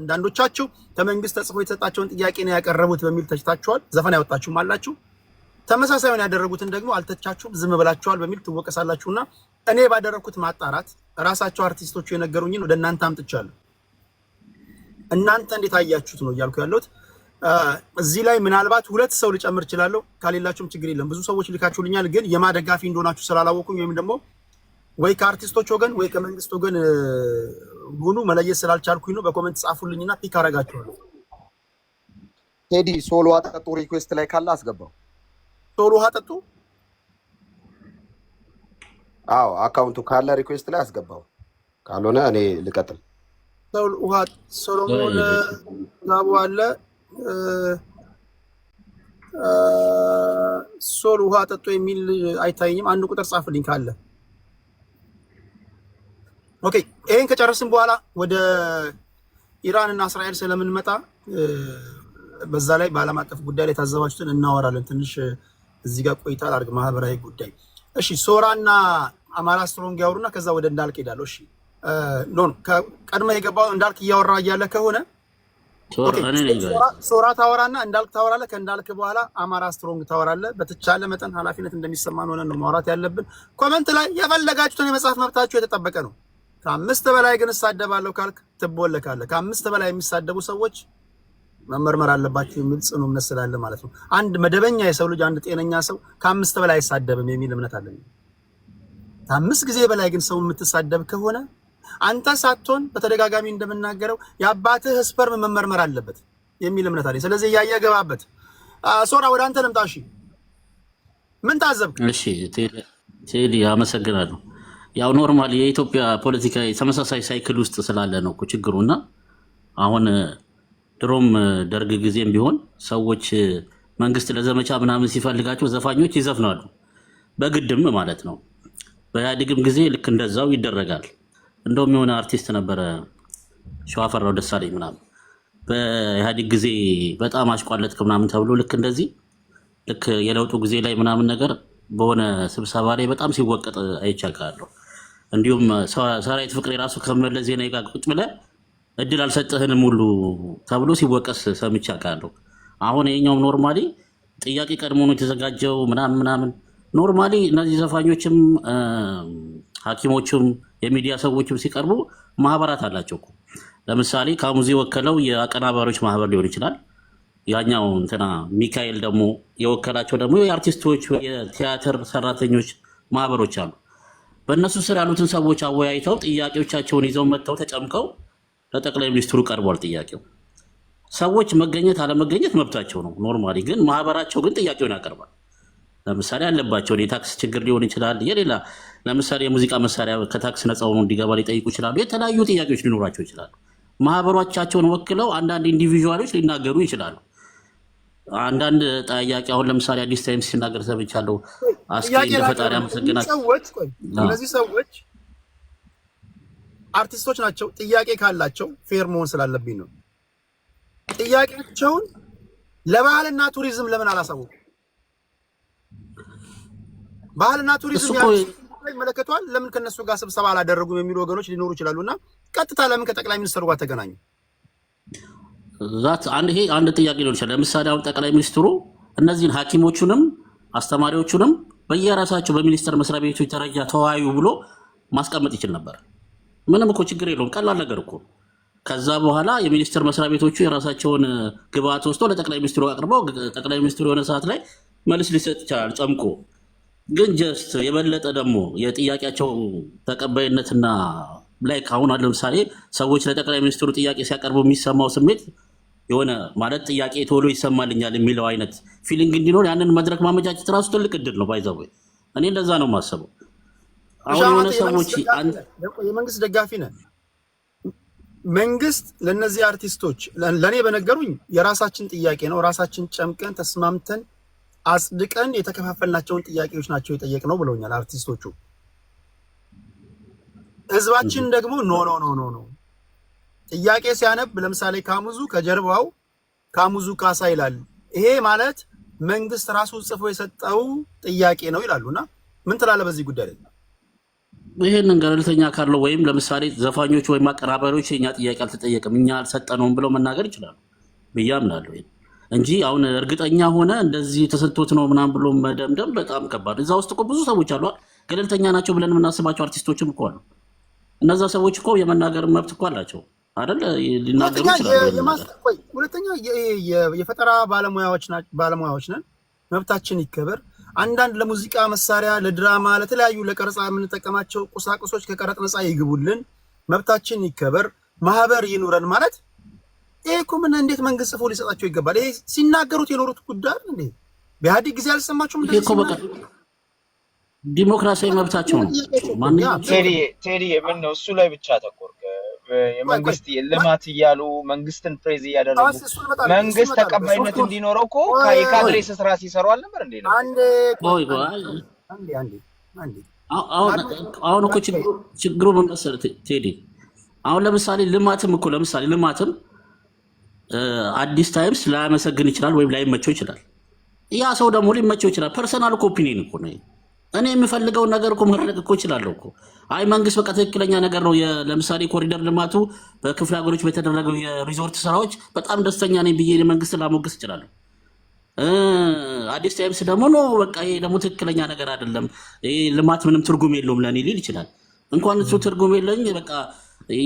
አንዳንዶቻችሁ ከመንግስት ተጽፎ የተሰጣቸውን ጥያቄ ነው ያቀረቡት በሚል ተችታችኋል። ዘፈን ያወጣችሁም አላችሁ። ተመሳሳዩን ያደረጉትን ደግሞ አልተቻችሁም፣ ዝም ብላችኋል በሚል ትወቀሳላችሁና እኔ ባደረኩት ማጣራት ራሳቸው አርቲስቶቹ የነገሩኝን ወደ እናንተ አምጥቻለሁ። እናንተ እንዴት አያችሁት ነው እያልኩ ያለሁት። እዚህ ላይ ምናልባት ሁለት ሰው ልጨምር እችላለሁ። ካሌላችሁም ችግር የለም። ብዙ ሰዎች ልካችሁልኛል፣ ግን የማደጋፊ እንደሆናችሁ ስላላወቁኝ ወይም ደግሞ ወይ ከአርቲስቶች ወገን ወይ ከመንግስት ወገን ሁኑ መለየት ስላልቻልኩኝ ነው። በኮሜንት ጻፉልኝና ፒክ አደርጋችኋለሁ። ቴዲ ሶሎ አጠጡ ሪኩዌስት ላይ ካለ አስገባው። ሶሎ ውሃ ጠጡ። አዎ አካውንቱ ካለ ሪኩዌስት ላይ አስገባው። ካልሆነ እኔ ልቀጥል። ሶሎ ውሃ ሶሎሞን ጋቡ አለ። ሶሎ ውሃ ጠጡ የሚል አይታየኝም። አንድ ቁጥር ጻፍልኝ ካለ። ኦኬ ይሄን ከጨረስን በኋላ ወደ ኢራን እና እስራኤል ስለምንመጣ በዛ ላይ በዓለም አቀፍ ጉዳይ ላይ ታዘባችሁትን እናወራለን። ትንሽ እዚህ ጋር ቆይታ አድርግ ማህበራዊ ጉዳይ። እሺ ሶራና አማራ ስትሮንግ ያወሩና ከዛ ወደ እንዳልክ ሄዳለሁ። እሺ ኖ ቀድመ የገባው እንዳልክ እያወራ እያለ ከሆነ ሶራ ታወራና እንዳልክ ታወራለህ። ከእንዳልክ በኋላ አማራ ስትሮንግ ታወራለህ። በተቻለ መጠን ኃላፊነት እንደሚሰማን ሆነን ነው ማውራት ያለብን። ኮሜንት ላይ የፈለጋችሁትን የመጻፍ መብታችሁ የተጠበቀ ነው። ከአምስት በላይ ግን እሳደባለሁ ካልክ ትቦለካለህ። ከአምስት በላይ የሚሳደቡ ሰዎች መመርመር አለባቸው የሚል ጽኑ እምነት ስላለ ማለት ነው። አንድ መደበኛ የሰው ልጅ አንድ ጤነኛ ሰው ከአምስት በላይ አይሳደብም የሚል እምነት አለኝ። ከአምስት ጊዜ በላይ ግን ሰው የምትሳደብ ከሆነ አንተ ሳትሆን በተደጋጋሚ እንደምናገረው የአባትህ ስፐርም መመርመር አለበት የሚል እምነት አለኝ። ስለዚህ እያየገባበት ሶራ ወደ አንተ ልምጣ። እሺ ምን ታዘብክ? እሺ ቴዲ አመሰግናለሁ። ያው ኖርማሊ የኢትዮጵያ ፖለቲካ ተመሳሳይ ሳይክል ውስጥ ስላለ ነው እኮ ችግሩና አሁን ድሮም ደርግ ጊዜም ቢሆን ሰዎች መንግስት ለዘመቻ ምናምን ሲፈልጋቸው ዘፋኞች ይዘፍናሉ፣ በግድም ማለት ነው። በኢህአዴግም ጊዜ ልክ እንደዛው ይደረጋል። እንደውም የሆነ አርቲስት ነበረ ሸዋፈራው ደሳለኝ ምናምን በኢህአዴግ ጊዜ በጣም አሽቋለጥክ ምናምን ተብሎ ልክ እንደዚህ ልክ የለውጡ ጊዜ ላይ ምናምን ነገር በሆነ ስብሰባ ላይ በጣም ሲወቀጥ አይቻልካለሁ። እንዲሁም ሰራዊት ፍቅሬ ራሱ ከመለስ ዜናዊ ጋር ቁጭ ብለህ እድል አልሰጠህንም ሁሉ ተብሎ ሲወቀስ ሰምቻለሁ። አሁን የኛውም ኖርማሊ ጥያቄ ቀድሞ ነው የተዘጋጀው ምናምን ኖርማሊ እነዚህ ዘፋኞችም ሐኪሞችም የሚዲያ ሰዎችም ሲቀርቡ ማህበራት አላቸው እኮ። ለምሳሌ ካሙዚ ወከለው የአቀናባሪዎች ማህበር ሊሆን ይችላል። ያኛው እንትና ሚካኤል ደግሞ የወከላቸው ደግሞ የአርቲስቶች የቲያትር ሰራተኞች ማህበሮች አሉ። በእነሱ ስር ያሉትን ሰዎች አወያይተው ጥያቄዎቻቸውን ይዘው መጥተው ተጨምቀው ለጠቅላይ ሚኒስትሩ ቀርቧል ጥያቄው። ሰዎች መገኘት አለመገኘት መብታቸው ነው ኖርማሊ። ግን ማህበራቸው ግን ጥያቄውን ያቀርባል። ለምሳሌ ያለባቸውን የታክስ ችግር ሊሆን ይችላል፣ የሌላ ለምሳሌ የሙዚቃ መሳሪያ ከታክስ ነፃ ሆኖ እንዲገባ ሊጠይቁ ይችላሉ። የተለያዩ ጥያቄዎች ሊኖራቸው ይችላሉ። ማህበሮቻቸውን ወክለው አንዳንድ ኢንዲቪዥዋሎች ሊናገሩ ይችላሉ። አንዳንድ ጥያቄ አሁን ለምሳሌ አዲስ ታይምስ ሲናገር ሰምቻለሁ። አስኪ ለፈጣሪ አመሰግናለሁ። እነዚህ ሰዎች አርቲስቶች ናቸው። ጥያቄ ካላቸው ፌር መሆን ስላለብኝ ነው። ጥያቄያቸውን ለባህልና ቱሪዝም ለምን አላሳወቁ? ባህልና ቱሪዝም ይመለከቷል። ለምን ከነሱ ጋር ስብሰባ አላደረጉም የሚሉ ወገኖች ሊኖሩ ይችላሉና ቀጥታ ለምን ከጠቅላይ ሚኒስትሩ ጋር ተገናኙ? ዛት አንድ ጥያቄ ሊሆን ይችላል። ለምሳሌ አሁን ጠቅላይ ሚኒስትሩ እነዚህን ሐኪሞቹንም አስተማሪዎቹንም በየራሳቸው በሚኒስቴር መስሪያ ቤቶች ደረጃ ተወያዩ ብሎ ማስቀመጥ ይችል ነበር። ምንም እኮ ችግር የለውም። ቀላል ነገር እኮ። ከዛ በኋላ የሚኒስቴር መስሪያ ቤቶቹ የራሳቸውን ግብአት ወስደው ለጠቅላይ ሚኒስትሩ አቅርበው ጠቅላይ ሚኒስትሩ የሆነ ሰዓት ላይ መልስ ሊሰጥ ይችላል ጨምቆ። ግን ጀስት የበለጠ ደግሞ የጥያቄያቸው ተቀባይነትና ላይ ካሁን ለምሳሌ ሰዎች ለጠቅላይ ሚኒስትሩ ጥያቄ ሲያቀርቡ የሚሰማው ስሜት የሆነ ማለት ጥያቄ ቶሎ ይሰማልኛል የሚለው አይነት ፊሊንግ እንዲኖር ያንን መድረክ ማመቻቸት ራሱ ትልቅ እድል ነው። ባይዘው እኔ እንደዛ ነው የማስበው። አሁን የሆነ ሰዎች የመንግስት ደጋፊ ነን። መንግስት ለነዚህ አርቲስቶች ለኔ በነገሩኝ የራሳችን ጥያቄ ነው፣ ራሳችን ጨምቀን ተስማምተን አጽድቀን የተከፋፈልናቸውን ጥያቄዎች ናቸው የጠየቅነው ብለውኛል አርቲስቶቹ። ህዝባችን ደግሞ ኖ ጥያቄ ሲያነብ ለምሳሌ ካሙዙ ከጀርባው ካሙዙ ካሳ ይላል። ይሄ ማለት መንግስት ራሱ ጽፎ የሰጠው ጥያቄ ነው ይላሉና ምን ትላለህ በዚህ ጉዳይ ላይ? ይሄንን ገለልተኛ ካለው ወይም ለምሳሌ ዘፋኞች ወይም አቀራባሪዎች የኛ ጥያቄ አልተጠየቀም እኛ አልሰጠነውም ብለው መናገር ይችላሉ ብዬ አምናለሁ እንጂ አሁን እርግጠኛ ሆነ እንደዚህ ተሰጥቶት ነው ምናምን ብሎ መደምደም በጣም ከባድ። እዛ ውስጥ እኮ ብዙ ሰዎች አሉ ገለልተኛ ናቸው ብለን የምናስባቸው አርቲስቶችም እኮ አሉ። እነዛ ሰዎች እኮ የመናገር መብት እኮ አላቸው አይደል? ሊናገሩ ይችላሉ። ሁለተኛ የፈጠራ ባለሙያዎች ነን፣ መብታችን ይከበር። አንዳንድ ለሙዚቃ መሳሪያ፣ ለድራማ፣ ለተለያዩ ለቀረጻ የምንጠቀማቸው ቁሳቁሶች ከቀረጥ ነፃ ይግቡልን፣ መብታችን ይከበር፣ ማህበር ይኑረን ማለት ይሄ እኮ ምን እንዴት መንግስት ጽፎ ሊሰጣቸው ይገባል? ይሄ ሲናገሩት የኖሩት ጉዳይ እንዴ በኢህአዴግ ጊዜ አልሰማችሁም? ይሄ እኮ በቃ ዲሞክራሲያዊ መብታቸው ነው። ማንኛውም ቴዲ ምን ነው እሱ ላይ ብቻ ተቆርቀ የመንግስት ልማት እያሉ መንግስትን ፕሬዝ እያደረጉ መንግስት ተቀባይነት እንዲኖረው እኮ የካድሬ ስራ ሲሰሩ አልነበር እንዴ? አሁን እኮ ችግሩ ምን መሰለህ ቴዲ፣ አሁን ለምሳሌ ልማትም አዲስ ታይምስ ላያመሰግን ይችላል ወይም ላይመቸው ይችላል። ያ ሰው ደግሞ ሊመቸው ይችላል። ፐርሰናል ኦፒኒየን እኮ ነው። እኔ የምፈልገውን ነገር እኮ መረቅ እኮ እችላለሁ እኮ። አይ መንግስት በቃ ትክክለኛ ነገር ነው። ለምሳሌ ኮሪደር ልማቱ በክፍለ ሀገሮች በተደረገው የሪዞርት ስራዎች በጣም ደስተኛ ነኝ ብዬ መንግስት ላሞግስ እችላለሁ። አዲስ ታይምስ ደግሞ ነው በቃ ይሄ ደግሞ ትክክለኛ ነገር አይደለም፣ ይሄ ልማት ምንም ትርጉም የለውም ለኔ ሊል ይችላል። እንኳን እሱ ትርጉም የለኝ በቃ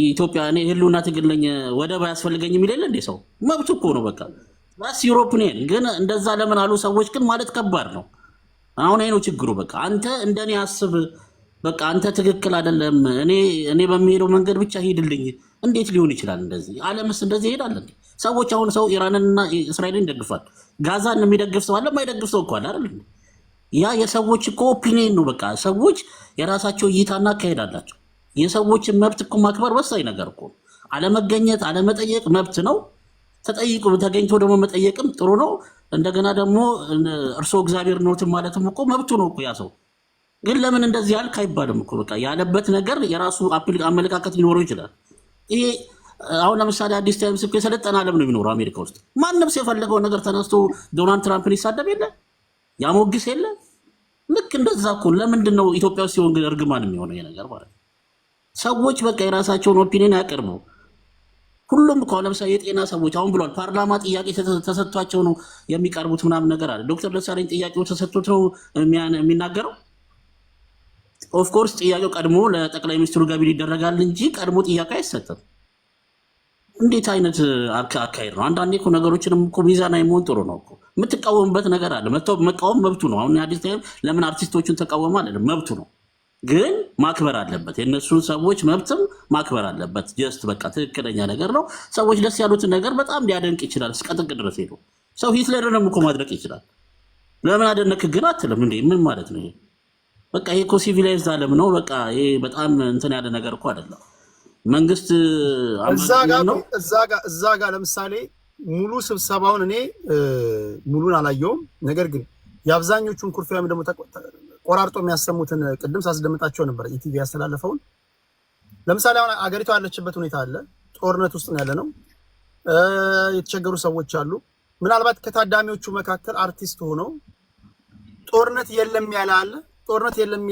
ኢትዮጵያ እኔ ህልውና ትግል ነኝ ወደብ አያስፈልገኝም የሚል የለ እንዴ? ሰው መብቱ እኮ ነው በቃ ራስ ዩሮፕኒያን። ግን እንደዛ ለምን አሉ ሰዎች? ግን ማለት ከባድ ነው። አሁን ይሄ ነው ችግሩ። በቃ አንተ እንደኔ አስብ፣ በቃ አንተ ትክክል አይደለም፣ እኔ በሚሄደው መንገድ ብቻ ሄድልኝ። እንዴት ሊሆን ይችላል እንደዚህ? ዓለምስ እንደዚህ ይሄዳል እንዴ? ሰዎች አሁን ሰው ኢራንንና እስራኤልን ይደግፋል፣ ጋዛን የሚደግፍ ሰው አለ፣ የማይደግፍ ሰው እኮ አለ አይደል? ያ የሰዎች እኮ ኦፒኒየን ነው። በቃ ሰዎች የራሳቸው እይታና አካሄድ አላቸው። የሰዎችን መብት እኮ ማክበር ወሳኝ ነገር እኮ። አለመገኘት አለመጠየቅ መብት ነው። ተገኝቶ ደግሞ መጠየቅም ጥሩ ነው። እንደገና ደግሞ እርስዎ እግዚአብሔር ነዎት ማለትም እኮ መብቱ ነው እኮ ያ ሰው። ግን ለምን እንደዚህ ያልክ አይባልም እኮ። በቃ ያለበት ነገር የራሱ አመለካከት ሊኖረው ይችላል። ይሄ አሁን ለምሳሌ አዲስ ታይምስ እኮ የሰለጠነ ዓለም ነው የሚኖረው አሜሪካ ውስጥ። ማንም ሰው የፈለገው ነገር ተነስቶ ዶናልድ ትራምፕን ይሳደብ የለ ያሞግስ የለ። ልክ እንደዛ እኮ ለምንድን ነው ኢትዮጵያ ውስጥ ሲሆን ግን እርግማን የሚሆነው ይሄ ነገር ማለት ነው? ሰዎች በቃ የራሳቸውን ኦፒኒየን ያቀርቡ። ሁሉም እኮ ለምሳሌ የጤና ሰዎች አሁን ብሏል፣ ፓርላማ ጥያቄ ተሰጥቷቸው ነው የሚቀርቡት ምናምን ነገር አለ። ዶክተር ደሳለኝ ጥያቄው ተሰጥቶት ነው የሚናገረው። ኦፍኮርስ ጥያቄው ቀድሞ ለጠቅላይ ሚኒስትሩ ገቢ ይደረጋል እንጂ ቀድሞ ጥያቄ አይሰጥም። እንዴት አይነት አካሄድ ነው? አንዳንዴ እኮ ነገሮችንም እኮ ሚዛናዊ መሆን ጥሩ ነው እኮ። የምትቃወምበት ነገር አለ፣ መቃወም መብቱ ነው። አሁን አዲስ ታይም ለምን አርቲስቶቹን ተቃወመ አለ? መብቱ ነው፣ ግን ማክበር አለበት። የእነሱን ሰዎች መብትም ማክበር አለበት። ጀስት በቃ ትክክለኛ ነገር ነው። ሰዎች ደስ ያሉትን ነገር በጣም ሊያደንቅ ይችላል። እስከ ጥግ ድረስ ሄዶ ሰው ሂትለርንም እኮ ማድረቅ ይችላል። ለምን አደነክ ግን አትልም እንዴ? ምን ማለት ነው ይሄ? በቃ ይሄ እኮ ሲቪላይዝድ ዓለም ነው። በቃ ይሄ በጣም እንትን ያለ ነገር እኮ አይደለም። መንግስት እዛ ጋር ለምሳሌ ሙሉ ስብሰባውን እኔ ሙሉን አላየውም። ነገር ግን የአብዛኞቹን ኩርፊያም ደግሞ ቆራርጦ የሚያሰሙትን ቅድም ሳስደምጣቸው ነበር ኢቲቪ ያስተላለፈውን። ለምሳሌ አሁን አገሪቷ ያለችበት ሁኔታ አለ። ጦርነት ውስጥ ነው ያለነው። የተቸገሩ ሰዎች አሉ። ምናልባት ከታዳሚዎቹ መካከል አርቲስት ሆነው ጦርነት የለም ያለ አለ። ጦርነት የለም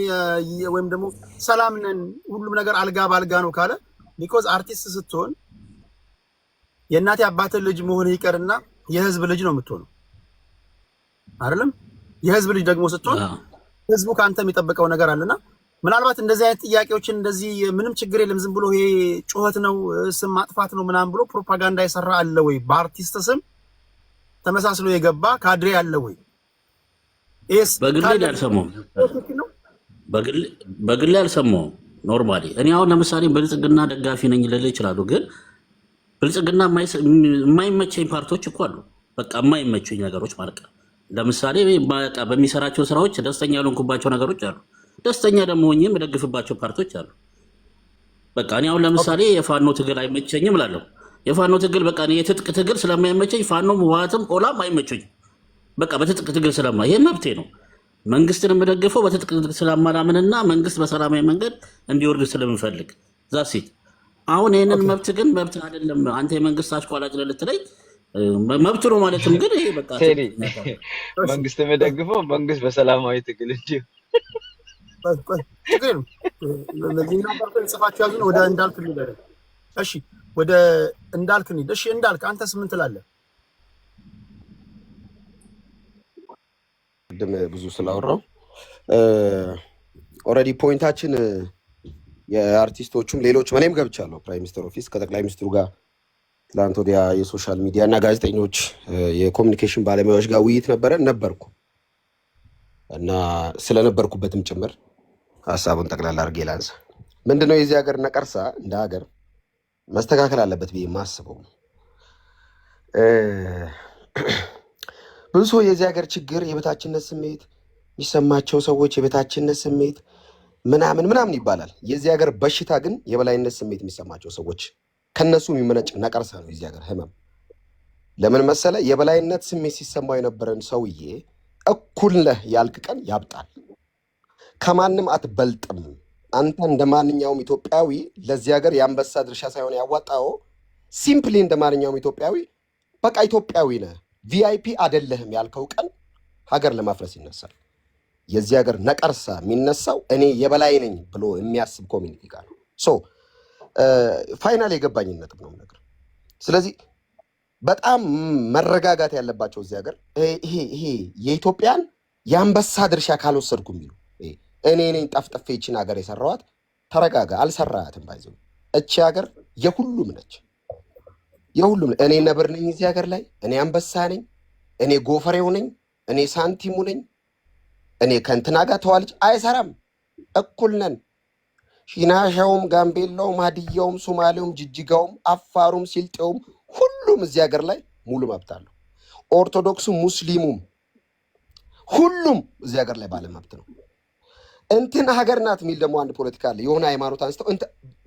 ወይም ደግሞ ሰላም ነን ሁሉም ነገር አልጋ ባልጋ ነው ካለ ቢኮዝ አርቲስት ስትሆን የእናቴ አባተ ልጅ መሆን ይቀርና የህዝብ ልጅ ነው የምትሆነው አይደለም? የህዝብ ልጅ ደግሞ ስትሆን ህዝቡ ካንተ የሚጠብቀው ነገር አለና ምናልባት እንደዚህ አይነት ጥያቄዎችን እንደዚህ ምንም ችግር የለም ዝም ብሎ ይሄ ጩኸት ነው ስም ማጥፋት ነው ምናምን ብሎ ፕሮፓጋንዳ የሰራ አለ ወይ? በአርቲስት ስም ተመሳስሎ የገባ ካድሬ አለ ወይ? በግሌ አልሰማሁም። ኖርማሊ እኔ አሁን ለምሳሌ ብልጽግና ደጋፊ ነኝ ልል ይችላሉ። ግን ብልጽግና የማይመቸኝ ፓርቶች እኮ አሉ። በቃ የማይመቸኝ ነገሮች ማለት ነው። ለምሳሌ በሚሰራቸው ስራዎች ደስተኛ ያልሆንኩባቸው ነገሮች አሉ። ደስተኛ ደግሞ ሆኜ የምደግፍባቸው ፓርቶች አሉ። በቃ እኔ አሁን ለምሳሌ የፋኖ ትግል አይመቸኝም እላለሁ። የፋኖ ትግል በቃ የትጥቅ ትግል ስለማይመቸኝ ፋኖም ህወሓትም ኦላም አይመቸኝም። በቃ በትጥቅ ትግል ይሄ መብቴ ነው። መንግስትን የምደግፈው በትጥቅ ትግል ስለማላምንና መንግስት በሰላማዊ መንገድ እንዲወርድ ስለምፈልግ ዛሲት። አሁን ይህንን መብት ግን መብት አይደለም አንተ የመንግስት አሽቋላጭ ልትለኝ መብት ነው ማለትም ግን ይሄ በቃ መንግስት የምደግፈው መንግስት በሰላማዊ ትግል እንዲሁ ችግር ነው። ለዚህ ነበር ጽፋችሁ ያዙን ወደ እንዳልክ እንሂድ። እሺ ወደ እንዳልክ እንሂድ። እሺ እንዳልክ አንተስ ምን ትላለህ? ቅድም ብዙ ስላወራው ኦልሬዲ ፖይንታችን የአርቲስቶቹም ሌሎች እኔም ገብቻለሁ ፕራይም ሚኒስትር ኦፊስ ከጠቅላይ ሚኒስትሩ ጋር ትላንት ወዲያ የሶሻል ሚዲያ እና ጋዜጠኞች የኮሚኒኬሽን ባለሙያዎች ጋር ውይይት ነበርኩ እና ስለነበርኩበትም ጭምር ሀሳቡን ጠቅላላ አድርጌ ላንሳ። ምንድነው የዚህ ሀገር ነቀርሳ እንደ ሀገር መስተካከል አለበት ብዬ የማስበው ብዙ ሰው የዚህ ሀገር ችግር የበታችነት ስሜት የሚሰማቸው ሰዎች የበታችነት ስሜት ምናምን ይባላል። የዚህ ሀገር በሽታ ግን የበላይነት ስሜት የሚሰማቸው ሰዎች ከነሱ የሚመነጭ ነቀርሳ ነው የዚህ ሀገር ህመም። ለምን መሰለ? የበላይነት ስሜት ሲሰማው የነበረን ሰውዬ እኩል ነህ ያልክ ቀን ያብጣል። ከማንም አትበልጥም አንተ እንደ ማንኛውም ኢትዮጵያዊ ለዚህ ሀገር የአንበሳ ድርሻ ሳይሆን ያዋጣው ሲምፕሊ እንደ ማንኛውም ኢትዮጵያዊ በቃ ኢትዮጵያዊ ነህ ቪአይፒ አይደለህም ያልከው ቀን ሀገር ለማፍረስ ይነሳል። የዚህ ሀገር ነቀርሳ የሚነሳው እኔ የበላይ ነኝ ብሎ የሚያስብ ኮሚኒቲ ጋር ነው። ሶ ፋይናል የገባኝ ነጥብ ነው ነገር። ስለዚህ በጣም መረጋጋት ያለባቸው እዚህ ሀገር ይሄ የኢትዮጵያን የአንበሳ ድርሻ ካልወሰድኩ የሚሉ እኔ ነኝ ጠፍጥፌ ይችን ሀገር የሰራዋት። ተረጋጋ፣ አልሰራያትም። ባይዘው እቺ ሀገር የሁሉም ነች፣ የሁሉም። እኔ ነብር ነኝ እዚህ ሀገር ላይ፣ እኔ አንበሳ ነኝ፣ እኔ ጎፈሬው ነኝ፣ እኔ ሳንቲሙ ነኝ፣ እኔ ከእንትና ጋር ተዋልጅ። አይሰራም። እኩል ነን። ሺናሻውም፣ ጋምቤላውም፣ ሀዲያውም፣ ሶማሌውም፣ ጅጅጋውም፣ አፋሩም፣ ሲልጤውም ሁሉም እዚህ ሀገር ላይ ሙሉ መብት አለው። ኦርቶዶክሱም፣ ሙስሊሙም ሁሉም እዚህ ሀገር ላይ ባለ መብት ነው። እንትን ሀገር ናት የሚል ደግሞ አንድ ፖለቲካ አለ። የሆነ ሃይማኖት አንስተው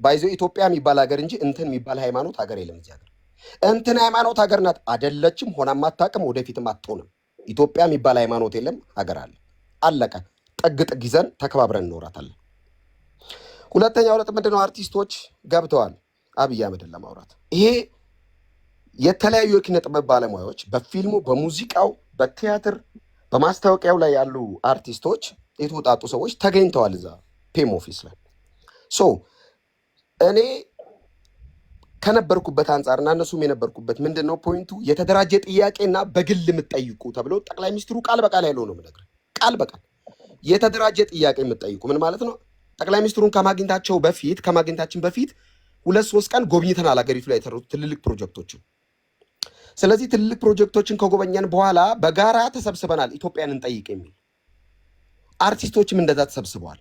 ባይዞ ኢትዮጵያ የሚባል ሀገር እንጂ እንትን የሚባል ሃይማኖት ሀገር የለም እዚህ ሀገር። እንትን ሃይማኖት ሀገር ናት አይደለችም፣ ሆናም አታውቅም፣ ወደፊትም አትሆንም። ኢትዮጵያ የሚባል ሃይማኖት የለም፣ ሀገር አለ። አለቀ። ጥግ ጥግ ይዘን ተከባብረን እንኖራታለን። ሁለተኛው ነጥብ ምንድነው? አርቲስቶች ገብተዋል አብይ አህመድን ለማውራት። ይሄ የተለያዩ የኪነ ጥበብ ባለሙያዎች በፊልሙ፣ በሙዚቃው፣ በቲያትር፣ በማስታወቂያው ላይ ያሉ አርቲስቶች የተወጣጡ ሰዎች ተገኝተዋል እዛ ፔም ኦፊስ ላይ። ሶ እኔ ከነበርኩበት አንጻርና እነሱም የነበርኩበት ምንድነው ፖይንቱ የተደራጀ ጥያቄና በግል የምትጠይቁ ተብሎ ጠቅላይ ሚኒስትሩ ቃል በቃል ያለው ነው የምነግርህ። ቃል በቃል የተደራጀ ጥያቄ የምትጠይቁ ምን ማለት ነው? ጠቅላይ ሚኒስትሩን ከማግኘታችን በፊት 2-3 ቀን ጎብኝተናል ሀገሪቱ ላይ የተሰሩት ትልልቅ ፕሮጀክቶችን። ስለዚህ ትልልቅ ፕሮጀክቶችን ከጎበኛን በኋላ በጋራ ተሰብስበናል ኢትዮጵያን እንጠይቅ የሚል አርቲስቶችም እንደዛ ተሰብስበዋል።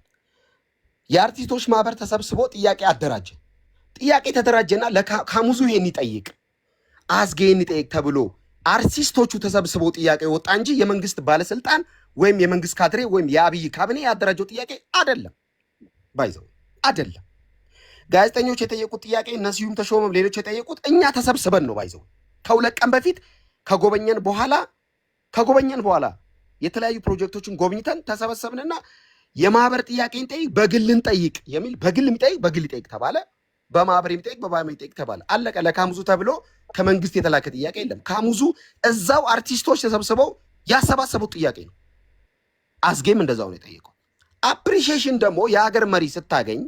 የአርቲስቶች ማህበር ተሰብስቦ ጥያቄ አደራጀ። ጥያቄ ተደራጀና ለካሙዙ ይሄን ይጠይቅ፣ አዝጌ ይሄን ይጠይቅ ተብሎ አርቲስቶቹ ተሰብስበው ጥያቄ ወጣ እንጂ የመንግስት ባለስልጣን ወይም የመንግስት ካድሬ ወይም የአብይ ካቢኔ ያደራጀው ጥያቄ አይደለም። ባይዘው አይደለም። ጋዜጠኞች የጠየቁት ጥያቄ፣ እነዚሁም ተሾመም ሌሎች የጠየቁት እኛ ተሰብስበን ነው። ባይዘው ከሁለት ቀን በፊት ከጎበኘን በኋላ የተለያዩ ፕሮጀክቶችን ጎብኝተን ተሰበሰብንና የማህበር ጥያቄን ጠይቅ፣ በግል እንጠይቅ የሚል በግል የሚጠይቅ በግል ይጠይቅ ተባለ። በማህበር የሚጠይቅ በማህበር የሚጠይቅ ተባለ። አለቀ። ለካሙዙ ተብሎ ከመንግስት የተላከ ጥያቄ የለም። ካሙዙ እዛው አርቲስቶች ተሰብስበው ያሰባሰቡት ጥያቄ ነው። አዝጌም እንደዛው ነው የጠየቀው። አፕሪሺዬሽን ደግሞ የሀገር መሪ ስታገኝ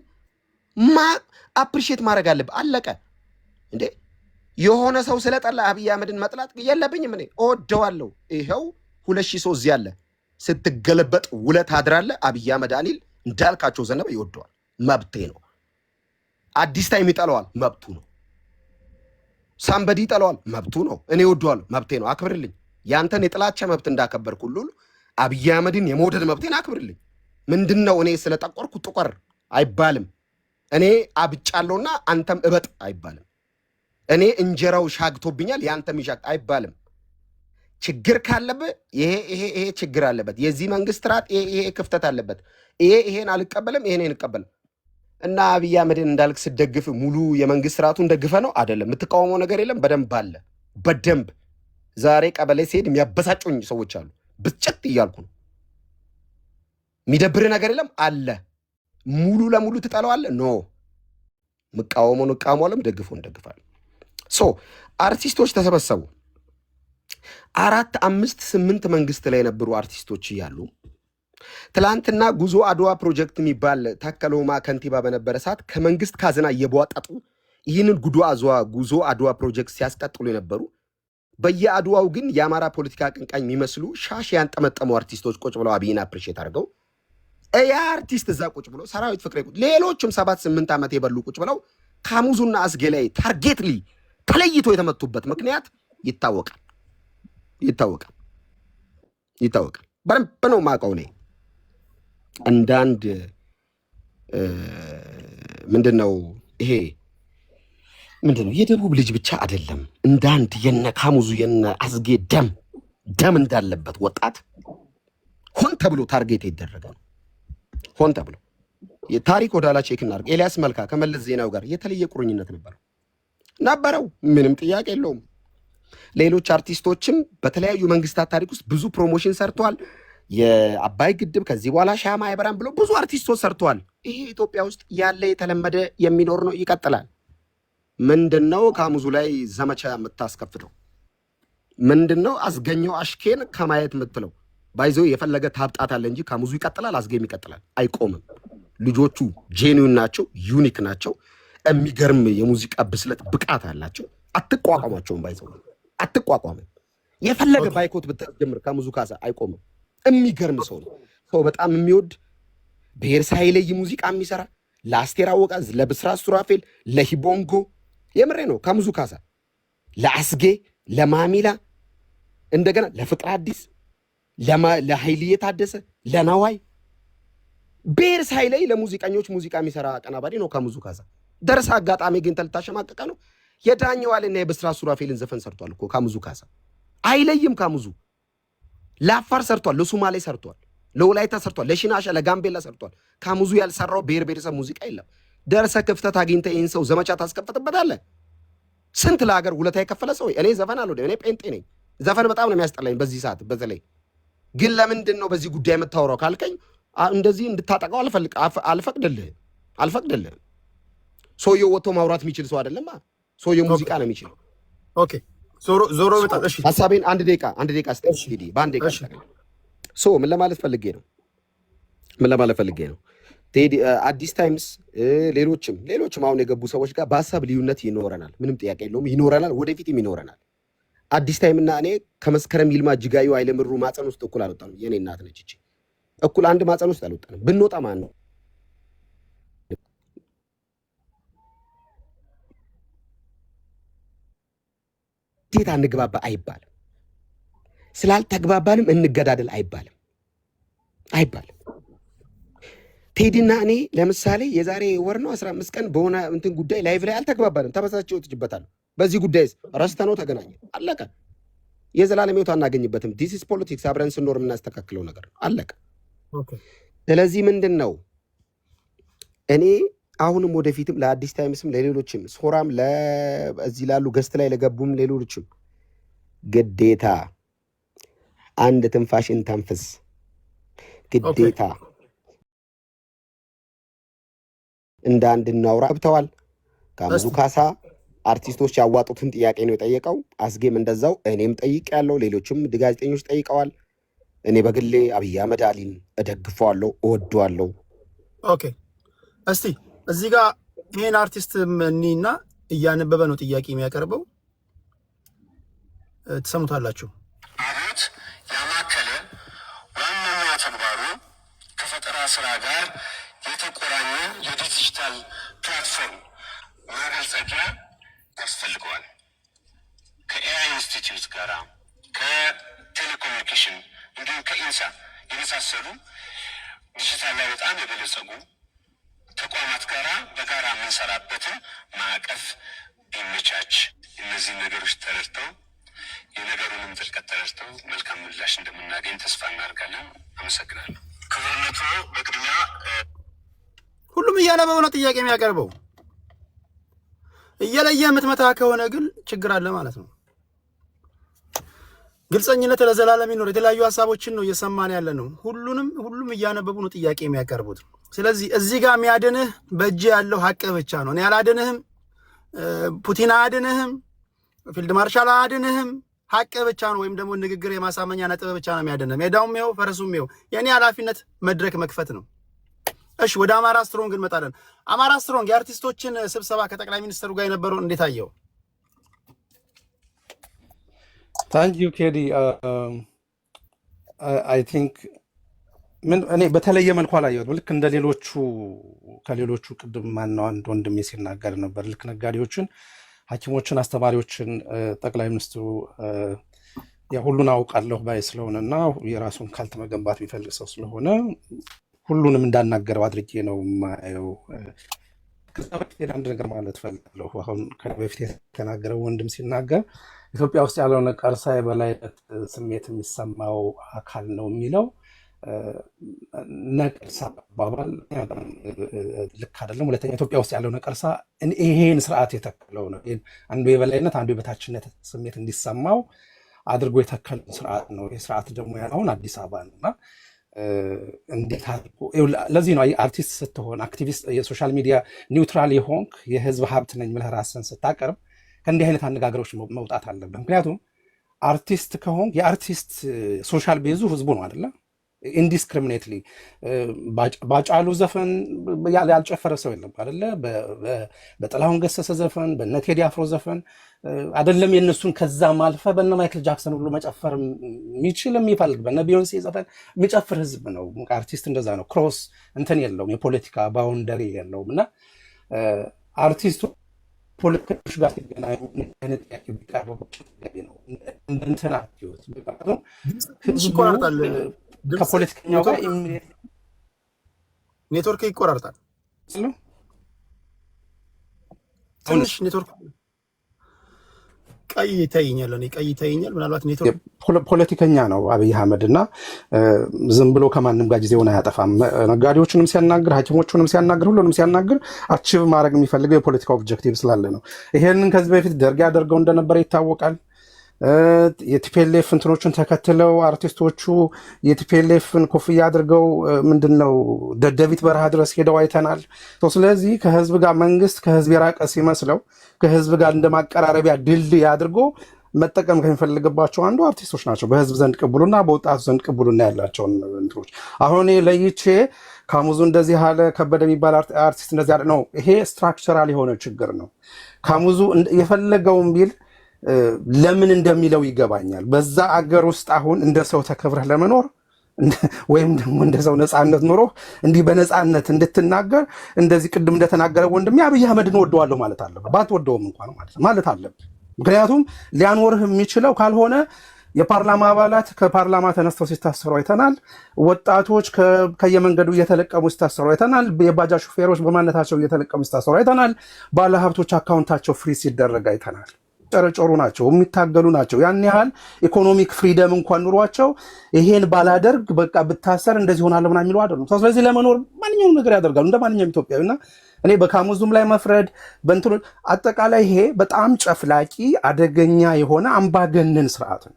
አፕሪሺዬት ማድረግ አለብህ። አለቀ እንዴ! የሆነ ሰው ስለጠላ አብይ አህመድን መጥላት የለብኝም። እኔ እወደዋለሁ። ይኸው 2000 ሰው እዚህ ያለ ስትገለበጥ ውለት አድራለ። አብይ አህመድ አኒል እንዳልካቸው ዘነበ ይወደዋል፣ መብቴ ነው። አዲስ ታይም ይጠለዋል፣ መብቱ ነው። ሳምበዲ ይጠለዋል፣ መብቱ ነው። እኔ እወደዋለሁ፣ መብቴ ነው። አክብርልኝ። ያንተን የጥላቻ መብት እንዳከበርኩ ሁሉ አብይ አህመድን የመውደድ መብቴን አክብርልኝ። ምንድነው? እኔ ስለጠቆርኩ ጥቆር አይባልም። እኔ አብጫለሁና አንተም እበጥ አይባልም። እኔ እንጀራው ሻግቶብኛል ያንተም ይሻግ አይባልም። ችግር ካለበት ይሄ ችግር አለበት፣ የዚህ መንግስት ስርዓት ይሄ ክፍተት አለበት፣ ይሄን አልቀበልም፣ ይሄን እንቀበልም እና አብይ አህመድን እንዳልክ ስደግፍ ሙሉ የመንግስት ስርዓቱን ደግፈ ነው አይደለም። የምትቃወመው ነገር የለም፣ በደንብ አለ። በደንብ ዛሬ ቀበሌ ሲሄድ የሚያበሳጩኝ ሰዎች አሉ። ብጭት እያልኩ ነው። የሚደብር ነገር የለም አለ። ሙሉ ለሙሉ ትጠለዋለህ? ኖ ምቃወመውን እቃወማለሁ፣ ደግፎ እንደግፋለሁ። ሶ አርቲስቶች ተሰበሰቡ። 4፣ 5፣ 8 መንግስት ላይ የነበሩ አርቲስቶች እያሉ ትላንትና ጉዞ አድዋ ፕሮጀክት የሚባል ታከለውማ ከንቲባ በነበረ ሰዓት ከመንግስት ካዝና እየቧጠጡ ይህንን ጉዞ አድዋ ፕሮጀክት ሲያስቀጥሉ የነበሩ በየአድዋው ግን የአማራ ፖለቲካ አቀንቃኝ የሚመስሉ ሻሽ ያንጠመጠሙ አርቲስቶች ቁጭ ብለው አብይን አፕሪሼት አድርገው ያ አርቲስት እዛ ቁጭ ብሎ ሰራዊት ፍቅሬ ሌሎችም 7-8 ዓመት የበሉ ቁጭ ብለው ካሙዙና አስጌ ላይ ታርጌትሊ ተለይቶ የተመቱበት ምክንያት ይታወቃል። በደንብ ነው የማውቀው እኔ አንዳንድ ምንድነው ይሄ ምንድነው የደቡብ ልጅ ብቻ አይደለም እንዳንድ የነ ካሙዙ የነ አስጌ ደም እንዳለበት ወጣት ሆን ተብሎ ታርጌት ይደረገ ነው። ሆን ተብሎ የታሪክ ወዳላ ቼክ እናድርግ። ኤልያስ መልካ ከመለስ ዜናው ጋር የተለየ ቁርኝነት ነበረው፣ ምንም ጥያቄ የለውም። ሌሎች አርቲስቶችም በተለያዩ መንግስታት ታሪክ ውስጥ ብዙ ፕሮሞሽን ሰርተዋል። የአባይ ግድብ ከዚህ በኋላ ሻማ አይበራም ብሎ ብዙ አርቲስቶች ሰርተዋል። ይሄ ኢትዮጵያ ውስጥ ያለ የተለመደ የሚኖር ነው፣ ይቀጥላል። ምንድነው ካሙዙ ላይ ዘመቻ የምታስከፍተው? ምንድነው አስገኘው አሽኬን ከማየት የምትለው? ባይዞ የፈለገ ታብጣታለ እንጂ ካሙዙ ይቀጥላል፣ አስጌም ይቀጥላል፣ አይቆምም። ልጆቹ ጄኒውን ናቸው፣ ዩኒክ ናቸው፣ የሚገርም የሙዚቃ ብስለት ብቃት አላቸው። አትቋቋማቸውም፣ ባይዞ አትቋቋምም። የፈለገ ባይኮት ብትጀምር ካሙዙ ካሳ አይቆምም። የሚገርም ሰው ነው። ሰው በጣም የሚወድ ብሔር ሳይለይ ሙዚቃ የሚሰራ ለአስቴር አወቀ፣ ለብስራት ሱራፌል፣ ለሂቦንጎ የምሬ ነው። ካሙዙ ካሳ ለአስጌ፣ ለማሚላ እንደገና ለፍቅር አዲስ፣ ለኃይልዬ ታደሰ፣ ለነዋይ ብሔር ሳይለይ ለሙዚቀኞች ሙዚቃ የሚሰራ አቀናባሪ ነው ካሙዙ ካሳ። ደርሳ አጋጣሚ ግን ተልታሸማቀቀ ነው። የዳኘዋልና የብስራት ሱራፌልን ዘፈን ሰርቷል እኮ ካሙዙ ካሳ። አይለይም ካሙዙ። ለአፋር ሰርቷል፣ ለሶማሌ ሰርቷል፣ ለወላይታ ሰርቷል፣ ለሽናሻ ለጋምቤላ ሰርቷል። ካሙዙ ያልሰራው ብሔር ብሔረሰብ ሙዚቃ የለም። ደርሰ ክፍተት አግኝተ ይህን ሰው ዘመቻ ታስከፍትበታለህ። ስንት ለሀገር ውለታ የከፈለ ሰው። እኔ ዘፈን አልወደም፣ እኔ ጴንጤ ነኝ። ዘፈን በጣም ነው የሚያስጠላኝ በዚህ ሰዓት። በተለይ ግን ለምንድን ነው በዚህ ጉዳይ የምታወራው ካልከኝ እንደዚህ እንድታጠቃው አልፈቅድልህም። ሰውየው ወጥቶ ማውራት የሚችል ሰው አይደለም። ሰውየው ሙዚቃ ነው የሚችለው። ኦኬ ዞሮ በጣም እሺ፣ ሐሳቤን አንድ ደቂቃ ስጠኝ እንግዲህ በአንድ ደቂቃ ምን ለማለት ፈልጌ ነው ቴዲ አዲስ ታይምስ ሌሎችም አሁን የገቡ ሰዎች ጋር በሀሳብ ልዩነት ይኖረናል፣ ምንም ጥያቄ የለውም፣ ይኖረናል፣ ወደፊትም ይኖረናል። አዲስ ታይም እና እኔ ከመስከረም ይልማ እጅጋዩ አይለምሩ ማፀን ውስጥ እኩል አልወጣንም። የኔ እናት ነች እቺ እኩል አንድ ማፀን ውስጥ አልወጣንም። ብንወጣ ማን ነው ቴታ እንግባባ አይባልም። ስላልተግባባንም እንገዳደል አይባልም። ቴዲና እኔ ለምሳሌ የዛሬ ወር ነው 15 ቀን በሆነ እንትን ጉዳይ ላይቭ ላይ አልተግባባንም። ተበሳጭቼ ወጥቼበታለሁ። በዚህ ጉዳይ ረስተነው ተገናኘ፣ አለቀ። የዘላለም ሕይወት አናገኝበትም። ዲስ ኢዝ ፖለቲክስ። አብረን ስንኖር የምናስተካክለው ነገር አለቀ። ስለዚህ ምንድን ነው እኔ አሁንም ወደፊትም ለአዲስ ታይምስም ለሌሎችም ሶራም እዚህ ላሉ ገስት ላይ ለገቡም ሌሎችም ግዴታ አንድ ትንፋሽን ተንፍስ ግዴታ እንደ አንድ እናውራ ብተዋል። ካሙዙ ካሳ አርቲስቶች ያዋጡትን ጥያቄ ነው የጠየቀው። አስጌም እንደዛው፣ እኔም ጠይቄያለሁ፣ ሌሎችም ጋዜጠኞች ጠይቀዋል። እኔ በግሌ አብይ አህመድ አሊን እደግፈዋለሁ፣ እወደዋለሁ። ኦኬ እስቲ እዚህ ጋር ይሄን አርቲስት እኒና እያነበበ ነው ጥያቄ የሚያቀርበው፣ ትሰሙታላችሁ። አብዮት ያማከለ ዋነኛ ተግባሩ ከፈጠራ ስራ ጋር የተቆራኘ የዲጂታል ፕላትፎርም ማበልጸጊያ ያስፈልገዋል። ከኤአይ ኢንስቲትዩት ጋራ ከቴሌኮሙኒኬሽን እንዲሁም ከኢንሳ የመሳሰሉ ዲጂታል ላይ በጣም የበለጸጉ ተቋማት ጋራ በጋራ የምንሰራበትን ማዕቀፍ ቢመቻች፣ እነዚህ ነገሮች ተረድተው የነገሩንም ጥልቀት ተረድተው መልካም ምላሽ እንደምናገኝ ተስፋ እናደርጋለን። አመሰግናለሁ። ክብርነቱ በቅድሚያ ሁሉም እያነበበው ነው ጥያቄ የሚያቀርበው። እየለየ የምትመታ ከሆነ ግን ችግር አለ ማለት ነው። ግልጸኝነት ለዘላለም ይኖር። የተለያዩ ሀሳቦችን ነው እየሰማን ያለ ነው። ሁሉም እያነበቡ ነው ጥያቄ የሚያቀርቡት። ስለዚህ እዚህ ጋር የሚያድንህ በእጅ ያለው ሀቅ ብቻ ነው። እኔ አላድንህም፣ ፑቲን አያድንህም፣ ፊልድ ማርሻል አያድንህም፣ ሀቅ ብቻ ነው ወይም ደግሞ ንግግር የማሳመኛ ነጥብ ብቻ ነው የሚያደነው። ሜዳውም ይኸው ፈረሱም ይኸው። የኔ ኃላፊነት መድረክ መክፈት ነው። እሺ ወደ አማራ ስትሮንግ እንመጣለን። አማራ ስትሮንግ የአርቲስቶችን ስብሰባ ከጠቅላይ ሚኒስትሩ ጋር የነበረው እንዴት አየው? ታንክ ዩ ኬዲ አይ ቲንክ ምን እኔ በተለየ መልኩ አላየሁትም። ልክ እንደ ከሌሎቹ ቅድም ማነው አንድ ወንድሜ ሲናገር ነበር። ልክ ነጋዴዎችን፣ ሐኪሞችን፣ አስተማሪዎችን ጠቅላይ ሚኒስትሩ ሁሉን አውቃለሁ ባይ ስለሆነና የራሱን ካልት መገንባት የሚፈልግ ሰው ስለሆነ ሁሉንም እንዳናገረው አድርጌ ነው የማየው። ከዛ በፊት አንድ ነገር ማለት ፈልጋለሁ። አሁን በፊት የተናገረው ወንድም ሲናገር ኢትዮጵያ ውስጥ ያለው ነቀርሳ የበላይነት ስሜት የሚሰማው አካል ነው የሚለው ነቀርሳ አባባል ልክ አይደለም። ሁለተኛ ኢትዮጵያ ውስጥ ያለው ነቀርሳ ይሄን ስርዓት የተከለው ነው። አንዱ የበላይነት አንዱ የበታችነት ስሜት እንዲሰማው አድርጎ የተከለው ስርዓት ነው። ይህ ስርዓት ደግሞ ያለውን አዲስ አበባ ነውና እንዴት አድርጎ ለዚህ ነው አርቲስት ስትሆን አክቲቪስት፣ የሶሻል ሚዲያ ኒውትራል የሆንክ የህዝብ ሀብት ነኝ ብለህ ራስን ስታቀርብ ከእንዲህ አይነት አነጋገሮች መውጣት አለብን። ምክንያቱም አርቲስት ከሆንክ የአርቲስት ሶሻል ቤዙ ህዝቡ ነው አይደለ? ኢንዲስክሪሚኔትሊ ባጫሉ ዘፈን ያልጨፈረ ሰው የለም አይደለ? በጥላሁን ገሰሰ ዘፈን፣ በነ ቴዲ አፍሮ ዘፈን አይደለም የነሱን ከዛም አልፈ በነ ማይክል ጃክሰን ሁሉ መጨፈር የሚችል የሚፈልግ በነ ቢዮንሴ ዘፈን የሚጨፍር ህዝብ ነው። አርቲስት እንደዛ ነው። ክሮስ እንትን የለውም፣ የፖለቲካ ባውንደሪ የለውም። እና አርቲስቱ ፖለቲከኞች ጋር ሲገናኙ ጥያቄ ቢቀርበባቸው ነው እንትና ህዝቡ ከፖለቲከኛው ጋር ኔትወርክ ይቆራርጣል። ትንሽ ኔትወርክ ቀይ ይታየኛል። ምናልባት ኔትወርክ ፖለቲከኛ ነው አብይ አህመድ እና ዝም ብሎ ከማንም ጋር ጊዜውን አያጠፋም። ነጋዴዎቹንም ሲያናግር፣ ሐኪሞቹንም ሲያናግር፣ ሁሉንም ሲያናግር አቺቭ ማድረግ የሚፈልገው የፖለቲካ ኦብጀክቲቭ ስላለ ነው። ይሄንን ከዚህ በፊት ደርግ ያደርገው እንደነበረ ይታወቃል። የቲፒኤልኤፍ እንትኖቹን ተከትለው አርቲስቶቹ የቲፒኤልኤፍን ኮፍያ አድርገው ምንድነው ደደቢት በረሃ ድረስ ሄደው አይተናል። ስለዚህ ከህዝብ ጋር መንግስት ከህዝብ የራቀ ሲመስለው ከህዝብ ጋር እንደማቀራረቢያ ድልድይ አድርጎ መጠቀም ከሚፈልግባቸው አንዱ አርቲስቶች ናቸው። በህዝብ ዘንድ ቅቡልና በወጣቱ ዘንድ ቅቡልና ያላቸውን እንትኖች አሁን ለይቼ ካሙዙ እንደዚህ አለ፣ ከበደ የሚባል አርቲስት እንደዚህ አለ ነው። ይሄ ስትራክቸራል የሆነ ችግር ነው። ካሙዙ የፈለገውን ቢል ለምን እንደሚለው ይገባኛል። በዛ አገር ውስጥ አሁን እንደ ሰው ተከብረህ ለመኖር ወይም ደግሞ እንደ ሰው ነፃነት ኖሮ እንዲህ በነፃነት እንድትናገር እንደዚህ ቅድም እንደተናገረ ወንድም አብይ አህመድን ወደዋለሁ ማለት አለበት። ባትወደውም እንኳን ማለት አለበት። ምክንያቱም ሊያኖርህ የሚችለው ካልሆነ የፓርላማ አባላት ከፓርላማ ተነስተው ሲታሰሩ አይተናል። ወጣቶች ከየመንገዱ እየተለቀሙ ሲታሰሩ አይተናል። የባጃጅ ሹፌሮች በማንነታቸው እየተለቀሙ ሲታሰሩ አይተናል። ባለሀብቶች አካውንታቸው ፍሪ ሲደረግ አይተናል። ጨረጨሩ ናቸው፣ የሚታገሉ ናቸው። ያን ያህል ኢኮኖሚክ ፍሪደም እንኳን ኑሯቸው ይሄን ባላደርግ በቃ ብታሰር እንደዚህ ሆናለሁ ምናምን የሚሉ አይደሉም። ስለዚህ ለመኖር ማንኛውም ነገር ያደርጋሉ እንደ ማንኛውም ኢትዮጵያዊና እኔ በካሙዙም ላይ መፍረድ በእንትኑ አጠቃላይ ይሄ በጣም ጨፍላቂ አደገኛ የሆነ አምባገነን ስርዓት ነው።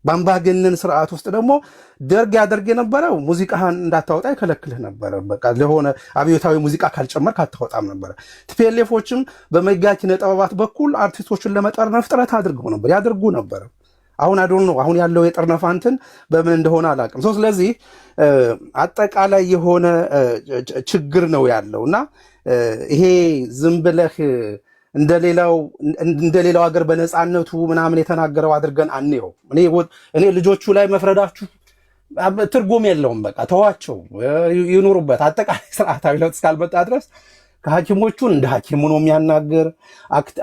በአምባገነን ስርዓት ውስጥ ደግሞ ደርግ ያደርግ የነበረው ሙዚቃህን እንዳታወጣ ይከለክልህ ነበረ። በቃ ለሆነ አብዮታዊ ሙዚቃ ካልጨመርክ አታወጣም ነበረ። ቲፒኤልኤፎችም በመጋ ኪነ ጥበባት በኩል አርቲስቶችን ለመጠርነፍ ጥረት ያደርጉ ነበር። አሁን ነው አሁን ያለው የጠርነፋ እንትን በምን እንደሆነ አላውቅም። ስለዚህ አጠቃላይ የሆነ ችግር ነው ያለው እና ይሄ ዝም ብለህ እንደሌላው ሀገር በነፃነቱ ምናምን የተናገረው አድርገን አንየው። እኔ ልጆቹ ላይ መፍረዳችሁ ትርጉም የለውም። በቃ ተዋቸው ይኑሩበት። አጠቃላይ ስርዓታዊ ለውጥ እስካልመጣ ድረስ ከሐኪሞቹን እንደ ሐኪሙ ነው የሚያናገር፣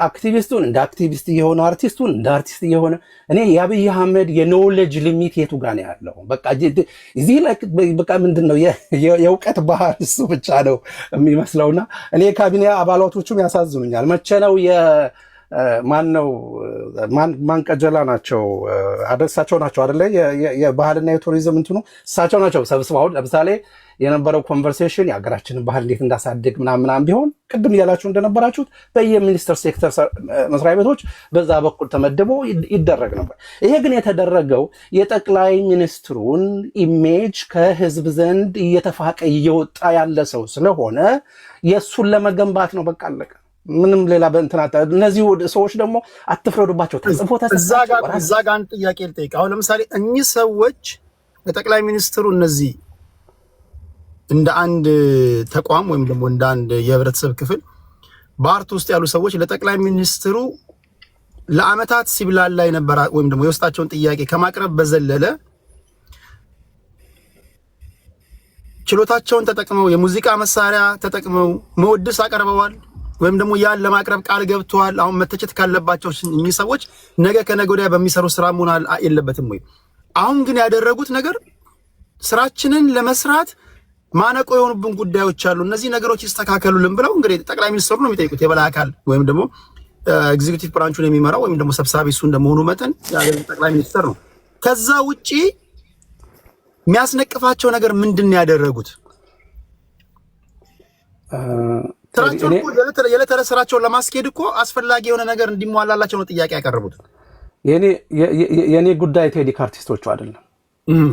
አክቲቪስቱን እንደ አክቲቪስት እየሆነ አርቲስቱን እንደ አርቲስት እየሆነ እኔ የአብይ አህመድ የኖሌጅ ሊሚት የቱ ጋር ነው ያለው? በቃ እዚህ ላይ በቃ ምንድነው የእውቀት ባህር እሱ ብቻ ነው የሚመስለውና እኔ ካቢኔ አባላቶቹም ያሳዝኑኛል። መቼ ነው ማንቀጀላ ናቸው እሳቸው ናቸው አይደለ? የባህልና የቱሪዝም እንትኑ እሳቸው ናቸው ሰብስበው ለምሳሌ የነበረው ኮንቨርሴሽን የሀገራችንን ባህል እንዴት እንዳሳድግ ምናምን ቢሆን ቅድም እያላችሁ እንደነበራችሁት በየሚኒስትር ሴክተር መስሪያ ቤቶች በዛ በኩል ተመድቦ ይደረግ ነበር። ይሄ ግን የተደረገው የጠቅላይ ሚኒስትሩን ኢሜጅ ከህዝብ ዘንድ እየተፋቀ እየወጣ ያለ ሰው ስለሆነ የእሱን ለመገንባት ነው። በቃ አለቀ። ምንም ሌላ በእንትናታ እነዚህ ሰዎች ደግሞ አትፍረዱባቸው። ተጽፎ ተሰጣቸው እዛ ጋር አንድ ጥያቄ ልጠይቅ። አሁን ለምሳሌ እኚህ ሰዎች ለጠቅላይ ሚኒስትሩ እነዚህ እንደ አንድ ተቋም ወይም ደግሞ እንደ አንድ የህብረተሰብ ክፍል በአርት ውስጥ ያሉ ሰዎች ለጠቅላይ ሚኒስትሩ ለአመታት ሲብላላ የነበረ ወይም ደግሞ የውስጣቸውን ጥያቄ ከማቅረብ በዘለለ ችሎታቸውን ተጠቅመው የሙዚቃ መሳሪያ ተጠቅመው መወድስ አቀርበዋል ወይም ደግሞ ያን ለማቅረብ ቃል ገብተዋል። አሁን መተቸት ካለባቸው እኚህ ሰዎች ነገ ከነገ ወዲያ በሚሰሩ ስራ መሆን የለበትም ወይ? አሁን ግን ያደረጉት ነገር ስራችንን ለመስራት ማነቆ የሆኑብን ጉዳዮች አሉ፣ እነዚህ ነገሮች ይስተካከሉልን ብለው እንግዲህ ጠቅላይ ሚኒስትሩ ነው የሚጠይቁት። የበላይ አካል ወይም ደግሞ ኤግዚኪዩቲቭ ብራንቹን የሚመራው ወይም ደግሞ ሰብሳቢ እሱ እንደመሆኑ መጠን ጠቅላይ ሚኒስትር ነው። ከዛ ውጪ የሚያስነቅፋቸው ነገር ምንድን ነው ያደረጉት? ስራቸውን የዕለት ተዕለት ስራቸውን ለማስኬድ እኮ አስፈላጊ የሆነ ነገር እንዲሟላላቸው ነው ጥያቄ ያቀረቡት። የኔ ጉዳይ ቴዲ ከአርቲስቶቹ አይደለም።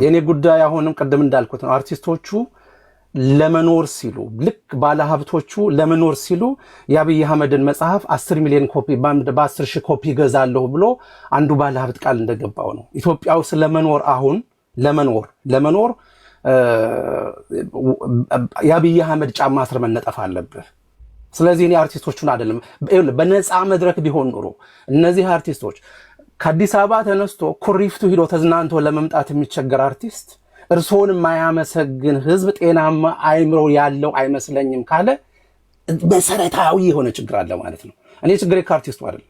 የኔ ጉዳይ አሁንም ቅድም እንዳልኩት ነው። አርቲስቶቹ ለመኖር ሲሉ ልክ ባለሀብቶቹ ለመኖር ሲሉ የአብይ አህመድን መጽሐፍ 10 ሚሊዮን ኮፒ በ10 ሺህ ኮፒ ገዛለሁ ብሎ አንዱ ባለሀብት ቃል እንደገባው ነው። ኢትዮጵያ ውስጥ ለመኖር አሁን ለመኖር የአብይ አህመድ ጫማ ስር መነጠፍ አለብህ። ስለዚህ እኔ አርቲስቶቹን አይደለም በነፃ መድረክ ቢሆን ኖሮ እነዚህ አርቲስቶች ከአዲስ አበባ ተነስቶ ኩሪፍቱ ሂዶ ተዝናንቶ ለመምጣት የሚቸገር አርቲስት እርሶን የማያመሰግን ህዝብ ጤናማ አይምሮ ያለው አይመስለኝም ካለ መሰረታዊ የሆነ ችግር አለ ማለት ነው። እኔ ችግሬ ከአርቲስቱ አይደለም።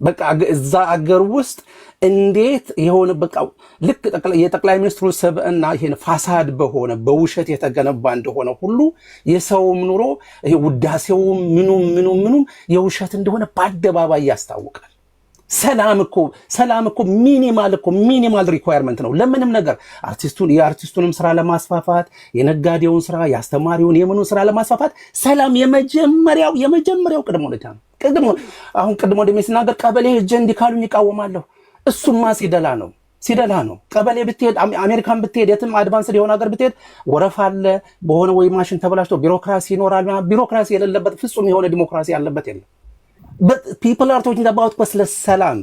በቃ እዛ አገር ውስጥ እንዴት የሆነ በቃ ልክ የጠቅላይ ሚኒስትሩ ሰብዕና ይሄን ፋሳድ በሆነ በውሸት የተገነባ እንደሆነ ሁሉ የሰውም ኑሮ ይሄ ውዳሴውም ምኑም የውሸት እንደሆነ በአደባባይ ያስታውቃል። ሰላም እኮ ሚኒማል ሪኳየርመንት ነው ለምንም ነገር። የአርቲስቱንም ስራ ለማስፋፋት የነጋዴውን ስራ የአስተማሪውን የምኑን ስራ ለማስፋፋት ሰላም የመጀመሪያው ቅድመ ሁኔታ ነው። አሁን ቅድሞ ወደሜ ሲናገር ቀበሌ ሄጄ እንዲህ ካሉኝ ይቃወማለሁ። እሱማ ሲደላ ነው። ቀበሌ ብትሄድ አሜሪካን ብትሄድ የትም አድቫንስድ የሆነ ሀገር ብትሄድ ወረፋ አለ፣ በሆነ ወይ ማሽን ተበላሽቶ ቢሮክራሲ ይኖራል። ቢሮክራሲ የሌለበት ፍጹም የሆነ ዲሞክራሲ ያለበት የለም። but people are talking about ስለ ሰላም።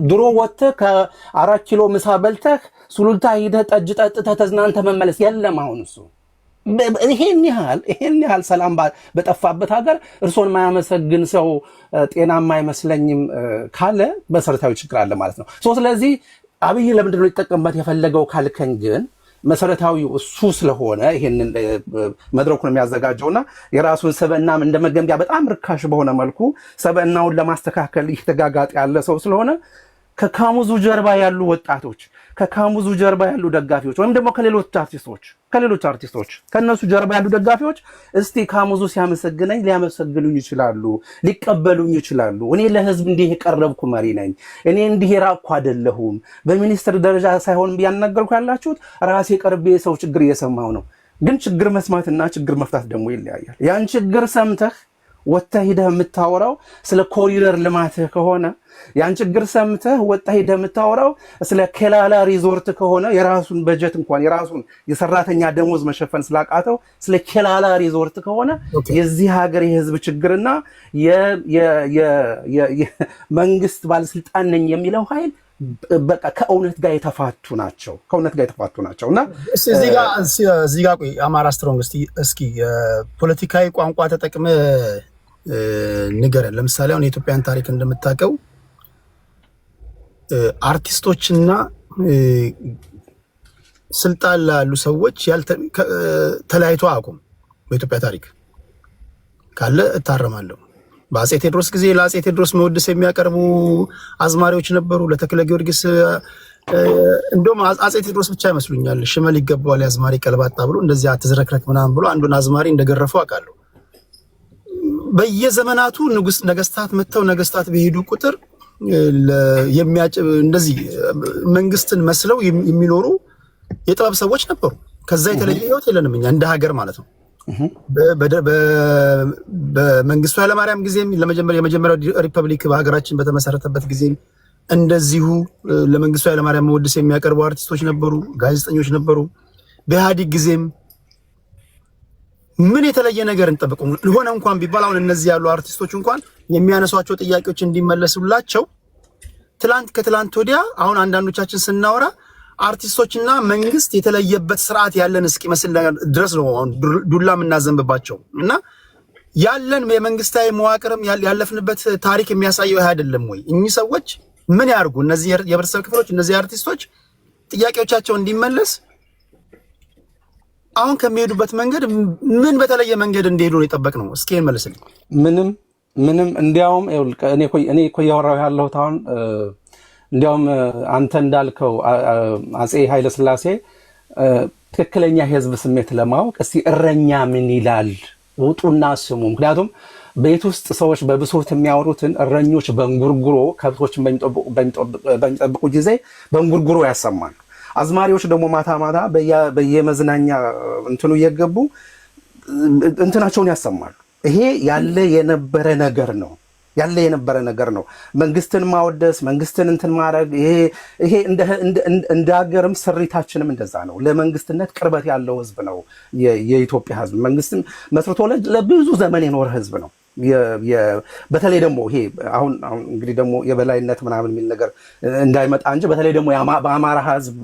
ድሮ ወጥተህ ከ4 ኪሎ ምሳ በልተህ ሱሉልታ ሄደህ ጠጅ ጠጥተህ ተዝናንተህ መመለስ የለም። አሁን እሱ ይሄን ያህል ሰላም በጠፋበት ሀገር እርሶን የማያመሰግን ሰው ጤናማ አይመስለኝም ካለ መሰረታዊ ችግር አለ ማለት ነው። ስለዚህ አብይ ለምንድን ነው ሊጠቀምበት የፈለገው ካልከኝ ግን መሰረታዊው እሱ ስለሆነ ይሄንን መድረኩን የሚያዘጋጀውና የራሱን ሰበናም እንደመገንቢያ በጣም ርካሽ በሆነ መልኩ ሰበናውን ለማስተካከል ይተጋጋጥ ያለ ሰው ስለሆነ ከካሙዙ ጀርባ ያሉ ወጣቶች ከካሙዙ ጀርባ ያሉ ደጋፊዎች ወይም ደግሞ ከሌሎች አርቲስቶች ከነሱ ጀርባ ያሉ ደጋፊዎች እስቲ ካሙዙ ሲያመሰግነኝ ሊያመሰግኑኝ ይችላሉ፣ ሊቀበሉኝ ይችላሉ። እኔ ለህዝብ እንዲህ የቀረብኩ መሪ ነኝ፣ እኔ እንዲህ የራቅኩ አይደለሁም። በሚኒስትር ደረጃ ሳይሆን ያናገርኩ ያላችሁት ራሴ ቀርቤ ሰው ችግር እየሰማው ነው። ግን ችግር መስማትና ችግር መፍታት ደግሞ ይለያያል። ያን ችግር ሰምተህ ወጥተህ ሄደህ የምታወራው ስለ ኮሪደር ልማትህ ከሆነ ያን ችግር ሰምተህ ወጥተህ ሄደህ የምታወራው ስለ ኬላላ ሪዞርት ከሆነ የራሱን በጀት እንኳን የራሱን የሰራተኛ ደሞዝ መሸፈን ስላቃተው ስለ ኬላላ ሪዞርት ከሆነ የዚህ ሀገር የህዝብ ችግርና የመንግስት ባለስልጣን ነኝ የሚለው ኃይል በቃ ከእውነት ጋር የተፋቱ ናቸውና እዚህ ጋር ቆይ አማራ ስትሮንግ እስኪ ፖለቲካዊ ቋንቋ ተጠቅመ ንገረን። ለምሳሌ አሁን የኢትዮጵያን ታሪክ እንደምታውቀው አርቲስቶችና ስልጣን ላሉ ሰዎች ተለያይቶ አቁም በኢትዮጵያ ታሪክ ካለ እታረማለሁ። በአፄ ቴዎድሮስ ጊዜ ለአፄ ቴዎድሮስ መወድስ የሚያቀርቡ አዝማሪዎች ነበሩ። ለተክለ ጊዮርጊስ እንደውም አፄ ቴዎድሮስ ብቻ ይመስሉኛል ሽመል ይገባዋል የአዝማሪ ቀልባጣ ብሎ እንደዚያ ትዝረክረክ ምናምን ብሎ አንዱን አዝማሪ እንደገረፉ አውቃለሁ። በየዘመናቱ ነገስታት መጥተው ነገስታት በሄዱ ቁጥር እንደዚህ መንግስትን መስለው የሚኖሩ የጥበብ ሰዎች ነበሩ። ከዛ የተለየ ህይወት የለንም እኛ እንደ ሀገር ማለት ነው። በመንግስቱ ኃይለማርያም ጊዜም የመጀመሪያው ሪፐብሊክ በሀገራችን በተመሰረተበት ጊዜም እንደዚሁ ለመንግስቱ ኃይለማርያም መወድስ የሚያቀርቡ አርቲስቶች ነበሩ፣ ጋዜጠኞች ነበሩ። በኢህአዴግ ጊዜም ምን የተለየ ነገር እንጠብቀው? ሆነ እንኳን ቢባል አሁን እነዚህ ያሉ አርቲስቶች እንኳን የሚያነሷቸው ጥያቄዎች እንዲመለሱላቸው ትላንት ከትላንት ወዲያ አሁን አንዳንዶቻችን ስናወራ አርቲስቶችና መንግስት የተለየበት ስርዓት ያለን እስኪመስል ድረስ ነው አሁን ዱላ የምናዘንብባቸው እና ያለን የመንግስታዊ መዋቅርም ያለፍንበት ታሪክ የሚያሳየው ይሄ አይደለም ወይ? እኚህ ሰዎች ምን ያርጉ? እነዚህ የህብረተሰብ ክፍሎች እነዚህ አርቲስቶች ጥያቄዎቻቸው እንዲመለስ አሁን ከሚሄዱበት መንገድ ምን በተለየ መንገድ እንዲሄዱ ነው የጠበቅነው? እስኪ መልስልኝ። ምንም እንዲያውም እኔ እኮ እያወራሁ ያለሁት አሁን እንዲያውም አንተ እንዳልከው አፄ ኃይለሥላሴ ትክክለኛ የህዝብ ስሜት ለማወቅ እስቲ እረኛ ምን ይላል ውጡና ስሙ። ምክንያቱም ቤት ውስጥ ሰዎች በብሶት የሚያወሩትን እረኞች በእንጉርጉሮ ከብቶችን በሚጠብቁ ጊዜ በእንጉርጉሮ ያሰማሉ። አዝማሪዎች ደግሞ ማታ ማታ በየመዝናኛ እንትኑ እየገቡ እንትናቸውን ያሰማሉ። ይሄ ያለ የነበረ ነገር ነው። መንግስትን ማወደስ፣ መንግስትን እንትን ማድረግ ይሄ እንደ ሀገርም ስሪታችንም እንደዛ ነው። ለመንግስትነት ቅርበት ያለው ህዝብ ነው የኢትዮጵያ ህዝብ። መንግስትን መስርቶ ለብዙ ዘመን የኖረ ህዝብ ነው። በተለይ ደግሞ ይሄ አሁን እንግዲህ ደግሞ የበላይነት ምናምን የሚል ነገር እንዳይመጣ እንጂ በተለይ ደግሞ በአማራ ህዝብ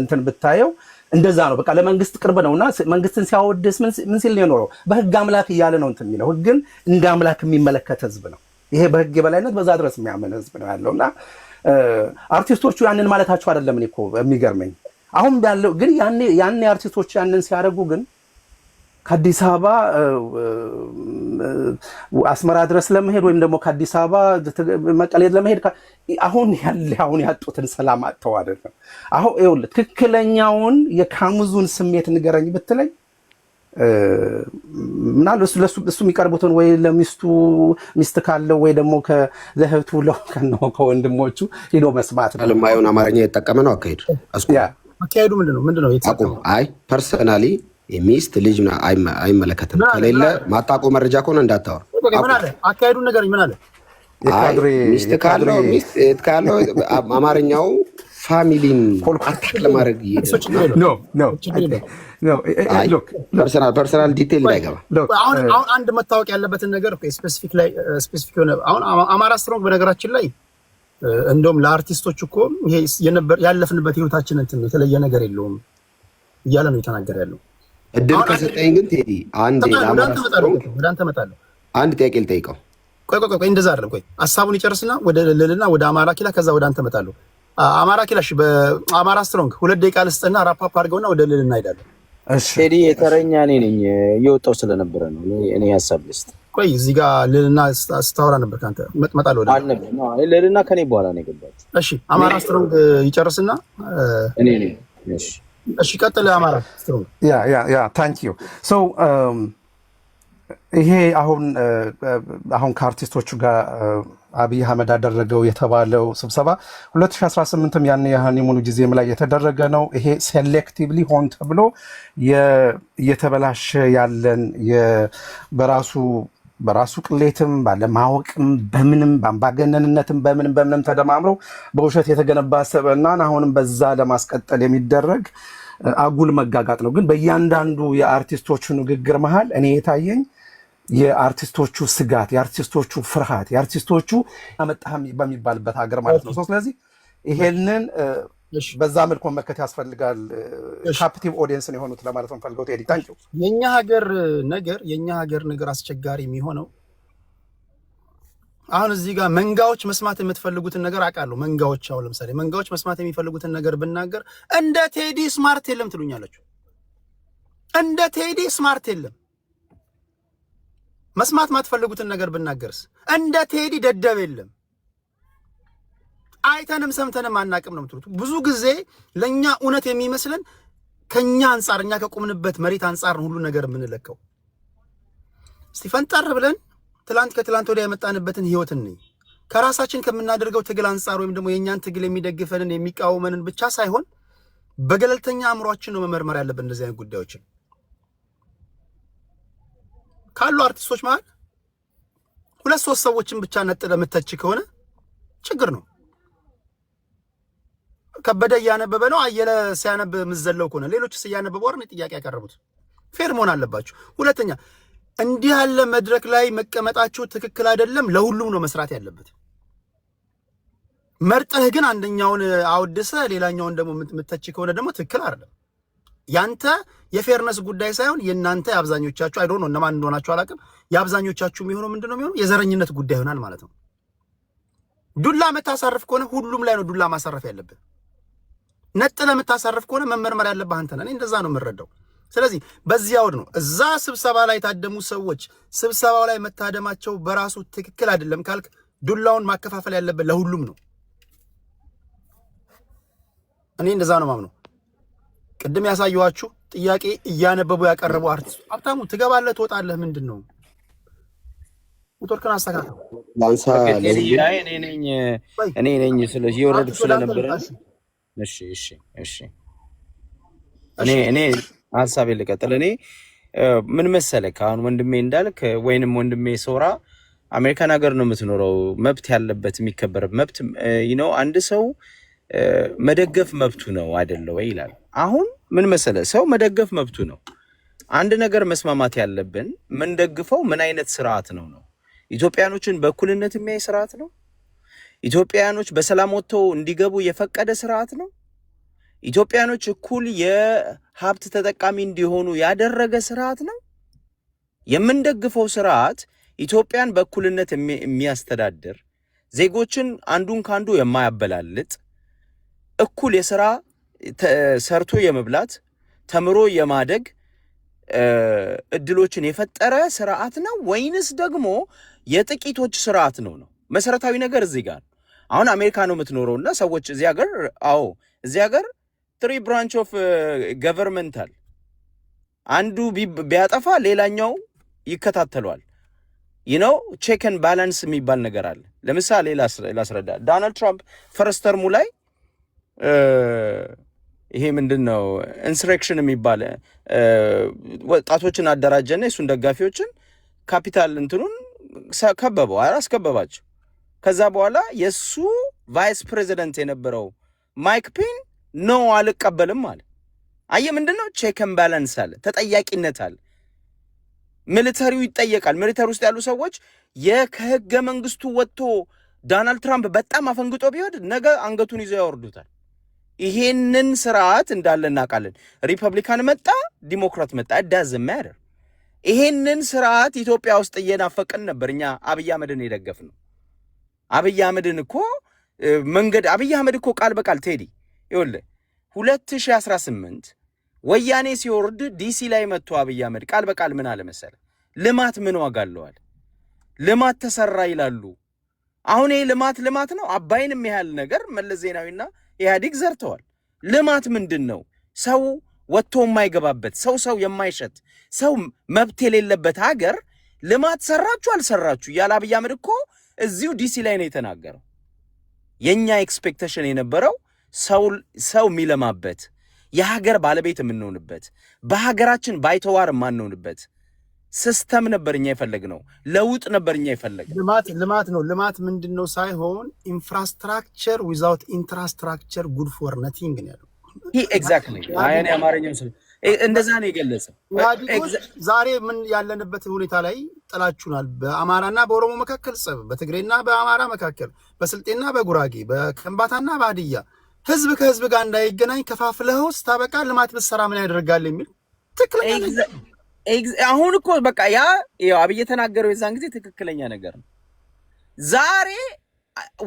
እንትን ብታየው እንደዛ ነው። በቃ ለመንግስት ቅርብ ነውና መንግስትን ሲያወድስ ምን ሲል ነው የኖረው? በህግ አምላክ እያለ ነው እንትን የሚለው። ህግን እንደ አምላክ የሚመለከት ህዝብ ነው። ይሄ በህግ የበላይነት በዛ ድረስ የሚያምን ህዝብ ነው ያለውና አርቲስቶቹ ያንን ማለታቸው አይደለም። እኔ እኮ የሚገርመኝ አሁን ያለው ግን ያኔ አርቲስቶቹ ያንን ሲያደርጉ ግን ከአዲስ አበባ አስመራ ድረስ ለመሄድ ወይም ደግሞ ከአዲስ አበባ መቀሌ ለመሄድ አሁን ያጡትን ሰላም አጥተው አይደለም። አሁን ይኸውልህ ትክክለኛውን የካሙዙን ስሜት ንገረኝ ብትለኝ ምናልባት እሱ የሚቀርቡትን ወይ ሚስት ካለው ወይ ደግሞ ለእህቱ ከወንድሞቹ ሄዶ መስማት ነው። ለማየውን አማርኛ የተጠቀመ ነው አካሄዱ ምንድነው? አይ ፐርሰናሊ ሚስት ልጅ አይመለከትም። ከሌለ ማጣቆ መረጃ ከሆነ እንዳታወር። ምን አለ አካሄዱ ነገር ምን አለ? ሚስት ካለው አማርኛው ፋሚሊን አታክ ለማድረግ ፐርሰናል ዲቴል እንዳይገባ። አሁን አንድ መታወቅ ያለበትን ነገር ስፔሲፊክ ሆነ አሁን አማራ ስትሮንግ በነገራችን ላይ እንደውም ለአርቲስቶች እኮ ይሄ ያለፍንበት ህይወታችን እንትን የተለየ ነገር የለውም እያለ ነው የተናገረ ያለው። እድል ከሰጠኝ ግን ቴዲ አንድ ጥያቄ ልጠይቀው። ቆይ እንደዛ አይደለም። ቆይ ሀሳቡን ይጨርስና ወደ ልልና ወደ አማራ ኪላ ከዛ ወደ አንተ እመጣለሁ። አማራ ኪላሽ በአማራ ስትሮንግ 2 ደቂቃ ልስጥና ራፓፕ አድርገውና ወደ ልልና እንሄዳለን። ቴዲ የተረኛ እኔ ነኝ እየወጣሁ ስለነበረ ነው እኔ ሀሳብ ልስጥ። ቆይ እዚህ ጋር ልልና ስታወራ ነበር ካንተ እመጣለሁ ወደ ልልና ከኔ በኋላ ነው የገባሁት። እሺ አማራ ስትሮንግ ይጨርስና እኔ ነኝ። እሺ ቀጥል አማራ ስትሮንግ። ታንክ ዩ ሶ ይሄ አሁን ከአርቲስቶቹ ጋር አብይ አህመድ አደረገው የተባለው ስብሰባ 2018ም ያን የሃኒሙኑ ጊዜም ላይ የተደረገ ነው። ይሄ ሴሌክቲቭሊ ሆን ተብሎ እየተበላሸ ያለን በራሱ ቅሌትም ባለማወቅም በምንም በአምባገነንነትም በምንም ተደማምረው በውሸት የተገነባ ሰበናን አሁንም በዛ ለማስቀጠል የሚደረግ አጉል መጋጋጥ ነው። ግን በእያንዳንዱ የአርቲስቶቹ ንግግር መሃል እኔ የታየኝ የአርቲስቶቹ ስጋት፣ የአርቲስቶቹ ፍርሃት፣ የአርቲስቶቹ አመጣህም በሚባልበት ሀገር ማለት ነው። ስለዚህ ይሄንን በዛ መልኩ መመከት ያስፈልጋል። ካፕቲቭ ኦዲየንስን የሆኑት ለማለት ነው ፈልገው ቴዲ ታንኪው። የኛ ሀገር ነገር አስቸጋሪ የሚሆነው አሁን እዚህ ጋር መንጋዎች መስማት የምትፈልጉትን ነገር አውቃለሁ። መንጋዎች አሁን ለምሳሌ መንጋዎች መስማት የሚፈልጉትን ነገር ብናገር እንደ ቴዲ ስማርት የለም ትሉኛላችሁ። እንደ ቴዲ ስማርት የለም። መስማት ማትፈልጉትን ነገር ብናገርስ እንደ ቴዲ ደደብ የለም። አይተንም ሰምተንም አናቅም ነው የምትሉት። ብዙ ጊዜ ለኛ እውነት የሚመስለን ከኛ አንፃር እኛ ከቆምንበት መሬት አንፃር ሁሉ ነገር የምንለካው። እስቲ ፈንጠር ብለን ከትላንት ወዲያ የመጣንበትን ህይወት እንይ። ከራሳችን ከምናደርገው ትግል አንፃር ወይም ደግሞ የኛን ትግል የሚደግፈንን የሚቃወመንን ብቻ ሳይሆን በገለልተኛ አእምሯችን ነው መመርመር ያለብን እንደዚህ አይነት ጉዳዮችን። ካሉ አርቲስቶች ማለት 2-3 ሰዎችን ብቻ ነጥለ መተች ከሆነ ችግር ነው። ከበደ እያነበበ ነው፣ አየለ ሲያነብ ምዘለው ከሆነ ሌሎችስ እያነበቡ ወርነ ጥያቄ ያቀርቡት ፌር መሆን አለባችሁ። ሁለተኛ እንዲህ ያለ መድረክ ላይ መቀመጣችሁ ትክክል አይደለም። ለሁሉም ነው መስራት ያለበት። መርጠህ ግን አንደኛውን አውድሰ ሌላኛውን ደግሞ የምትተች ከሆነ ደግሞ ትክክል አይደለም። ያንተ የፌርነስ ጉዳይ ሳይሆን የናንተ የአብዛኞቻችሁ አይዶን ነው እነማን እንደሆናችሁ አላውቅም። የአብዛኞቻችሁ የሚሆነው ምንድነው የሚሆነው? የዘረኝነት ጉዳይ ይሆናል ማለት ነው። ዱላ መታሳረፍ ከሆነ ሁሉም ላይ ነው ዱላ ማሳረፍ ያለብህ። ነጥለህ የምታሳርፍ ከሆነ መመርመር ያለብህ አንተ ነህ። እኔ እንደዛ ነው የምረዳው። ስለዚህ በዚህ አውድ ነው እዛ ስብሰባ ላይ የታደሙ ሰዎች ስብሰባው ላይ መታደማቸው በራሱ ትክክል አይደለም ካልክ ዱላውን ማከፋፈል ያለብህ ለሁሉም ነው። እኔ እንደዛ ነው ማምነው። ቅድም ያሳየኋችሁ ጥያቄ እያነበቡ ያቀረቡ አርቲስት ሀብታሙ ትገባለህ ትወጣለህ ምንድን ነው? ሞተርክን አስተካክል ላንሳ እኔ ነኝ ስለዚህ የወረድኩ ስለነበረ እሺ እኔ ሀሳቤ ልቀጥል። እኔ ምን መሰለህ አሁን ወንድሜ እንዳልክ ወይንም ወንድሜ ሶራ አሜሪካን ሀገር ነው የምትኖረው፣ መብት ያለበት የሚከበር መብት ነው። አንድ ሰው መደገፍ መብቱ ነው አይደለ ወይ ይላል። አሁን ምን መሰለህ ሰው መደገፍ መብቱ ነው። አንድ ነገር መስማማት ያለብን ምን ደግፈው ምን አይነት ስርዓት ነው ነው ኢትዮጵያኖችን በእኩልነት የሚያይ ስርዓት ነው? ኢትዮጵያኖች በሰላም ወጥተው እንዲገቡ የፈቀደ ስርዓት ነው? ኢትዮጵያኖች እኩል የሀብት ተጠቃሚ እንዲሆኑ ያደረገ ስርዓት ነው? የምንደግፈው ስርዓት ኢትዮጵያን በእኩልነት የሚያስተዳድር ዜጎችን አንዱን ካንዱ የማያበላልጥ እኩል የሥራ ሰርቶ የመብላት ተምሮ የማደግ እድሎችን የፈጠረ ስርዓት ነው ወይንስ ደግሞ የጥቂቶች ስርዓት ነው? መሰረታዊ ነገር እዚህ ጋር አሁን አሜሪካ ነው የምትኖረውና ሰዎች እዚህ ሀገር እዚህ ሀገር 3 ብራንች ኦፍ ገቨርንመንታል አንዱ ቢያጠፋ ሌላኛው ይከታተሏል። ቼክ ኤንድ ባላንስ የሚባል ነገር አለ። ለምሳሌ ላስረዳ። ዶናልድ ትራምፕ ፈርስት ተርሙ ላይ ይሄ ምንድነው ኢንሰሬክሽን የሚባል ወጣቶችን አደራጀና የሱን ደጋፊዎችን ካፒታል እንትኑን ከበበው፣ አስከበባቸው። ከዛ በኋላ የሱ ቫይስ ፕሬዚደንት የነበረው ማይክ ፔን ነው አልቀበልም አለ። አየህ ምንድነው ቼክ ኤንድ ባላንስ አለ፣ ተጠያቂነት አለ። ሚሊተሪው ይጠየቃል። ሚሊተሪ ውስጥ ያሉ ሰዎች ከህገ መንግስቱ ወጥቶ ዶናልድ ትራምፕ በጣም አፈንግጦ ቢወድ ነገ አንገቱን ይዘው ያወርዱታል። ይሄንን ስርዓት እንዳለ እናውቃለን። ሪፐብሊካን መጣ ዲሞክራት መጣ ዳዝንት ማተር። ይሄንን ስርዓት ኢትዮጵያ ውስጥ እየናፈቀን ነበር እኛ አብይ አህመድን የደገፍነው። አብይ አህመድን እኮ አብይ አህመድ እኮ ቃል በቃል ቴዲ ይኸውልህ 2018 ወያኔ ሲወርድ ዲሲ ላይ መጥቶ አብይ አህመድ ቃል በቃል ምን አለ መሰለህ? ልማት ምን ዋጋ አለዋል? ልማት ተሰራ ይላሉ። አሁን ይሄ ልማት ነው። አባይን የሚያህል ነገር መለስ ዜናዊና ኢህአዴግ ዘርተዋል። ልማት ምንድን ነው? ሰው ወጥቶ የማይገባበት ሰው የማይሸት ሰው መብት የሌለበት ሀገር ልማት ሰራችሁ አልሰራችሁ ያለ አብይ አህመድ እኮ እዚሁ ዲሲ ላይ ነው የተናገረው። የኛ ኤክስፔክቴሽን የነበረው ሰው የሚለማበት የሀገር ባለቤት የምንሆንበት በሀገራችን ባይተዋር የማንሆንበት ሲስተም ነበርኛ የፈለግነው። ለውጥ ነበርኛ የፈለግነው። ልማት ነው። ልማት ምንድነው ሳይሆን ኢንፍራስትራክቸር ዊዛውት ኢንፍራስትራክቸር ጉድ ፎር ነቲንግ ነው ያለው። ኤግዛክትሊ አያኔ አማርኛው እንደዛ ነው የገለጸው። ዛሬ ምን ያለንበት ሁኔታ ላይ ጥላችሁናል። በአማራና በኦሮሞ መካከል ጸብ፣ በትግሬና በአማራ መካከል፣ በስልጤና በጉራጌ፣ በከምባታና በሀዲያ ህዝብ ከህዝብ ጋር እንዳይገናኝ ከፋፍለህ ስታበቃ ልማት ብትሰራ ምን ያደርጋል የሚል ትክክለኛ አሁን እኮ በቃ አብይ የተናገረው የዛን ጊዜ ትክክለኛ ነገር ነው። ዛሬ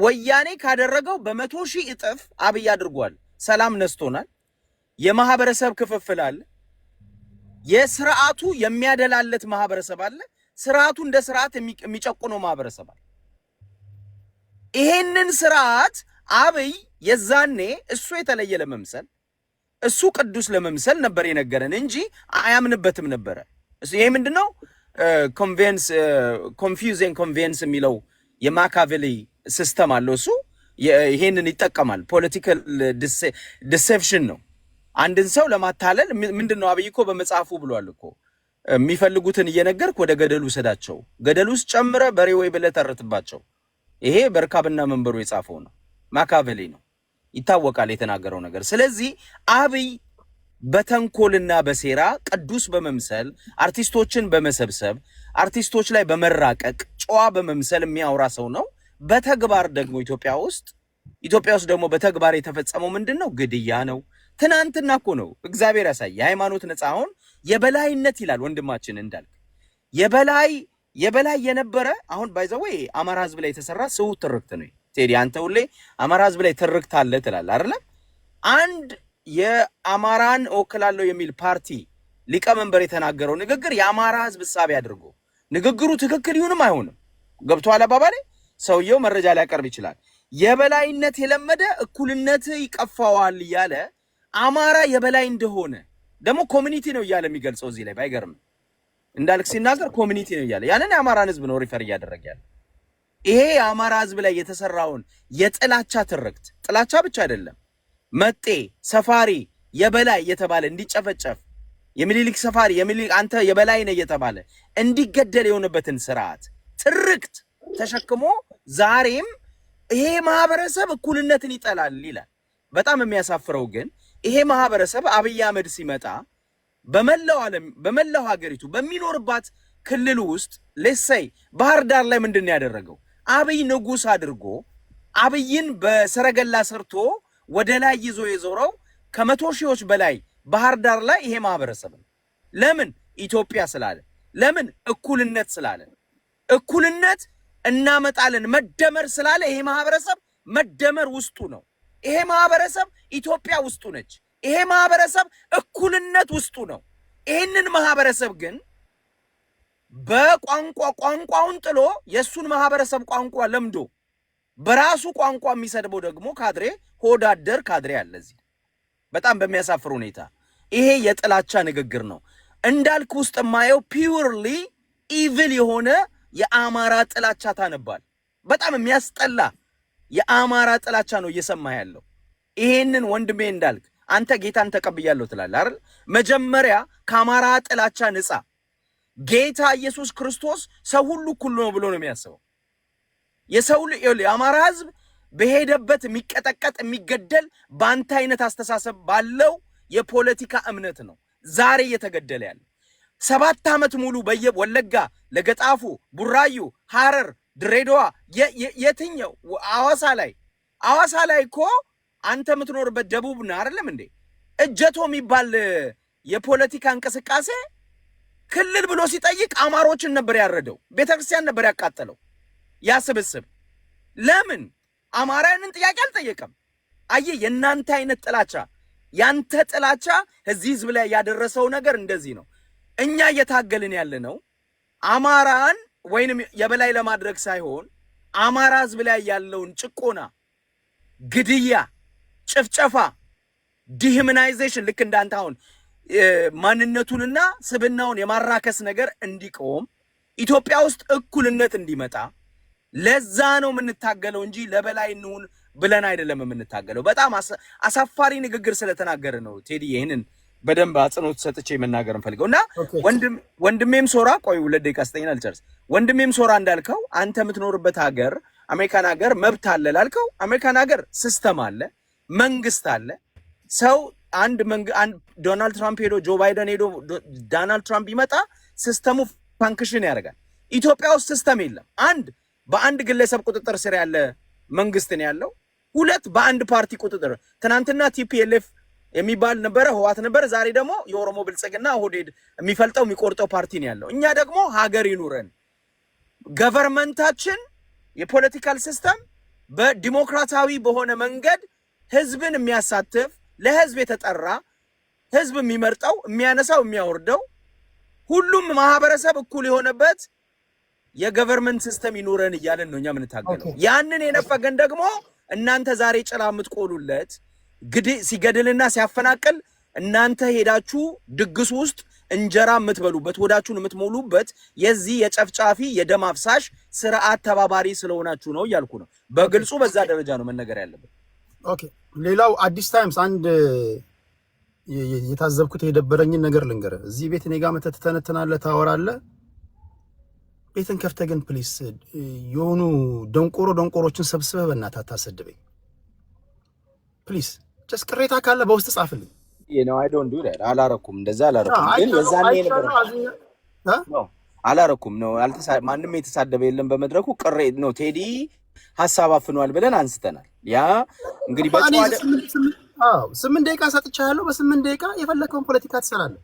ወያኔ ካደረገው በ100,000 እጥፍ አብይ አድርጓል። ሰላም ነስቶናል። የማህበረሰብ ክፍፍል አለ። የስርዓቱ የሚያደላለት ማህበረሰብ አለ። ስርዓቱ እንደ ስርዓት የሚጨቁነው ማህበረሰብ አለ። ይሄንን ስርዓት አብይ የዛኔ እሱ የተለየ ለመምሰል እሱ ቅዱስ ለመምሰል ነበር የነገረን እንጂ አያምንበትም ነበረ። ይሄ ምንድነው ኮንፊውዚንግ ኮንቬንስ የሚለው የማካቬሊ ሲስተም አለው። እሱ ይሄንን ይጠቀማል። ፖለቲካል ዲሴፕሽን ነው። አንድን ሰው ለማታለል ምንድነው አብይ እኮ በመጽሐፉ ብሏል እኮ የሚፈልጉትን እየነገርክ ወደ ገደሉ ሰዳቸው፣ ገደሉ ውስጥ ጨምረ በሬ ወይ ብለህ ተርትባቸው። ይሄ በርካብና መንበሩ የጻፈው ነው። ማካቬሊ ነው። ይታወቃል የተናገረው ነገር። ስለዚህ አብይ በተንኮልና በሴራ ቅዱስ በመምሰል አርቲስቶችን በመሰብሰብ አርቲስቶች ላይ በመራቀቅ ጨዋ በመምሰል የሚያወራ ሰው ነው። በተግባር ደግሞ ኢትዮጵያ ውስጥ ደግሞ በተግባር የተፈጸመው ምንድነው? ግድያ ነው። ትናንትና እኮ ነው እግዚአብሔር ያሳይ የሃይማኖት ነፃ አሁን የበላይነት ይላል ወንድማችን እንዳልክ የበላይ የነበረ አሁን ባይዘው አማራ ህዝብ ላይ የተሰራ ስውት ትርክት ነው። ቴዲ አንተ ሁሌ አማራ ህዝብ ላይ ትርክት አለ ትላለህ አይደል? አንድ የአማራን ወክላለሁ የሚል ፓርቲ ሊቀመንበር የተናገረው ንግግር የአማራ ህዝብ ሐሳብ ያድርጎ ንግግሩ ትክክል ይሁንም አይሆንም ገብቷል አባባሌ። ሰውየው መረጃ ሊያቀርብ ይችላል። የበላይነት የለመደ እኩልነት ይቀፋዋል እያለ አማራ የበላይ እንደሆነ ደግሞ ኮሚኒቲ ነው እያለ የሚገልጸው እዚህ ላይ ባይገርም እንዳልክ ሲናገር ኮሚኒቲ ነው እያለ ያንን የአማራን ህዝብ ነው ሪፈር እያደረገ ያለ። ይሄ የአማራ ህዝብ ላይ የተሰራውን የጥላቻ ትርክት ጥላቻ ብቻ አይደለም መጤ ሰፋሪ የበላይ የተባለ እንዲጨፈጨፍ የሚሊሊክ ሰፋሪ የሚሊሊክ አንተ የበላይ ነህ የተባለ እንዲገደል የሆነበትን ስርዓት ትርክት ተሸክሞ ዛሬም ይሄ ማህበረሰብ እኩልነትን ይጠላል ይላል። በጣም የሚያሳፍረው ግን ይሄ ማህበረሰብ አብይ አህመድ ሲመጣ በመላው ዓለም በመላው ሀገሪቱ በሚኖርባት ክልል ውስጥ ለሰይ ባህር ዳር ላይ ምንድነው ያደረገው? አብይ ንጉስ አድርጎ አብይን በሰረገላ ሰርቶ ወደ ላይ ይዞ የዞረው ከመቶ ሺዎች በላይ ባህር ዳር ላይ ይሄ ማህበረሰብ ነው። ለምን? ኢትዮጵያ ስላለ። ለምን? እኩልነት ስላለ። እኩልነት እናመጣለን መደመር ስላለ ይሄ ማህበረሰብ መደመር ውስጡ ነው። ይሄ ማህበረሰብ ኢትዮጵያ ውስጡ ነች። ይሄ ማህበረሰብ እኩልነት ውስጡ ነው። ይሄንን ማህበረሰብ ግን ቋንቋውን ጥሎ የሱን ማህበረሰብ ቋንቋ ለምዶ በራሱ ቋንቋ የሚሰድበው ደግሞ ካድሬ ሆዳደር ካድሬ አለ እዚህ። በጣም በሚያሳፍር ሁኔታ ይሄ የጥላቻ ንግግር ነው። እንዳልክ ውስጥ የማየው ፒውርሊ ኢቪል የሆነ የአማራ ጥላቻ ታነባል። በጣም የሚያስጠላ የአማራ ጥላቻ ነው እየሰማ ያለው። ይሄንን ወንድሜ እንዳልክ አንተ ጌታን ተቀብያለሁ ትላለህ አይደል? መጀመሪያ ከአማራ ጥላቻ ንጻ። ጌታ ኢየሱስ ክርስቶስ ሰው ሁሉ እኩል ነው ብሎ ነው የሚያስበው። የአማራ ህዝብ በሄደበት የሚቀጠቀጥ የሚገደል በአንተ አይነት አስተሳሰብ ባለው የፖለቲካ እምነት ነው ዛሬ እየተገደለ ያለው። 7 ዓመት ሙሉ በየወለጋ ለገጣፉ ቡራዩ ሐረር ድሬዳዋ የትኛው አዋሳ ላይ እኮ አንተ የምትኖርበት ደቡብ ነው አይደለም እንዴ? እጀቶ የሚባል የፖለቲካ እንቅስቃሴ ክልል ብሎ ሲጠይቅ አማሮችን ነበር ያረደው፣ ቤተክርስቲያን ነበር ያቃጠለው። ያስብስብ ለምን አማራንን ጥያቄ አልጠየቀም? አየህ የናንተ አይነት ጥላቻ ያንተ ጥላቻ እዚህ ህዝብ ላይ ያደረሰው ነገር እንደዚህ ነው። እኛ እየታገልን ያለ ነው አማራን ወይንም የበላይ ለማድረግ ሳይሆን አማራ ህዝብ ላይ ያለውን ጭቆና፣ ግድያ፣ ጭፍጨፋ፣ ዲሂዩማናይዜሽን ልክ እንዳንተ አሁን ማንነቱንና ስብናውን የማራከስ ነገር እንዲቆም ኢትዮጵያ ውስጥ እኩልነት እንዲመጣ ለዛ ነው የምንታገለው እንጂ ለበላይ እንሁን ብለን አይደለም የምንታገለው። በጣም አሳፋሪ ንግግር ስለተናገረ ነው ቴዲ ይሄንን በደንብ አጽንኦት ሰጥቼ መናገር እንፈልገውና ወንድሜም ሶራ ቆይ 2 ደቂቃ ስጠኝና ልጨርስ። ወንድሜም ሶራ እንዳልከው አንተ የምትኖርበት ሀገር አሜሪካን ሀገር መብት አለ ላልከው አሜሪካን ሀገር ሲስተም አለ፣ መንግስት አለ። ሰው አንድ ዶናልድ ትራምፕ ሄዶ ጆ ባይደን ሄዶ ዶናልድ ትራምፕ ይመጣ ሲስተሙ ፋንክሽን ያደርጋል። ኢትዮጵያ ውስጥ ሲስተም የለም። በአንድ ግለሰብ ቁጥጥር ስር ያለ መንግስት ነው ያለው። 2 በአንድ ፓርቲ ቁጥጥር። ትናንትና ቲፒኤልኤፍ የሚባል ነበረ፣ ህዋት ነበረ። ዛሬ ደግሞ የኦሮሞ ብልጽግና ኦህዴድ የሚፈልጠው የሚቆርጠው ፓርቲ ነው ያለው። እኛ ደግሞ ሀገር ይኑረን፣ ገቨርንመንታችን የፖለቲካል ሲስተም በዲሞክራሲያዊ በሆነ መንገድ ህዝብን የሚያሳትፍ ለህዝብ የተጠራ ህዝብ የሚመርጠው የሚያነሳው የሚያወርደው ሁሉም ማህበረሰብ እኩል የሆነበት የገቨርንመንት ሲስተም ይኑረን እያለን ነው እኛ የምንታገለው። ያንን የነፈገን ደግሞ እናንተ ዛሬ ጭራ የምትቆሉለት ሲገድልና ሲያፈናቅል እናንተ ሄዳችሁ ድግስ ውስጥ እንጀራ የምትበሉበት ወዳችሁን የምትሞሉበት የዚህ የጨፍጫፊ የደም አፍሳሽ ስርዓት ተባባሪ ስለሆናችሁ ነው እያልኩ ነው። በግልጹ በዛ ደረጃ ነው መነገር ያለበት። ኦኬ። ሌላው አዲስ ታይምስ አንድ የታዘብኩት የደበረኝን ነገር ልንገር። እዚህ ቤት እኔ ጋር መተህ ትተነትናለህ፣ ታወራለህ። ቤትን ከፍተህ ግን ፕሊስ የሆኑ ደንቆሮችን ሰብስበህ በእናትህ አታሰድበኝ ፕሊስ። ጀስት ቅሬታ ካለ በውስጥ ጻፍልኝ። ነው አይ ዶንት ዱ ዳት አላረኩም እንደዛ አላረኩም ግን የዛኔ ነበር አላረኩም ነው ማንም የተሳደበ የለም በመድረኩ ቅሬ ነው ቴዲ ሐሳብ አፍኗል ብለን አንስተናል ያ እንግዲህ በጨዋታ 8 ደቂቃ ሰጥቻለሁ በ8 ደቂቃ የፈለከውን ፖለቲካ ትሰራለህ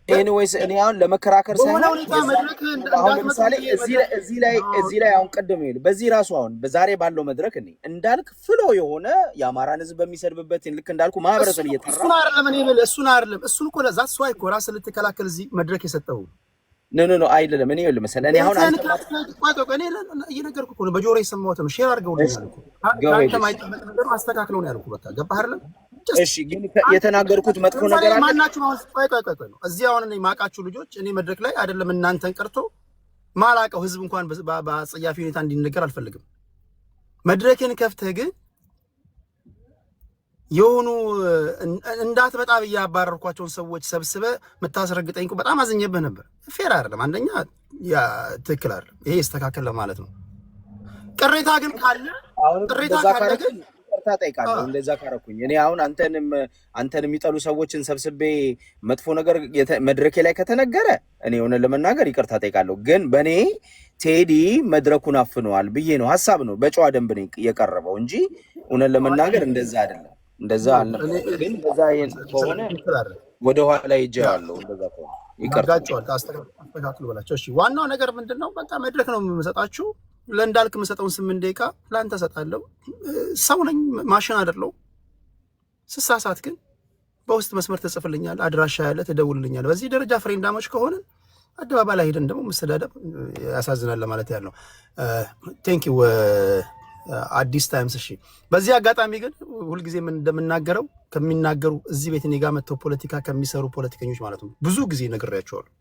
ኤኒዌይስ እኔ አሁን ለመከራከር ሳይሆን አሁን ለምሳሌ እዚህ ላይ አሁን ቀደም ይል በዚህ ራሱ አሁን በዛሬ ባለው መድረክ እኔ እንዳልክ ፍሎ የሆነ የአማራን ህዝብ በሚሰድብበት ልክ እንዳልኩ ማህበረሰብ እየተራ እሱን አይደለም እሱን እኮ ለዛ ስዋይ እኮ ራስህ ልትከላከል እዚህ መድረክ የሰጠው ኖ አይደለም እኔ ይኸውልህ መሰለህ እኔ አሁን እኔ እየነገርኩህ እኮ ነው በጆሮ የሰማሁት ነው ሼር አድርገውልኛል እኮ አንተ ማይጠበቅ ነገር አስተካክለው ነው ያልኩህ በቃ ገባህ አይደል እሺ ግን የተናገሩት መጥፎ ነገር አለ ማናችሁ ነው ቆይ ነው እዚህ አሁን እኔ ማቃችሁ ልጆች እኔ መድረክ ላይ አይደለም እናንተን ቀርቶ ማላቀው ህዝብ እንኳን በአጸያፊ ሁኔታ እንዲነገር አልፈልግም መድረክን ከፍተህ ግን የሆኑ እንዳትመጣ በያባረርኳቸውን ሰዎች ሰብስበ መታስረግጠኝ እኮ በጣም አዘኘብህ ነበር ፌር አይደለም አንደኛ ያ ትክክል አይደለም ይሄ ይስተካከል ለማለት ነው ቅሬታ ግን ካለ ቅሬታ ካለ ግን ቅርታ ጠይቃለሁ እንደዛ ካረኩኝ እኔ አሁን አንተንም ይጠሉ ሰዎችን ሰብስቤ መጥፎ ነገር መድረኬ ላይ ከተነገረ እኔ ሆነ ለመናገር ይቅርታ ጠይቃለሁ ግን በኔ ቴዲ መድረኩን አፍነዋል ብዬ ነው ሐሳብ ነው በጨዋ ደንብ ነው የቀረበው እንጂ ሆነ ለመናገር እንደዛ አይደለም እንደዛ አልነበረም ግን እንደዛ ከሆነ ወደ ኋላ ይጀራሉ እንደዛ ከሆነ ይቀርታቸዋል አስተካክሉ በላቸው እሺ ዋናው ነገር ምንድነው በቃ መድረክ ነው የምሰጣችሁ ለእንዳልክ የምሰጠውን 8 ደቂቃ ላንተ ሰጣለሁ ሰው ነኝ ማሽን አይደለም ስሳሳት ግን በውስጥ መስመር ተጽፍልኛል አድራሻ ያለ ተደውልልኛል በዚህ ደረጃ ፍሬንዳሞች ከሆነ አደባባይ ላይ ሄደን ደግሞ መሰዳደብ ያሳዝናል ለማለት ያለው ቴንክ ዩ አዲስ ታይምስ እሺ በዚህ አጋጣሚ ግን ሁሉ ጊዜ ምን እንደምናገረው ከሚናገሩ እዚህ ቤት እኔ ጋር መጥተው ፖለቲካ ከሚሰሩ ፖለቲከኞች ማለት ነው ብዙ ጊዜ ነግሬያቸዋለሁ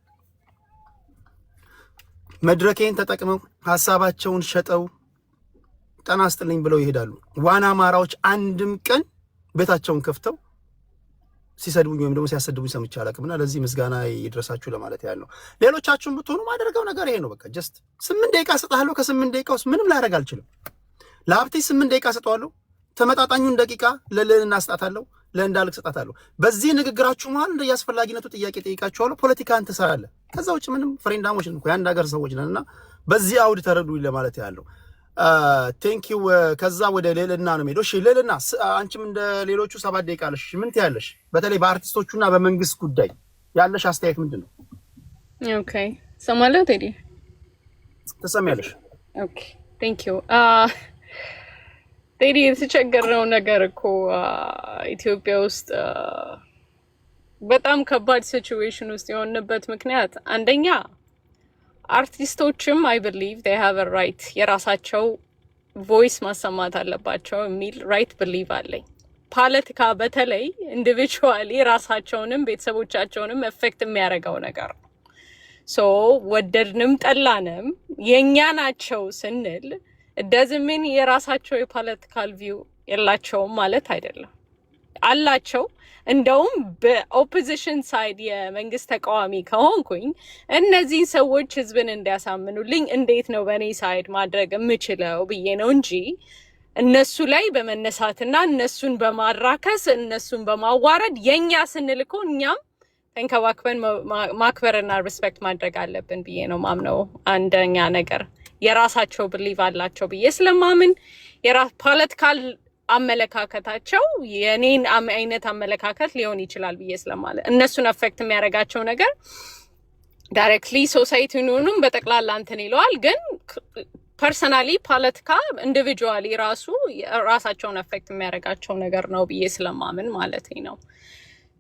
መድረኬን ተጠቅመው ሐሳባቸውን ሸጠው ጠና አስጥልኝ ብለው ይሄዳሉ ዋና አማራዎች አንድም ቀን ቤታቸውን ከፍተው ሲሰድቡኝ ወይም ደግሞ ሲያሰድቡኝ ሰምቼ አላውቅምና ለዚህ ምስጋና ይድረሳችሁ ለማለት ያለው ሌሎቻችሁም ብትሆኑ ማደርገው ነገር ይሄ ነው በቃ ጀስት 8 ደቂቃ ሰጣለሁ ከ8 ደቂቃ ውስጥ ምንም ላደርግ አልችልም ለሀብቴ 8 ደቂቃ ሰጣለሁ ተመጣጣኙን ደቂቃ ለለልና አስጣታለሁ ለእንዳልክ ሰጣታለሁ በዚህ ንግግራችሁ ማለት እንደያስፈላጊነቱ ጥያቄ ጠይቃችኋለሁ ፖለቲካን ተሰራለ ከዛ ውጭ ምንም ፍሬንዳሞች ነው ያንድ ሀገር ሰዎች ነንና በዚህ አውድ ተረዱኝ ለማለት ያለው ቴንክ ዩ ከዛ ወደ ሌልና ነው ሄዶ እሺ ሌልና አንቺም እንደ ሌሎቹ 7 ደቂቃ አለሽ ምን ትያለሽ በተለይ በአርቲስቶቹና በመንግስት ጉዳይ ያለሽ አስተያየት ምንድነው ኦኬ ሰማለው ቴዲ ተሰማያለሽ ኦኬ ቴንክ ዩ ቴዲ የተቸገረው ነገር እኮ ኢትዮጵያ ውስጥ በጣም ከባድ ሲቹዌሽን ውስጥ የሆነበት ምክንያት አንደኛ አርቲስቶችም I believe they have a right የራሳቸው ቮይስ ማሰማት አለባቸው የሚል ራይት believe አለኝ ፖለቲካ በተለይ ኢንዲቪጁዋሊ ራሳቸውንም ቤተሰቦቻቸውንም ኤፌክት የሚያደርገው ነገር ሶ ወደድንም ጠላንም የኛ ናቸው ስንል ደዝምን የራሳቸው የፖለቲካል ቪው የላቸውም ማለት አይደለም አላቸው እንደውም በኦፖዚሽን ሳይድ የመንግስት ተቃዋሚ ከሆንኩኝ እነዚህ ሰዎች ህዝብን እንዲያሳምኑልኝ እንዴት ነው በኔ ሳይድ ማድረግ የምችለው ብዬ ነው እንጂ እነሱ ላይ በመነሳትና እነሱን በማራከስ እነሱን በማዋረድ የኛ ስንልኮ እኛም ተንከባክበን ማክበርና ሪስፔክት ማድረግ አለብን ብዬ ነው ማምነው አንደኛ ነገር የራሳቸው believe አላቸው ብዬ ስለማምን ፖለቲካል አመለካከታቸው የኔን አይነት አመለካከት ሊሆን ይችላል ብዬ ስለማለ እነሱን አፌክት የሚያደርጋቸው ነገር ዳይሬክትሊ ሶሳይቲውንም በጠቅላላ እንትን ይለዋል ግን ፐርሰናሊ ፖለቲካ ኢንዲቪጁዋሊ ራሳቸውን አፌክት የሚያደርጋቸው ነገር ነው ብዬ ስለማምን ማለት ነው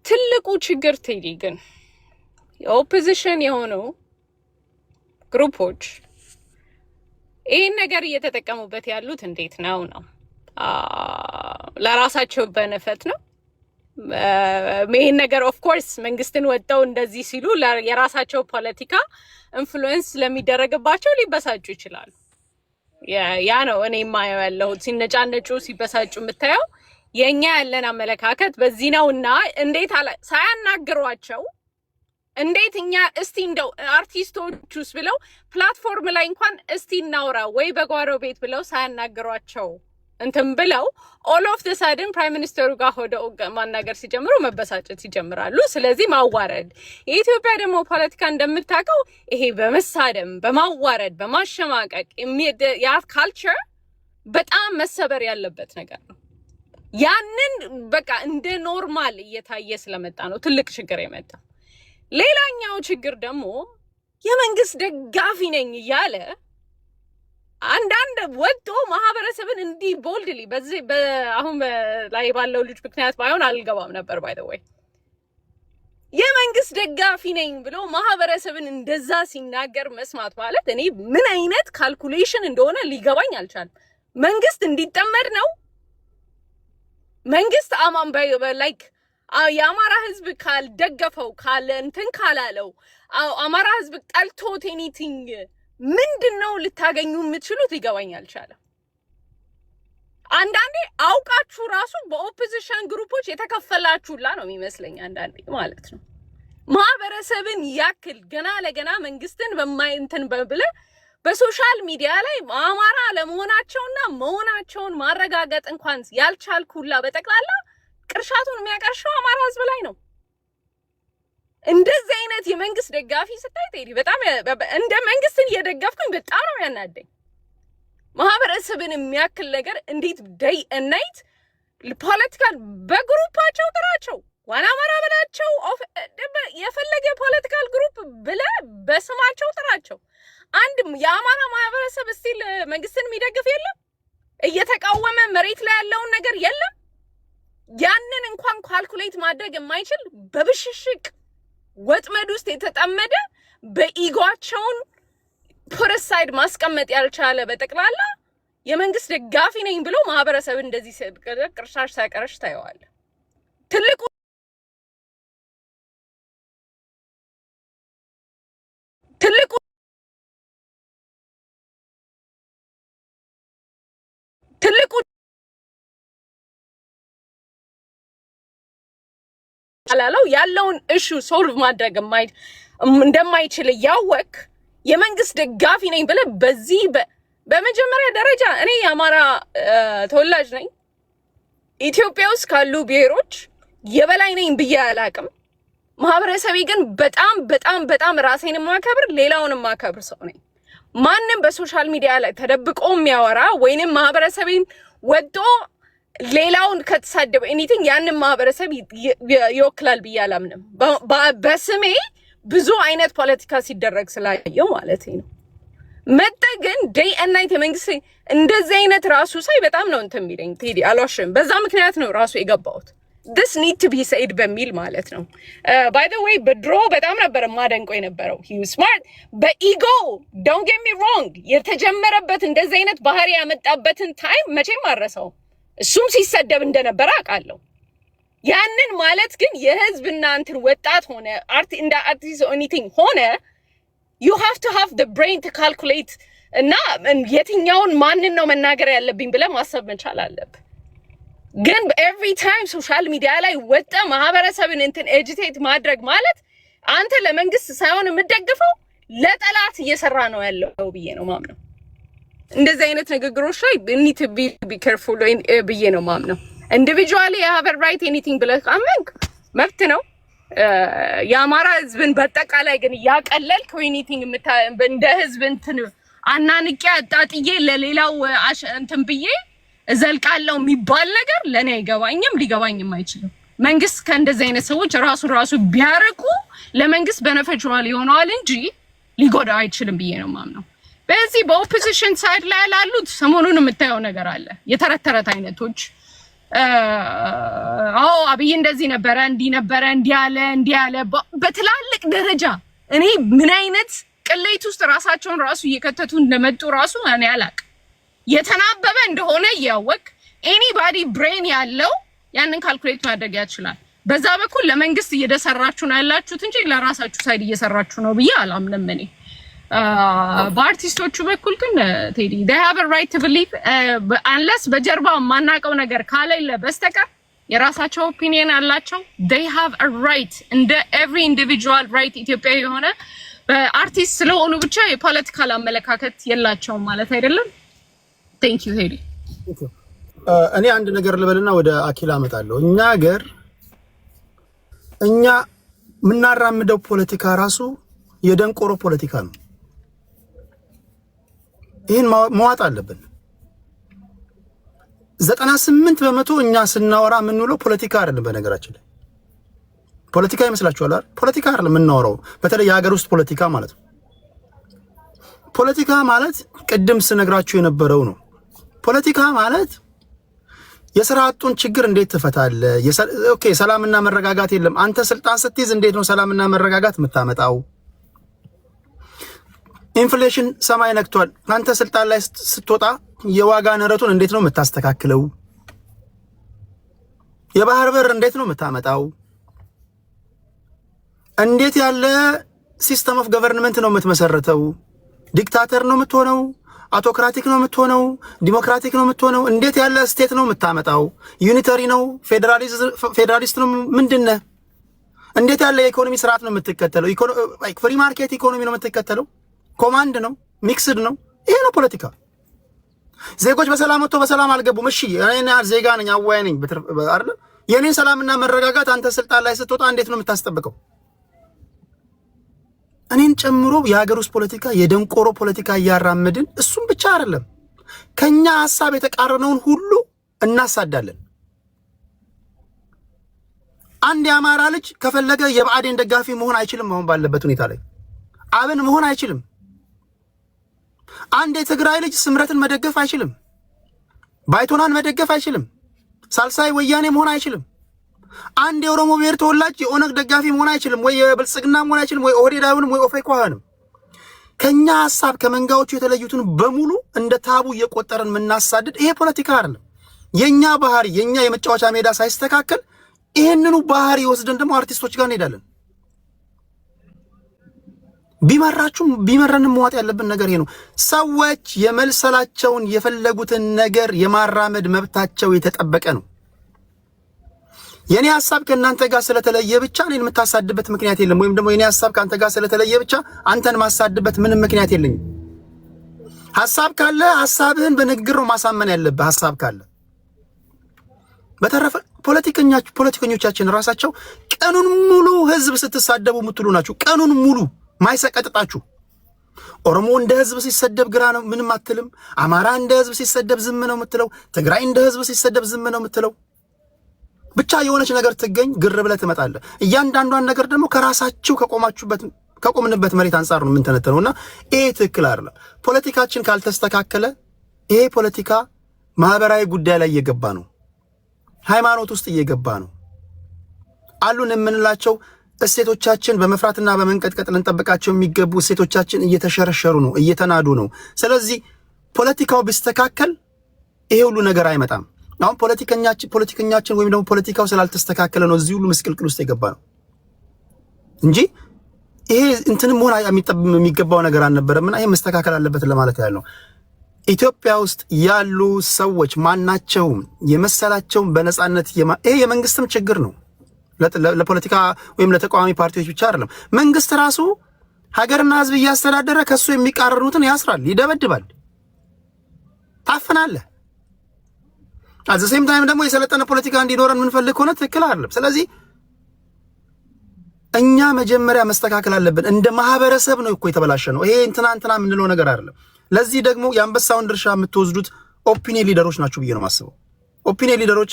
ትልቁ ችግር ቴዲ ግን የኦፖዚሽን የሆኑ ግሩፖች ይሄን ነገር እየተጠቀሙበት ያሉት እንዴት ነው ለራሳቸው በነፈት ነው ይሄን ነገር ኦፍ ኮርስ መንግስትን ወጣው እንደዚህ ሲሉ የራሳቸው ፖለቲካ ኢንፍሉዌንስ ለሚደረግባቸው ሊበሳጩ ይችላሉ ያ ነው እኔ ማየው ያለው ሲነጫነጩ ሲበሳጩ የምታየው የኛ ያለን አመለካከት በዚህ ነውና እንዴት ሳያናግሯቸው እንዴት እኛ እስቲ እንደው አርቲስቶቹስ ብለው ፕላትፎርም ላይ እንኳን እስቲ እናውራ ወይ በጓሮ ቤት ብለው ሳያናግሯቸው እንትን ብለው ኦል ኦፍ ዘ ሳይደን ፕራይም ሚኒስተሩ ጋር ሆደው ማናገር ሲጀምሩ መበሳጨት ይጀምራሉ። ስለዚህ ማዋረድ የኢትዮጵያ ደግሞ ፖለቲካ እንደምታውቀው ይሄ በመሳደም በማዋረድ በማሸማቀቅ ያ ካልቸር በጣም መሰበር ያለበት ነገር ነው። ያንን በቃ እንደ ኖርማል እየታየ ስለመጣ ነው ትልቅ ችግር የመጣ። ሌላኛው ችግር ደግሞ የመንግስት ደጋፊ ነኝ እያለ አንዳንድ ወጥቶ ማህበረሰብን እንዲህ ቦልድሊ በዚህ አሁን ላይ ባለው ልጅ ምክንያት ባይሆን አልገባም ነበር ባይ ዘ ወይ የመንግስት ደጋፊ ነኝ ብሎ ማህበረሰብን እንደዛ ሲናገር መስማት ማለት እኔ ምን አይነት ካልኩሌሽን እንደሆነ ሊገባኝ አልቻለም። መንግስት እንዲጠመድ ነው። መንግስት አማን ላይክ የአማራ ህዝብ ካልደገፈው ካለ እንትን ካላለው አማራ ህዝብ ጠልቶት ኤኒቲንግ ምንድነው ልታገኙ የምትችሉት ሊገባኝ አልቻለም። አንዳንዴ አውቃችሁ ራሱ በኦፖዚሽን ግሩፖች የተከፈላችሁላ ነው የሚመስለኝ አንዳንዴ ማለት ነው። ማህበረሰብን ያክል ገና ለገና መንግስትን በማይንተን በብለ በሶሻል ሚዲያ ላይ አማራ ለመሆናቸውና መሆናቸውን ማረጋገጥ እንኳን ያልቻልኩላ በጠቅላላ ቅርሻቱን የሚያቀርሸው አማራ ህዝብ ላይ ነው። እንደዚህ አይነት የመንግስት ደጋፊ ስታይ ቴዲ በጣም እንደ መንግስትን እየደገፍኩኝ በጣም ነው ያናደኝ። ማህበረሰብን የሚያክል ነገር እንዴት ዴይ ናይት ፖለቲካል በግሩፓቸው ጥራቸው ዋና አማራ ብላቸው የፈለገ ፖለቲካል ግሩፕ ብለ በስማቸው ጥራቸው። አንድ የአማራ ማህበረሰብ ስቲል መንግስትን የሚደግፍ የለም፣ እየተቃወመ መሬት ላይ ያለውን ነገር የለም። ያንን እንኳን ካልኩሌት ማድረግ የማይችል በብሽሽቅ ወጥመድ ውስጥ የተጠመደ በኢጓቸውን ፖለሳይድ ማስቀመጥ ያልቻለ በጠቅላላ የመንግስት ደጋፊ ነኝ ብሎ ማህበረሰብ እንደዚህ ቅርሻሽ ሳይቀርሽ ታየዋለ። ትልቁ አላለው ያለውን ኢሹ ሶልቭ ማድረግ እንደማይችል ያወቅ የመንግስት ደጋፊ ነኝ ብለ በዚህ በመጀመሪያ ደረጃ እኔ የአማራ ተወላጅ ነኝ። ኢትዮጵያ ውስጥ ካሉ ብሔሮች የበላይ ነኝ ብዬ አላቅም። ማህበረሰቤ ግን በጣም ራሴን ማከብር ሌላውንም ማከብር ሰው ነኝ። ማንንም በሶሻል ሚዲያ ላይ ተደብቆ የሚያወራ ወይንም ማህበረሰቤን ወጥቶ ሌላውን ከተሳደበ ኤኒቲንግ ያንን ማህበረሰብ ይወክላል ብዬ አላምንም። በስሜ ብዙ አይነት ፖለቲካ ሲደረግ ስላየው ማለት ነው። መጠገን ዴይ ኤንድ ናይት የመንግስት እንደዚህ አይነት ራሱ ሳይ በጣም ነው እንትን የሚለኝ ቴዲ አልዋሽም። በዛ ምክንያት ነው ራሱ የገባሁት this need to be said በሚል ማለት ነው። by the way በድሮ በጣም ነበር ማደንቆ የነበረው he was smart በኢጎ don't get me wrong የተጀመረበት እንደዚህ አይነት ባህሪ ያመጣበትን ታይም መቼም አረሰው። እሱም ሲሰደብ እንደነበረ አውቃለሁ። ያንን ማለት ግን የህዝብና እንትን ወጣት ሆነ እንደ አርቲስት ኤኒቲንግ ሆነ you have to have the brain to calculate እና የትኛውን ማንን ነው መናገር ያለብኝ ብለ ማሰብ መቻል አለብህ። ግን every time ሶሻል ሚዲያ ላይ ወጣ ማህበረሰብን እንትን ኤጂቴት ማድረግ ማለት አንተ ለመንግስት ሳይሆን የምትደግፈው ለጠላት እየሰራ ነው ያለው ብዬ ነው ማምነው። እንደዚህ አይነት ንግግሮች ላይ need to be careful ብዬ ነው ማምነው። individually I have a right anything ብለህ ካመንክ መብት ነው። የአማራ ህዝብን በጠቃላይ ግን ያቀለልክ anything እንደ ህዝብ እንትን አናንቄ አጣጥዬ ለሌላው እንትን ብዬ እዘልቃለሁ የሚባል ነገር ለኔ አይገባኝም፣ ሊገባኝም አይችልም። መንግስት ከእንደዚህ አይነት ሰዎች ራሱ ቢያርቁ ለመንግስት በነፈጅዋል ይሆናል እንጂ ሊጎዳ አይችልም ብዬ ነው ማምነው። በዚህ በኦፖዚሽን ሳይድ ላይ ያሉት ሰሞኑን የምታየው ነገር አለ። የተረተረት አይነቶች አብይ እንደዚህ ነበረ እንዲህ ነበረ እንዲህ ያለ በትላልቅ ደረጃ እኔ ምን አይነት ቅሌት ውስጥ ራሳቸውን ራሱ እየከተቱ እንደመጡ ራሱ እኔ አላቅ። የተናበበ እንደሆነ ያወቅ ኤኒባዲ ብሬን ያለው ያንን ካልኩሌት ማድረግ ያችላል። በዛ በኩል ለመንግስት እየደሰራችሁ ነው ያላችሁት እንጂ ለራሳችሁ ሳይድ እየሰራችሁ ነው ብዬ አላምንም እኔ። በአርቲስቶቹ በኩል ግን ቴዲ they have a right to believe unless በጀርባ ማናቀው ነገር ካለለ በስተቀር የራሳቸው ኦፒኒየን አላቸው። they have a right እንደ every individual right ኢትዮጵያ የሆነ በአርቲስት ስለሆኑ ብቻ የፖለቲካል አመለካከት የላቸውም ማለት አይደለም። thank you ቴዲ። እኔ አንድ ነገር ልበልና ወደ አኪላ እመጣለሁ። እኛ ሀገር እኛ የምናራምደው ፖለቲካ ራሱ የደንቆሮ ፖለቲካ ነው። ይህን መዋጥ አለብን። 98% እኛ ስናወራ የምንውለው ፖለቲካ አይደለም። በነገራችን ላይ ፖለቲካ ይመስላችኋል አይደል? ፖለቲካ አይደለም የምናወራው፣ በተለይ የሀገር ውስጥ ፖለቲካ ማለት ነው። ፖለቲካ ማለት ቅድም ስነግራችሁ የነበረው ነው። ፖለቲካ ማለት የሥራ አጡን ችግር እንዴት ትፈታለህ? ኦኬ ሰላምና መረጋጋት የለም። አንተ ስልጣን ስትይዝ እንዴት ነው ሰላምና መረጋጋት የምታመጣው? ኢንፍሌሽን ሰማይ ነክቷል። አንተ ስልጣን ላይ ስትወጣ የዋጋ ንረቱን እንዴት ነው የምታስተካክለው? የባህር በር እንዴት ነው የምታመጣው? እንዴት ያለ ሲስተም ኦፍ ገቨርንመንት ነው የምትመሰረተው? ዲክታተር ነው የምትሆነው? አውቶክራቲክ ነው የምትሆነው? ዲሞክራቲክ ነው የምትሆነው? እንዴት ያለ ስቴት ነው የምታመጣው? ዩኒተሪ ነው? ፌዴራሊስት ነው? ምንድነው? እንዴት ያለ የኢኮኖሚ ስርዓት ነው የምትከተለው? ፍሪ ማርኬት ኢኮኖሚ ነው የምትከተለው? ኮማንድ ነው? ሚክስድ ነው? ይሄ ነው ፖለቲካ። ዜጎች በሰላም ወጥቶ በሰላም አልገቡም። እሺ እኔ ዜጋ ነኝ፣ አዋይ ነኝ አይደል? የኔን ሰላምና መረጋጋት አንተ ስልጣን ላይ ስትወጣ እንዴት ነው የምታስጠብቀው? እኔን ጨምሮ የሀገር ውስጥ ፖለቲካ የደንቆሮ ፖለቲካ እያራመድን፣ እሱም ብቻ አይደለም ከኛ ሐሳብ የተቃረነውን ሁሉ እናሳዳለን። አንድ የአማራ ልጅ ከፈለገ የብአዴን ደጋፊ መሆን አይችልም። አሁን ባለበት ሁኔታ ላይ አብን መሆን አይችልም። አንድ የትግራይ ልጅ ስምረትን መደገፍ አይችልም። ባይቶናን መደገፍ አይችልም። ሳልሳይ ወያኔ መሆን አይችልም። አንድ የኦሮሞ ብሔር ተወላጅ የኦነግ ደጋፊ መሆን አይችልም። ወይ የብልጽግና መሆን አይችልም። ወይ ኦህዴድ አይሆንም። ወይ ኦፌኮ አይሆንም። ከኛ ሐሳብ ከመንጋዎቹ የተለዩትን በሙሉ እንደ ታቡ እየቆጠረን የምናሳድድ ይሄ ፖለቲካ አይደለም። የኛ ባህሪ የኛ የመጫወቻ ሜዳ ሳይስተካከል ይሄንኑ ባህሪ ወስደን ደግሞ አርቲስቶች ጋር እንሄዳለን። ቢመራችሁም ቢመረንም መዋጥ ያለብን ነገር ይሄ ነው። ሰዎች የመልሰላቸውን የፈለጉትን ነገር የማራመድ መብታቸው የተጠበቀ ነው። የኔ ሐሳብ ከእናንተ ጋር ስለተለየ ብቻ እኔን የምታሳድበት ምክንያት የለም። ወይም ደግሞ የኔ ሐሳብ ካንተ ጋር ስለተለየ ብቻ አንተን ማሳድበት ምንም ምክንያት የለኝም። ሐሳብ ካለ ሐሳብህን በንግግር ነው ማሳመን ያለብህ። ሐሳብ ካለ በተረፈ ፖለቲከኞቻችን ራሳቸው ቀኑን ሙሉ ህዝብ ስትሳደቡ የምትሉ ናችሁ። ቀኑን ሙሉ ማይሰቀጥጣችሁ። ኦሮሞ እንደ ህዝብ ሲሰደብ ግራ ነው ምንም አትልም። አማራ እንደ ህዝብ ሲሰደብ ዝም ነው የምትለው። ትግራይ እንደ ህዝብ ሲሰደብ ዝም ነው የምትለው። ብቻ የሆነች ነገር ትገኝ ግር ብለህ ትመጣለህ። እያንዳንዷን ነገር ደግሞ ከራሳችሁ ከቆምንበት መሬት አንጻር ነው የምንተነተነውና ይሄ ትክክል አይደለም። ፖለቲካችን ካልተስተካከለ ይሄ ፖለቲካ ማህበራዊ ጉዳይ ላይ እየገባ ነው። ሃይማኖት ውስጥ እየገባ ነው። አሉን የምንላቸው እሴቶቻችን በመፍራትና በመንቀጥቀጥ ልንጠብቃቸው የሚገቡ እሴቶቻችን እየተሸረሸሩ ነው፣ እየተናዱ ነው። ስለዚህ ፖለቲካው ቢስተካከል ይሄ ሁሉ ነገር አይመጣም። አሁን ፖለቲከኛችን ወይም ደግሞ ፖለቲካው ስላልተስተካከለ ነው እዚህ ሁሉ ምስቅልቅል ውስጥ የገባ ነው እንጂ ይሄ እንትንም ሆነ የሚገባው ነገር አልነበረምና ይሄ መስተካከል አለበት ለማለት ያለው። ኢትዮጵያ ውስጥ ያሉ ሰዎች ማናቸውም የመሰላቸውን በነፃነት ይሄ የመንግስትም ችግር ነው። ለፖለቲካ ወይም ለተቃዋሚ ፓርቲዎች ብቻ አይደለም። መንግስት ራሱ ሀገርና ህዝብ እያስተዳደረ ከሱ የሚቃረኑትን ያስራል፣ ይደበድባል፣ ታፍናለህ። አዘ ሴም ታይም ደግሞ የሰለጠነ ፖለቲካ እንዲኖረን የምንፈልግ ከሆነ ትክክል አይደለም። ስለዚህ እኛ መጀመሪያ መስተካከል አለብን። እንደ ማህበረሰብ ነው እኮ የተበላሸ ነው። ይሄ እንትና የምንለው ነገር አይደለም። ለዚህ ደግሞ የአንበሳውን ድርሻ የምትወስዱት ኦፒኒየን ሊደሮች ናችሁ ብዬ ነው የማስበው። ኦፒኒየን ሊደሮች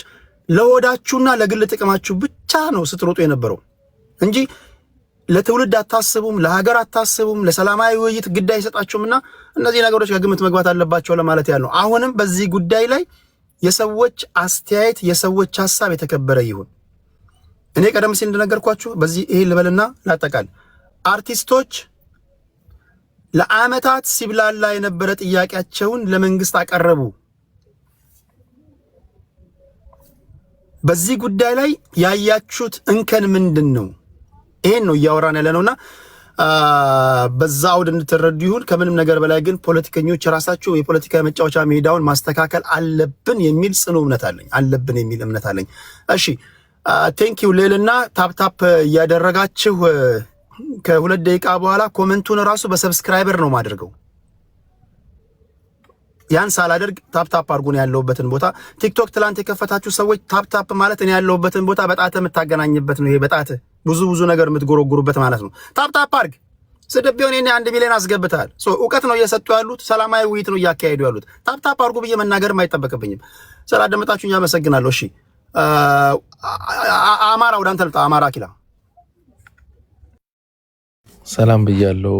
ለሆዳችሁና ለግል ጥቅማችሁ ብቻ ነው ስትሮጡ የነበረው እንጂ ለትውልድ አታስቡም፣ ለሀገር አታስቡም፣ ለሰላማዊ ውይይት ግድ አይሰጣችሁምና እነዚህ ነገሮች ከግምት መግባት አለባቸው ለማለት ያለው። አሁንም በዚህ ጉዳይ ላይ የሰዎች አስተያየት የሰዎች ሐሳብ የተከበረ ይሁን። እኔ ቀደም ሲል እንደነገርኳችሁ በዚህ ይሄ ልበልና ላጠቃል። አርቲስቶች ለዓመታት ሲብላላ የነበረ ጥያቄያቸውን ለመንግስት አቀረቡ። በዚህ ጉዳይ ላይ ያያችሁት እንከን ምንድን ነው? ይሄን ነው እያወራን ያለነውና በዛ አውድ እንድትረዱ ይሁን። ከምንም ነገር በላይ ግን ፖለቲከኞች ራሳቸው የፖለቲካ መጫወቻ ሜዳውን ማስተካከል አለብን የሚል ጽኑ እምነት አለኝ። እሺ ቴንክ ዩ ሌልና ታፕ እያደረጋችሁ ከ2 ደቂቃ በኋላ ኮሜንቱን ራሱ በሰብስክራይበር ነው ማድርገው። ያን ሳላደርግ ታፕ አድርጉ ነው ያለውበትን ቦታ። ቲክቶክ ትላንት የከፈታችሁ ሰዎች ታፕ ማለት እኔ ያለውበትን ቦታ በጣት የምታገናኝበት ነው። ይሄ በጣት ብዙ ነገር የምትጎረጉሩበት ማለት ነው። ታፕ አድርግ። ስድብ ቢሆን እኔ 1 ሚሊዮን አስገብታል። እውቀት ነው እየሰጡ ያሉት፣ ሰላማዊ ውይይት ነው እያካሄዱ ያሉት። ታፕ አድርጉ ብዬ መናገርም አይጠበቅብኝም። ስላደመጣችሁኝ አመሰግናለሁ። እሺ አማራ ወደ አንተ ልጣ። አማራ ኪላ ሰላም ብያለሁ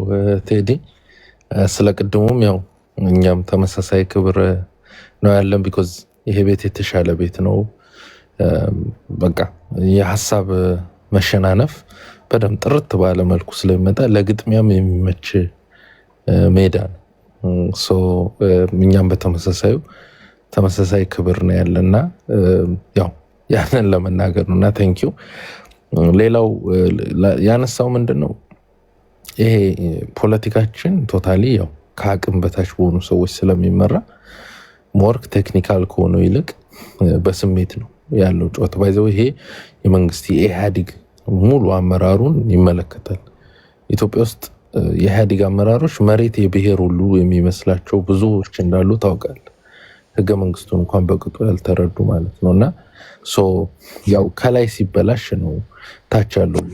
ቴዲ። ስለ ቅድሙም ያው እኛም ተመሳሳይ ክብር ነው ያለን። ቢኮዝ ይሄ ቤት የተሻለ ቤት ነው። በቃ የሀሳብ መሸናነፍ በደም ጥርት ባለ መልኩ ስለሚመጣ ለግጥሚያም የሚመች ሜዳ ነው። እኛም ተመሳሳይ ክብር ነው ያለና ያው ያንን ለመናገር ነውና ቴንኪው። ሌላው ያነሳው ምንድነው ይሄ ፖለቲካችን ቶታሊ ያው ከአቅም በታች በሆኑ ሰዎች ስለሚመራ ሞርክ ቴክኒካል ከሆነው ይልቅ በስሜት ነው ያለው ጨዋታ። ባይዘው ይሄ የመንግስት የኢህአዴግ ሙሉ አመራሩን ይመለከታል። ኢትዮጵያ ውስጥ የኢህአዴግ አመራሮች መሬት የብሔር ሁሉ የሚመስላቸው ብዙዎች እንዳሉ ታውቃል። ህገ መንግስቱን እንኳን በቅጡ ያልተረዱ ማለት ነውና ያው ከላይ ሲበላሽ ነው ታች ያለው።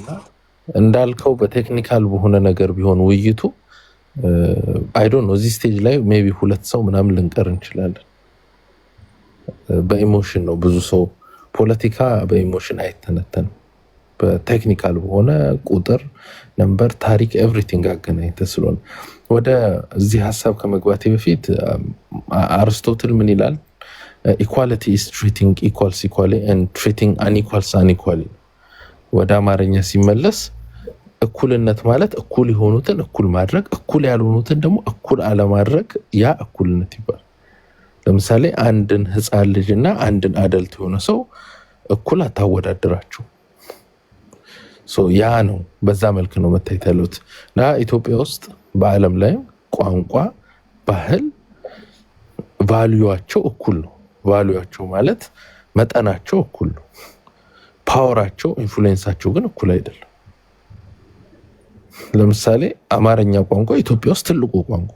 እንዳልከው በቴክኒካል በሆነ ነገር ቢሆን ውይይቱ አይ ዶንት ኖ እዚህ ስቴጅ ላይ ሜቢ 2 ሰው ምናምን ልንቀር እንችላለን። በኢሞሽን ነው ብዙ ሰው ፖለቲካ በኢሞሽን አይተነተንም። በቴክኒካል በሆነ ቁጥር፣ ነምበር፣ ታሪክ ኤቭሪቲንግ አገናኝተ ስለሆነ ወደ እዚህ ሀሳብ ከመግባቴ በፊት አርስቶትል ምን ይላል? ኢኳሊቲ ኢዝ ትሪቲንግ ኢኳልስ ኢኳሊ ኤንድ ትሪቲንግ አንኢኳልስ አንኢኳሊ። ወደ አማርኛ ሲመለስ እኩልነት ማለት እኩል የሆኑትን እኩል ማድረግ፣ እኩል ያልሆኑትን ደግሞ እኩል አለማድረግ፣ ያ እኩልነት ይባላል። ለምሳሌ አንድን ህፃን ልጅና አንድን አደልት የሆነ ሰው እኩል አታወዳድራቸው። ያ ነው በዛ መልክ ነው መታየት ያሉት። እና ኢትዮጵያ ውስጥ በአለም ላይ ቋንቋ፣ ባህል ቫልዩዋቸው እኩል ነው። ቫልዩዋቸው ማለት መጠናቸው እኩል ነው። ፓወራቸው ኢንፍሉዌንሳቸው ግን እኩል አይደለም። ለምሳሌ አማርኛ ቋንቋ ኢትዮጵያ ውስጥ ትልቁ ቋንቋ፣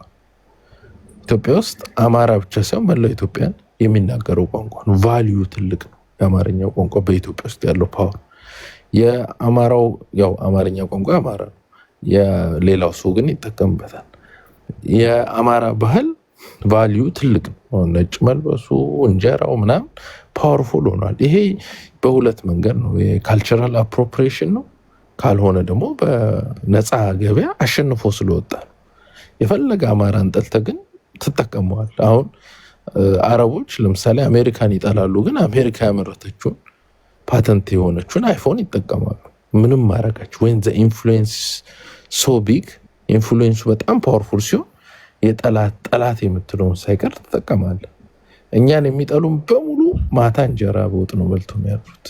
ኢትዮጵያ ውስጥ አማራ ብቻ ሳይሆን መላው ኢትዮጵያን የሚናገረው ቋንቋ ነው። ቫልዩ ትልቅ ነው የአማርኛ ቋንቋ በኢትዮጵያ ውስጥ ያለው ፓወር። የአማራው ያው አማርኛ ቋንቋ አማራ ነው፣ የሌላው ሰው ግን ይጠቀምበታል። የአማራ ባህል ቫልዩ ትልቅ ነው። ነጭ መልበሱ፣ እንጀራው ምናምን ፓወርፉል ሆኗል። ይሄ በሁለት መንገድ ነው። የካልቸራል አፕሮፕሪዬሽን ነው፣ ካልሆነ ደግሞ በነፃ ገበያ አሸንፎ ስለወጣ ነው። የፈለገ አማራን ጠልተ ግን ትጠቀመዋል። አሁን አረቦች ለምሳሌ አሜሪካን ይጠላሉ፣ ግን አሜሪካ ያመረተችውን ፓተንት የሆነችውን አይፎን ይጠቀማሉ። ምንም ማረጋቸው when the influence so big ኢንፍሉዌንሱ በጣም ፓወርፉል ሲሆን ጠላት የምትለውን ሳይቀር ትጠቀማለህ። እኛን የሚጠሉን በሙሉ ማታ እንጀራ በወጥ ነው በልቶ የሚያድሩት።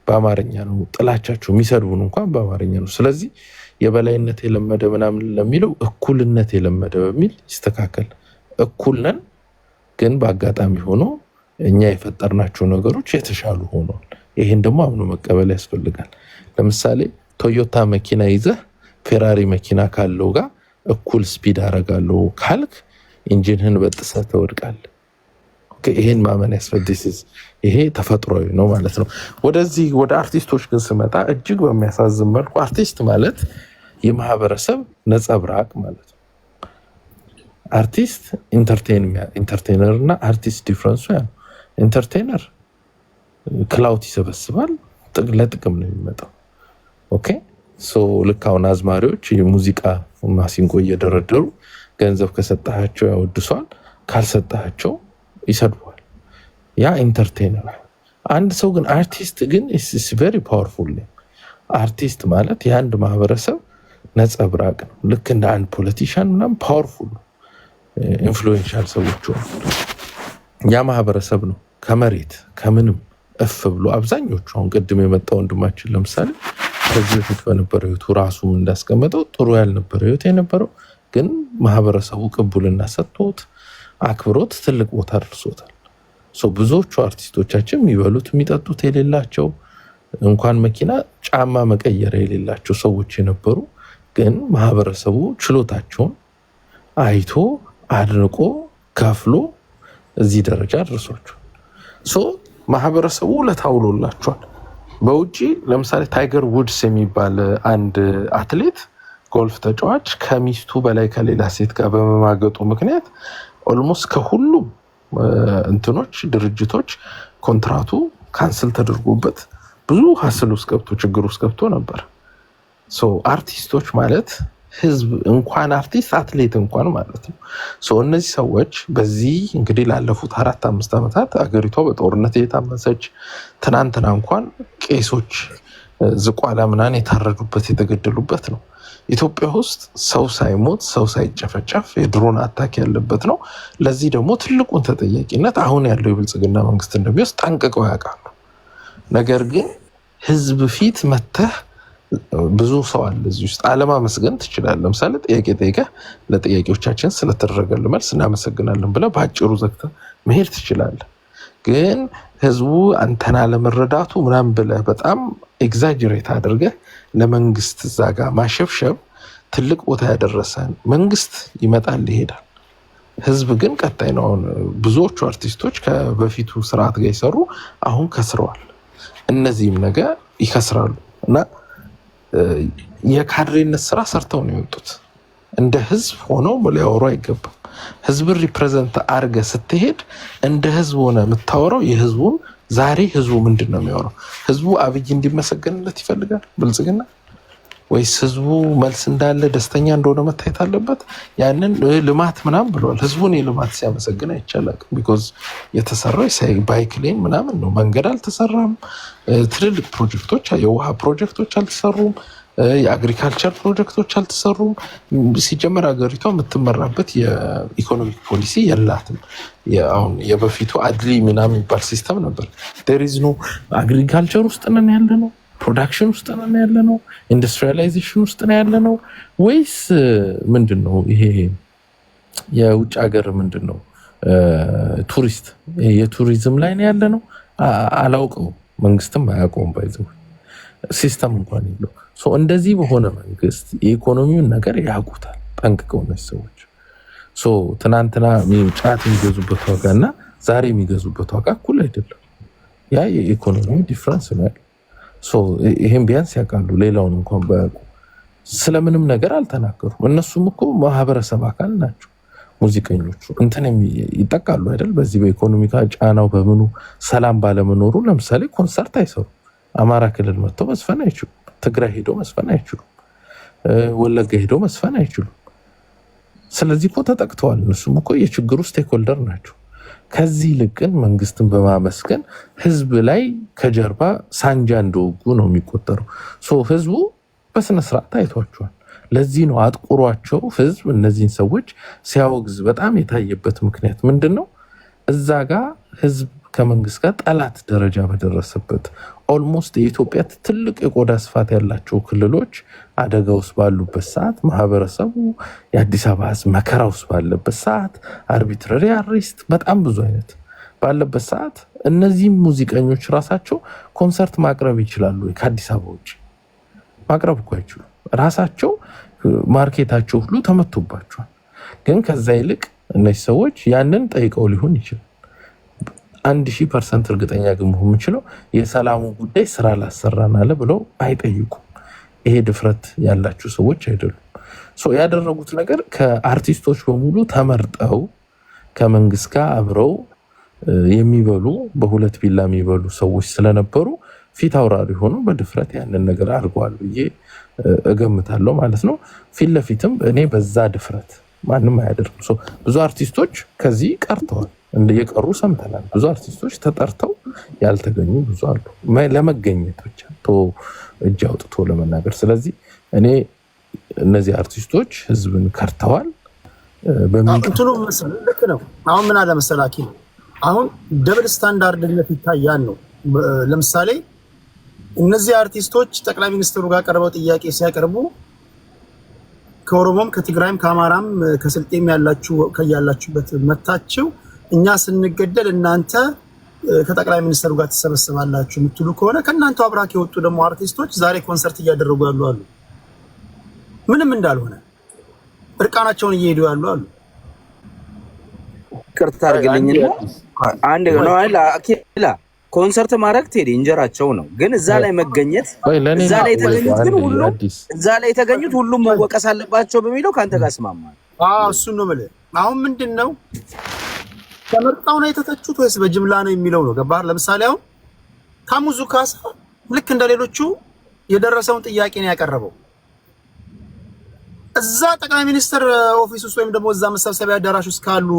በአማርኛ ነው ጥላቻቸው። የሚሰድቡን እንኳን በአማርኛ ነው። ስለዚህ የበላይነት የለመደ ምናምን ለሚለው እኩልነት የለመደ በሚል ይስተካከል። እኩል ነን፣ ግን በአጋጣሚ ሆኖ እኛ የፈጠርናቸው ነገሮች የተሻሉ ሆነዋል። ይሄን ደግሞ አምኖ መቀበል ያስፈልጋል። ለምሳሌ ቶዮታ መኪና ይዘህ ፌራሪ መኪና ካለው ጋር እኩል ስፒድ አረጋለሁ ካልክ ኢንጂንህን በጥሰህ ትወድቃለህ። ይሄን ማመን ያስፈልጋል። ይሄ ተፈጥሯዊ ነው ማለት ነው። ወደዚህ ወደ አርቲስቶች ግን ስመጣ እጅግ በሚያሳዝን መልኩ አርቲስት ማለት የማህበረሰብ ነጸብራቅ ማለት ነው። አርቲስት ኢንተርቴነር እና አርቲስት ዲፍረንሱ ያ ነው። ኢንተርቴነር ክላውት ይሰበስባል፣ ለጥቅም ነው የሚመጣው። ኦኬ ልክ አሁን አዝማሪዎች የሙዚቃ ማሲንቆ እየደረደሩ ገንዘብ ከሰጣቸው ያወድሷል፣ ካልሰጣቸው ይሰድቧል። ያ ኢንተርቴነር። አንድ ሰው ግን አርቲስት ግን is very powerful። አርቲስት ማለት የአንድ ማህበረሰብ ነጸብራቅ ነው። ልክ እንደ አንድ ፖለቲሻን ምናምን ፓወርፉል ኢንፍሉዌንሻል ሰዎች ያ ማህበረሰብ ነው ከመሬት ከምንም እፍ ብሎ አብዛኞቹ አሁን ቅድም የመጣው ወንድማችን ለምሳሌ ከዚህ በፊት በነበረው ህይወቱ ራሱም እንዳስቀመጠው ጥሩ ያልነበረው ህይወት የነበረው ግን ማህበረሰቡ ቅቡልና ሰጥቶት አክብሮት ትልቅ ቦታ ደርሶታል። ብዙዎቹ አርቲስቶቻችን የሚበሉት የሚጠጡት የሌላቸው እንኳን መኪና ጫማ መቀየር የሌላቸው ሰዎች የነበሩ ግን ማህበረሰቡ ችሎታቸውን አይቶ አድንቆ ከፍሎ እዚህ ደረጃ አድርሷቸዋል። ሶ ማህበረሰቡ ለታውሎላቸዋል። በውጪ ለምሳሌ ታይገር ውድስ የሚባል አንድ አትሌት ጎልፍ ተጫዋች ከሚስቱ በላይ ከሌላ ሴት ጋር በመማገጡ ምክንያት ኦልሞስት ከሁሉም እንትኖች ድርጅቶች ኮንትራቱ ካንስል ተደርጎበት ብዙ ሀስል ውስጥ ገብቶ ችግር ውስጥ ገብቶ ነበር። ሶ አርቲስቶች ማለት ህዝብ እንኳን አርቲስት አትሌት እንኳን ማለት ነው። ሶ እነዚህ ሰዎች በዚህ እንግዲህ ላለፉት 4-5 ዓመታት አገሪቷ በጦርነት የታመሰች ትናንትና እንኳን ቄሶች ዝቋላ ምናምን የታረዱበት የተገደሉበት ነው። ኢትዮጵያ ውስጥ ሰው ሳይሞት ሰው ሳይጨፈጨፍ የድሮን አታክ ያለበት ነው። ለዚህ ደግሞ ትልቁን ተጠያቂነት አሁን ያለው የብልጽግና መንግስት እንደሚወስድ ጠንቅቀው ያውቃሉ። ነገር ግን ህዝብ ፊት መተህ ብዙ ሰው አለ እዚህ ውስጥ አለማመስገን ትችላለህ። ለምሳሌ ጥያቄ ጠይቀህ ለጥያቄዎቻችን ስለተደረገልን መልስ እናመሰግናለን ብለህ በአጭሩ ዘግተህ መሄድ ትችላለህ። ግን ህዝቡ አንተን አለመረዳቱ ምናምን ብለህ በጣም ኤግዛጀሬት አድርገህ ለመንግስት እዛ ጋር ማሸብሸብ ትልቅ ቦታ ያደረሰን መንግስት ይመጣል ይሄዳል። ህዝብ ግን ቀጣይ ነው። አሁን ብዙዎቹ አርቲስቶች ከበፊቱ ስርዓት ጋር ይሰሩ አሁን ከስረዋል። እነዚህም ነገር ይከስራሉ እና የካድሬነት ስራ ሰርተው ነው የወጡት። እንደ ህዝብ ሆነው ሊያወሩ አይገባም። ህዝብን ሪፕሬዘንት አርገ ስትሄድ እንደ ህዝብ ሆነ የምታወራው የህዝቡን ዛሬ ህዝቡ ምንድን ነው የሚያወራው? ህዝቡ አብይ እንዲመሰገንለት ይፈልጋል ብልጽግና ወይስ ህዝቡ መልስ እንዳለ ደስተኛ እንደሆነ መታየት አለበት? ያንን ልማት ምናምን ብለዋል። ህዝቡን የልማት ሲያመሰግን አይቻልም። ቢኮዝ የተሰራው ባይክ ሌን ምናምን ነው። መንገድ አልተሰራም። ትልልቅ ፕሮጀክቶች የውሃ ፕሮጀክቶች አልተሰሩም። የአግሪካልቸር ፕሮጀክቶች አልተሰሩም። ሲጀመር ሀገሪቷ የምትመራበት የኢኮኖሚክ ፖሊሲ የላትም። አሁን የበፊቱ አድሊ ምናምን የሚባል ሲስተም ነበር። ዴሪዝ ኖ አግሪካልቸር ውስጥ ነን ያለ ነው፣ ፕሮዳክሽን ውስጥ ነን ያለ ነው፣ ኢንዱስትሪያላይዜሽን ውስጥ ነው ያለ ነው ወይስ ምንድን ነው? ይሄ የውጭ ሀገር ምንድን ነው ቱሪስት የቱሪዝም ላይ ነው ያለ ነው? አላውቀው፣ መንግስትም አያውቀውም። ባይዘው ሲስተም እንኳን የለው። እንደዚህ በሆነ መንግስት የኢኮኖሚውን ነገር ያውቁታል ጠንቅቀው እነዚህ ሰዎች። ትናንትና ጫት የሚገዙበት ዋጋ እና ዛሬ የሚገዙበት ዋጋ እኩል አይደለም። ያ የኢኮኖሚ ዲፍረንስ ነው ያለው። ይህም ቢያንስ ያውቃሉ። ሌላውን እንኳን ባያውቁ ስለምንም ነገር አልተናገሩም። እነሱም እኮ ማህበረሰብ አካል ናቸው። ሙዚቀኞቹ እንትን ይጠቃሉ አይደል? በዚህ በኢኮኖሚካ ጫናው በምኑ ሰላም ባለመኖሩ ለምሳሌ ኮንሰርት አይሰሩም። አማራ ክልል መጥተው መስፈን አይችሉም። ትግራይ ሄደው መስፈን አይችሉም። ወለጋ ሄደው መስፈን አይችሉም። ስለዚህ እኮ ተጠቅተዋል። እነሱም እኮ የችግሩ ስቴክሆልደር ናቸው። ከዚህ ልቅን መንግስትን በማመስገን ህዝብ ላይ ከጀርባ ሳንጃ እንደወጉ ነው የሚቆጠረው። ህዝቡ በስነስርዓት አይቷቸዋል። ለዚህ ነው አጥቁሯቸው ህዝብ እነዚህን ሰዎች ሲያወግዝ በጣም የታየበት ምክንያት ምንድን ነው? እዛ ጋር ህዝብ ከመንግስት ጋር ጠላት ደረጃ በደረሰበት ኦልሞስት የኢትዮጵያ ትልቅ የቆዳ ስፋት ያላቸው ክልሎች አደጋ ውስጥ ባሉበት ሰዓት፣ ማህበረሰቡ የአዲስ አበባ ህዝብ መከራ ውስጥ ባለበት ሰዓት፣ አርቢትራሪ አሬስት በጣም ብዙ አይነት ባለበት ሰዓት እነዚህም ሙዚቀኞች ራሳቸው ኮንሰርት ማቅረብ ይችላሉ? ከአዲስ አበባ ውጭ ማቅረብ እኮ አይችሉም። ራሳቸው ማርኬታቸው ሁሉ ተመቶባቸዋል። ግን ከዛ ይልቅ እነዚህ ሰዎች ያንን ጠይቀው ሊሆን ይችላል። 1000% እርግጠኛ ግን መሆን የምችለው የሰላሙ ጉዳይ ስራ ላሰራን አለ ብለው አይጠይቁም። ይሄ ድፍረት ያላቸው ሰዎች አይደሉም። ያደረጉት ነገር ከአርቲስቶች በሙሉ ተመርጠው ከመንግስት ጋር አብረው የሚበሉ በሁለት ቢላ የሚበሉ ሰዎች ስለነበሩ ፊት አውራሪ ሆኖ በድፍረት ያንን ነገር አድርገዋል ብዬ እገምታለሁ ማለት ነው። ፊት ለፊትም እኔ በዛ ድፍረት ማንም አያደርግም። ብዙ አርቲስቶች ከዚህ ቀርተዋል፣ እንደየቀሩ ሰምተናል። ብዙ አርቲስቶች ተጠርተው ያልተገኙ ብዙ አሉ፣ ለመገኘት ብቻ እጅ አውጥቶ ለመናገር። ስለዚህ እኔ እነዚህ አርቲስቶች ህዝብን ከርተዋል። እንትኑ ልክ ነው። አሁን ምን አለ መሰላኪ፣ አሁን ደብል ስታንዳርድነት ይታያል ነው። ለምሳሌ እነዚህ አርቲስቶች ጠቅላይ ሚኒስትሩ ጋር ቀርበው ጥያቄ ሲያቀርቡ ከኦሮሞም ከትግራይም ከአማራም ከስልጤም ያላችሁ ከያላችሁበት መታችሁ እኛ ስንገደል እናንተ ከጠቅላይ ሚኒስትሩ ጋር ተሰበሰባላችሁ የምትሉ ከሆነ ከእናንተ አብራክ የወጡ ደግሞ አርቲስቶች ዛሬ ኮንሰርት እያደረጉ ያሉ አሉ። ምንም እንዳልሆነ እርቃናቸውን እየሄዱ ያሉ አሉ። ቅርታ አድርግልኝና አንድ ነው አይደል አኪላ ኮንሰርት ማድረግ ቴዲ እንጀራቸው ነው። ግን እዛ ላይ መገኘት እዛ ላይ የተገኙት ሁሉም መወቀስ አለባቸው በሚለው ካንተ ጋር እስማማለሁ። እሱን ነው ማለት አሁን ምንድነው ተመርጣው ነው የተተቹት ወይስ በጅምላ ነው የሚለው ነው። ገባህ? ለምሳሌ አሁን ካሙዙ ካሳ ልክ እንደሌሎቹ የደረሰውን ጥያቄ ነው ያቀረበው። እዛ ጠቅላይ ሚኒስትር ኦፊስ ውስጥ ወይም ደግሞ እዛ መሰብሰቢያ አዳራሽ ውስጥ ካሉ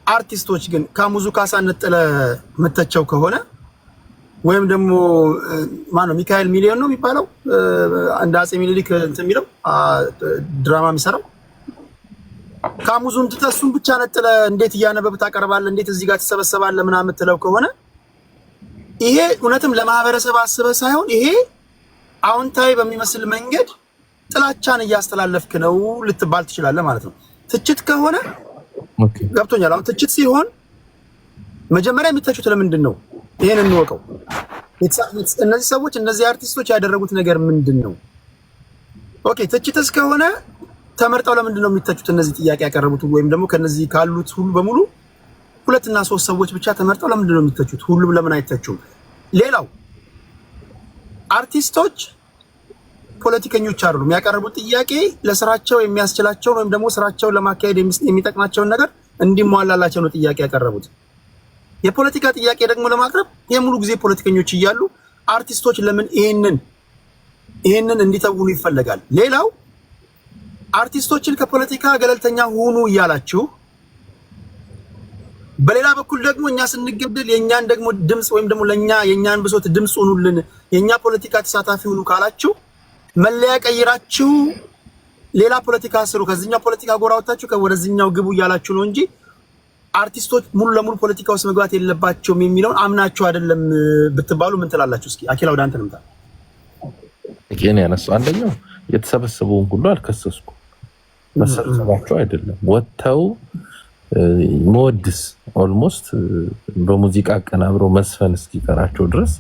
አርቲስቶች ግን ካሙዙ ካሳ ነጥለ መተቸው ከሆነ ወይም ደግሞ ማነው ሚካኤል ሚሊዮን ነው የሚባለው እንደ አጼ ሚኒሊክ እንትን የሚለው ድራማ የሚሰራው ካሙዙን ትተሱን ብቻ ነጥለ እንዴት እያነበብ ታቀርባለህ? እንዴት እዚህ ጋር ተሰበሰባለህ? ምናምን የምትለው ከሆነ ይሄ እውነትም ለማህበረሰብ አስበህ ሳይሆን ይሄ አዎንታዊ በሚመስል መንገድ ጥላቻን እያስተላለፍክ ነው ልትባል ትችላለህ ማለት ነው። ትችት ከሆነ ገብቶኛል። አሁን ትችት ሲሆን መጀመሪያ የሚተቹት ለምንድን ነው? ይሄን እንወቀው። እነዚህ ሰዎች እነዚህ አርቲስቶች ያደረጉት ነገር ምንድን ነው? ኦኬ ትችትስ ከሆነ ተመርጠው ለምንድን ነው የሚተቹት? እነዚህ ጥያቄ ያቀረቡት ወይም ደግሞ ከነዚህ ካሉት ሁሉ በሙሉ 2 እና 3 ሰዎች ብቻ ተመርጠው ለምንድን ነው የሚተቹት? ሁሉም ለምን አይተቹም? ሌላው አርቲስቶች ፖለቲከኞች አይደሉም። ያቀረቡት ጥያቄ ለስራቸው የሚያስችላቸው ወይም ደግሞ ስራቸውን ለማካሄድ የሚጠቅማቸውን ነገር እንዲሟላላቸው ነው ጥያቄ ያቀረቡት። የፖለቲካ ጥያቄ ደግሞ ለማቅረብ የሙሉ ጊዜ ፖለቲከኞች እያሉ አርቲስቶች ለምን ይሄንን እንዲተውኑ ይፈልጋል? ሌላው አርቲስቶችን ከፖለቲካ ገለልተኛ ሁኑ እያላችሁ በሌላ በኩል ደግሞ እኛ ስንገደል የኛን ደግሞ ድምጽ ወይም ደግሞ ለኛ የኛን ብሶት ድምጽ ሁኑልን የኛ ፖለቲካ ተሳታፊ ሁኑ ካላችሁ መለያ ቀይራችሁ ሌላ ፖለቲካ ስሩ ከዚህኛው ፖለቲካ ጎራ ወጣችሁ ከወደዚህኛው ግቡ እያላችሁ ነው እንጂ አርቲስቶች ሙሉ ለሙሉ ፖለቲካ ውስጥ መግባት የለባቸውም የሚለውን አምናችሁ አይደለም ብትባሉ ምን ትላላችሁ? እስኪ አኪላ ወደ አንተ ልምጣ። እኔ ያነሳው አንደኛው የተሰበሰበውን ሁሉ አልከሰስኩም። መሰብሰባቸው አይደለም ወጥተው መወድስ ኦልሞስት በሙዚቃ አቀናብሮ መስፈን እስኪቀራቸው ድረስ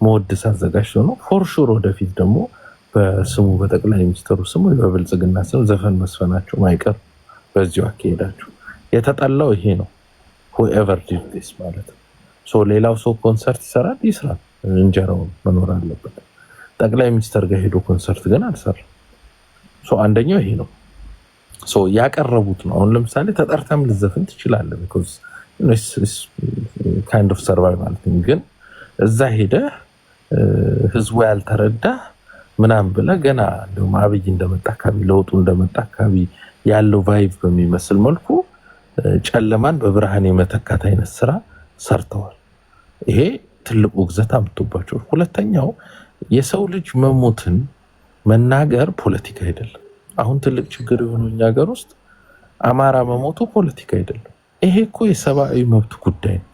መወድስ አዘጋጅተው ነው ፎር ሹር ወደፊት ደግሞ በስሙ በጠቅላይ ሚኒስትሩ ስሙ በብልጽግና ስም ዘፈን መስፈናቸው ማይቀር በዚሁ አካሄዳቸው የተጠላው ይሄ ነው። whoever did this ማለት ነው። ሌላው ሰው ኮንሰርት ይሰራል ይስራል፣ እንጀራው መኖር አለበት። ጠቅላይ ሚኒስትር ጋር ሄዶ ኮንሰርት ግን አልሰራም። አንደኛው ይሄ ነው። ያቀረቡት ነው። አሁን ለምሳሌ ተጠርተም ልዘፍን ትችላለህ because it's kind of survival thing። ግን እዛ ሄደ ህዝቡ ያልተረዳ ምናምን ብለ ገና እንደውም አብይ እንደመጣ አካባቢ ለውጡ እንደመጣ አካባቢ ያለው ቫይብ በሚመስል መልኩ ጨለማን በብርሃን የመተካት አይነት ስራ ሰርተዋል። ይሄ ትልቁ ግዘት አምጥቶባቸው። ሁለተኛው የሰው ልጅ መሞትን መናገር ፖለቲካ አይደለም። አሁን ትልቅ ችግር የሆነው እኛ ሀገር ውስጥ አማራ መሞቱ ፖለቲካ አይደለም። ይሄ እኮ የሰብአዊ መብት ጉዳይ ነው።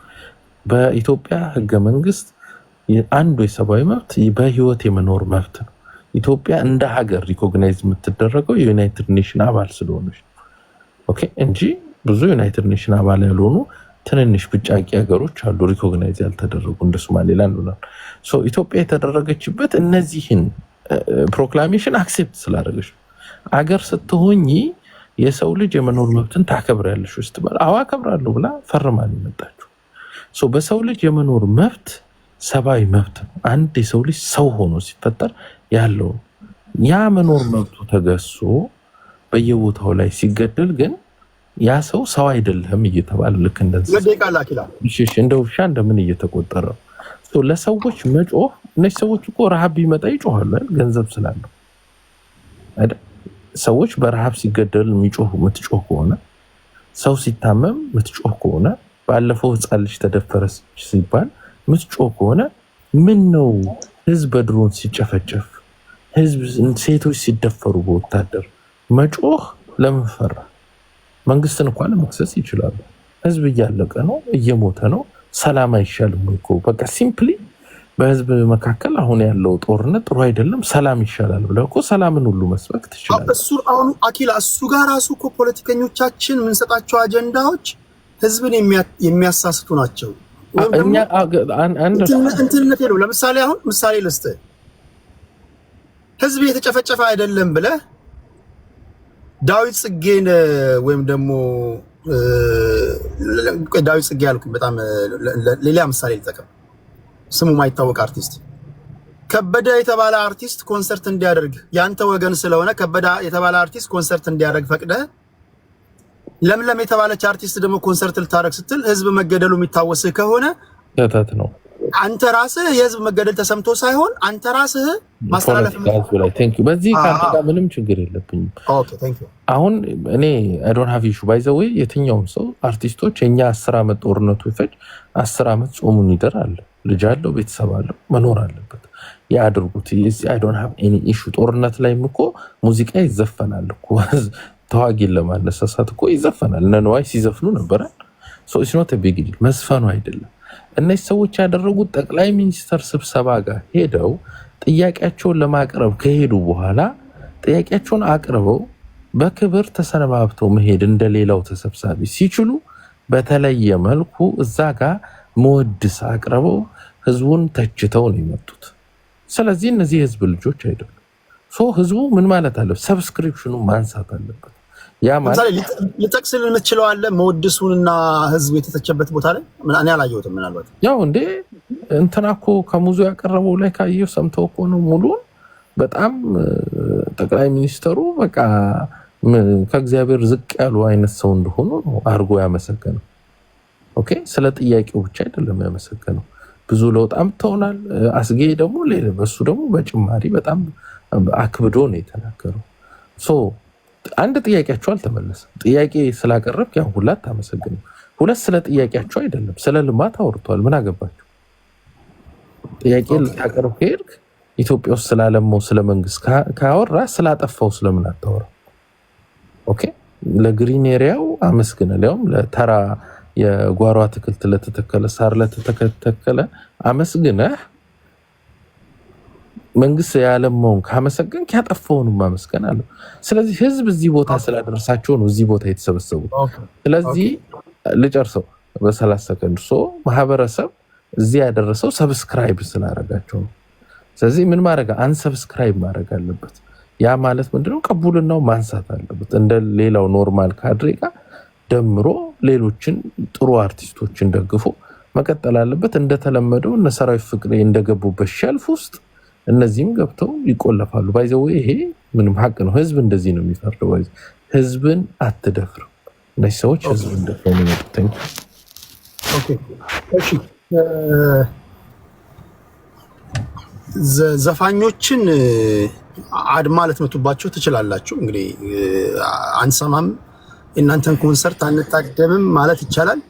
በኢትዮጵያ ህገ መንግስት አንዱ የሰብአዊ መብት በህይወት የመኖር መብት ነው። ኢትዮጵያ እንደ ሀገር ሪኮግናይዝ የምትደረገው የዩናይትድ ኔሽን አባል ስለሆነች ኦኬ እንጂ ብዙ ዩናይትድ ኔሽን አባል ያልሆኑ ትንንሽ ብጫቂ ሀገሮች አሉ ሪኮግናይዝ ያልተደረጉ እንደ ሶማሌላንድ ነው። ኢትዮጵያ የተደረገችበት እነዚህን ፕሮክላሜሽን አክሴፕት ስላደረገች አገር ስትሆኚ የሰው ልጅ የመኖር መብትን ታከብራለሽ ውስጥ አዋ አከብራለሁ ብላ ፈርማን የመጣችው በሰው ልጅ የመኖር መብት ሰብአዊ መብት ነው። አንድ የሰው ልጅ ሰው ሆኖ ሲፈጠር ያለው ያ መኖር መብቱ ተገሶ በየቦታው ላይ ሲገደል ግን ያ ሰው አይደለም እየተባለ ልክ እንደዚህ እንደ ውሻ እንደምን እየተቆጠረ ለሰዎች መጮህ እነዚህ ሰዎች እኮ ረሃብ ቢመጣ ይጮሃሉ ገንዘብ ስላለው አይደል? ሰዎች በረሃብ ሲገደል ምትጮህ ከሆነ ሰው ሲታመም ምትጮህ ከሆነ ባለፈው ህፃን ልጅ ተደፈረች ሲባል ምትጮህ ከሆነ ምን ነው ህዝብ በድሮን ሲጨፈጨፍ ህዝብ ሴቶች ሲደፈሩ በወታደር መጮህ ለምን ፈራ? መንግስትን እንኳን ለመክሰስ ይችላሉ። ህዝብ እያለቀ ነው እየሞተ ነው ሰላም አይሻልም እኮ በቃ ሲምፕሊ በህዝብ መካከል አሁን ያለው ጦርነት ጥሩ አይደለም ሰላም ይሻላል ብለው እኮ ሰላምን ሁሉ መስበክ ትችላለህ። እሱ አሁን አኪላ እሱ ጋር ራሱ እኮ ፖለቲከኞቻችን የምንሰጣቸው አጀንዳዎች ህዝብን የሚያሳስቱ ናቸው። እኛ እንትነት ነው። ለምሳሌ አሁን ምሳሌ ልስጥህ። ህዝብ የተጨፈጨፈ አይደለም ብለህ ዳዊት ጽጌን ወይም ደግሞ ዳዊት ጽጌ ያልኩኝ በጣም ሌላ ምሳሌ ልጠቀም። ስሙ ማይታወቅ አርቲስት ከበደ የተባለ አርቲስት ኮንሰርት እንዲያደርግ ያንተ ወገን ስለሆነ ከበደ የተባለ አርቲስት ኮንሰርት እንዲያደርግ ፈቅደህ ለምለም የተባለች አርቲስት ደግሞ ኮንሰርት ልታደርግ ስትል ህዝብ መገደሉ የሚታወስህ ከሆነ ተታት ነው። አንተ ራስህ የህዝብ መገደል ተሰምቶ ሳይሆን አንተ ራስህ ማስተላለፍ ላይ ቴንክ ዩ በዚህ ካንተ ጋር ምንም ችግር የለብኝም። ኦኬ ቴንክ ዩ። አሁን እኔ አይ ዶንት ሃቭ ኢሹ ባይ ዘ ዌይ የትኛውም ሰው አርቲስቶች የኛ 10 ዓመት ጦርነቱ ይፈጅ 10 ዓመት ጾሙን ይደራል። ልጅ አለው ቤተሰብ አለው መኖር አለበት። ያድርጉት። አይ ዶንት ሃቭ ኤኒ ኢሹ። ጦርነት ላይም እኮ ሙዚቃ ይዘፈናል እኮ ተዋጊን ለማነሳሳት እኮ ይዘፈናል። ነንዋይ ሲዘፍኑ ነበር። ሶ ኢትስ ኖት አ ቢግ ዲል መስፈኑ አይደለም። እነዚህ ሰዎች ያደረጉት ጠቅላይ ሚኒስተር ስብሰባ ጋር ሄደው ጥያቄያቸውን ለማቅረብ ከሄዱ በኋላ ጥያቄያቸውን አቅርበው በክብር ተሰነባብተው መሄድ እንደሌላው ተሰብሳቢ ሲችሉ በተለየ መልኩ እዛ ጋር መወድስ አቅርበው ህዝቡን ተችተው ነው የመጡት። ስለዚህ እነዚህ የህዝብ ልጆች አይደሉም። ሶ ህዝቡ ምን ማለት አለ? ሰብስክሪፕሽኑ ማንሳት አለበት። ያ ማለት ልጠቅስልን የምትችለው አለ መወድሱንና ህዝብ የተተቸበት ቦታ ላይ እኔ አላየሁትም። ምናልባት ያው እንዴ እንትና እኮ ከሙዙ ያቀረበው ላይ ካየው ሰምተው እኮ ነው ሙሉን በጣም ጠቅላይ ሚኒስተሩ በቃ ከእግዚአብሔር ዝቅ ያሉ አይነት ሰው እንደሆኑ ነው አርጎ ያመሰገነው። ኦኬ ስለ ጥያቄው ብቻ አይደለም ያመሰገነው። ብዙ ለውጥ አምጥተውናል። አስጌ ደግሞ ሌላ በሱ ደግሞ በጭማሪ በጣም አክብዶ ነው የተናገረው። ሶ አንድ ጥያቄያቸው አልተመለሰም። ጥያቄ ስላቀረብክ ያን ሁላ ታመሰግኑ። ሁለት ስለ ጥያቄያቸው አይደለም ስለ ልማት አውርቷል። ምን አገባቸው? ጥያቄ ልታቀርብ ከሄድክ ኢትዮጵያ ውስጥ ስላለማው ስለ መንግስት ካወራ ስላጠፋው ስለምን አታወራ? ኦኬ ለግሪን ኤሪያው አመስግነ ሊያውም ለተራ የጓሮ አትክልት ለተተከለ ሳር ለተተከለ አመስግነህ መንግስት ያለማውን ካመሰገን ያጠፋውንም ማመስገን አለው። ስለዚህ ህዝብ እዚህ ቦታ ስላደረሳቸው ነው እዚህ ቦታ የተሰበሰቡት። ስለዚህ ልጨርሰው በ30 ሰከንድ ማህበረሰብ እዚህ ያደረሰው ሰብስክራይብ ስላደረጋቸው ነው። ስለዚህ ምን ማድረግ አንሰብስክራይብ ማድረግ አለበት። ያ ማለት ምንድነው? ቅቡልናው ማንሳት አለበት። እንደ ሌላው ኖርማል ካድሬ ጋር ደምሮ ሌሎችን ጥሩ አርቲስቶችን ደግፎ መቀጠል አለበት። እንደተለመደው እነ ሰራዊት ፍቅሬ እንደገቡበት ሸልፍ ውስጥ እነዚህም ገብተው ይቆለፋሉ። ባይዘው ይሄ ምንም ሀቅ ነው። ህዝብ እንደዚህ ነው የሚፈርደው። ህዝብን አትደፍሩ። እነዚህ ሰዎች ህዝብን እንደፈኑ ነው። ኦኬ እሺ ዘፋኞችን አድማ ልትመቱባቸው ትችላላችሁ። እንግዲህ አንሰማም እናንተን ኮንሰርት አንታደምም ማለት ይቻላል።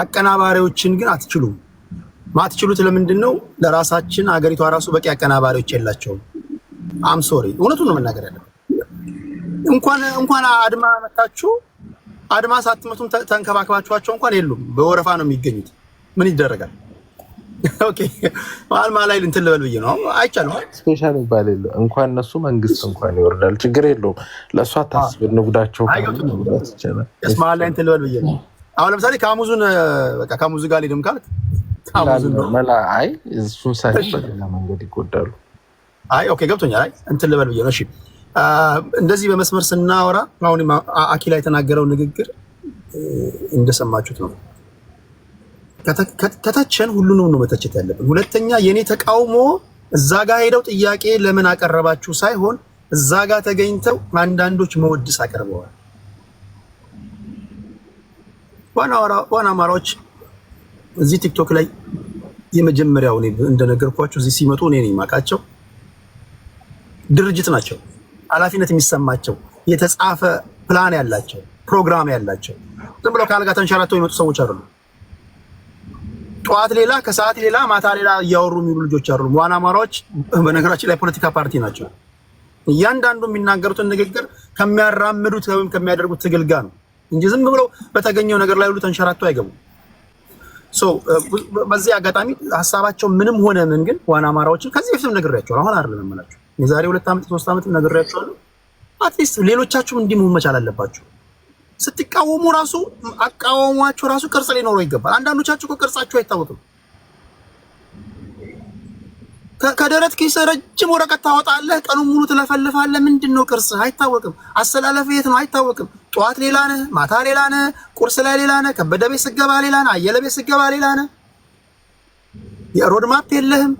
አቀናባሪዎችን ግን አትችሉም። ማትችሉት ለምንድን ነው? ለራሳችን ሀገሪቷ ራሱ በቂ አቀናባሪዎች የላቸውም። አም ሶሪ እውነቱን ነው መናገር ያለብን። እንኳን አድማ መታችሁ አድማ ሳትመቱም ተንከባክባችኋቸው እንኳን የሉም። በወረፋ ነው የሚገኙት። ምን ይደረጋል? ኦኬ ማልማ ላይ እንትን ልበል ብዬ ነው። አይቻልም። ስፔሻል ይባል የለ እንኳን እነሱ መንግስት እንኳን ይወርዳል። ችግር የለውም። ለእሷ ታስብ ንጉዳቸው ንጉዳት ይቻላል። እስማል ላይ እንትን ልበል ብዬ ነው። አሁን ለምሳሌ ካሙዙን በቃ ካሙዙ ጋር ሊድም ካልክ አይ እሱን ሳይሆን በሌላ መንገድ ይጎዳሉ። አይ ኦኬ ገብቶኛል። አይ እንትን ልበል ብዬ ነው። እሺ እንደዚህ በመስመር ስናወራ አሁን አኪላ የተናገረው ንግግር እንደሰማችሁት ነው። ከተቸን ሁሉንም ነው መተቸት ያለብን። ሁለተኛ የኔ ተቃውሞ እዛ ጋር ሄደው ጥያቄ ለምን አቀረባችሁ ሳይሆን እዛ ጋር ተገኝተው አንዳንዶች መወድስ አቀርበዋል። ዋና አማራዎች እዚህ ቲክቶክ ላይ የመጀመሪያው እኔ እንደነገርኳችሁ እዚህ ሲመጡ እኔ ነኝ የማውቃቸው ድርጅት ናቸው። ኃላፊነት የሚሰማቸው የተጻፈ ፕላን ያላቸው ፕሮግራም ያላቸው ዝም ብለው ካልጋ ተንሸራተው የመጡ ሰዎች አይደሉም። ጠዋት ሌላ ከሰዓት ሌላ ማታ ሌላ እያወሩ የሚሉ ልጆች አይደሉም። ዋና አማራዎች በነገራችን ላይ ፖለቲካ ፓርቲ ናቸው። እያንዳንዱ የሚናገሩትን ንግግር ከሚያራምዱት ወይም ከሚያደርጉት ትግል ጋር ነው እንጂ ዝም ብለው በተገኘው ነገር ላይ ሁሉ ተንሸራተው አይገቡም። በዚህ አጋጣሚ ሀሳባቸው ምንም ሆነ ምን ግን ዋና አማራዎችን ከዚህ በፊትም ነግሬያቸዋለሁ። አሁን አይደለም የምላችሁ የዛሬ 2 ዓመት 3 ዓመት ነግሬያቸዋለሁ። አትሊስት ሌሎቻችሁም እንዲህ መሆን መቻል አለባችሁ። ስትቃወሙ ራሱ አቃወሟችሁ ራሱ ቅርጽ ሊኖረው ይገባል። አንዳንዶቻችሁ እኮ ቅርጻችሁ አይታወቅም። ከደረት ኪስ ረጅም ወረቀት ታወጣለህ፣ ቀኑን ሙሉ ትለፈልፋለህ። ምንድነው ቅርጽ? አይታወቅም። አሰላለፍ የት ነው? አይታወቅም። ጠዋት ሌላ ነህ፣ ማታ ሌላ ነህ፣ ቁርስ ላይ ሌላ ነህ፣ ከበደ ቤት ስገባ ሌላ ነህ፣ አየለ ቤት ስገባ ሌላ ነህ። የሮድ ማፕ የለህም።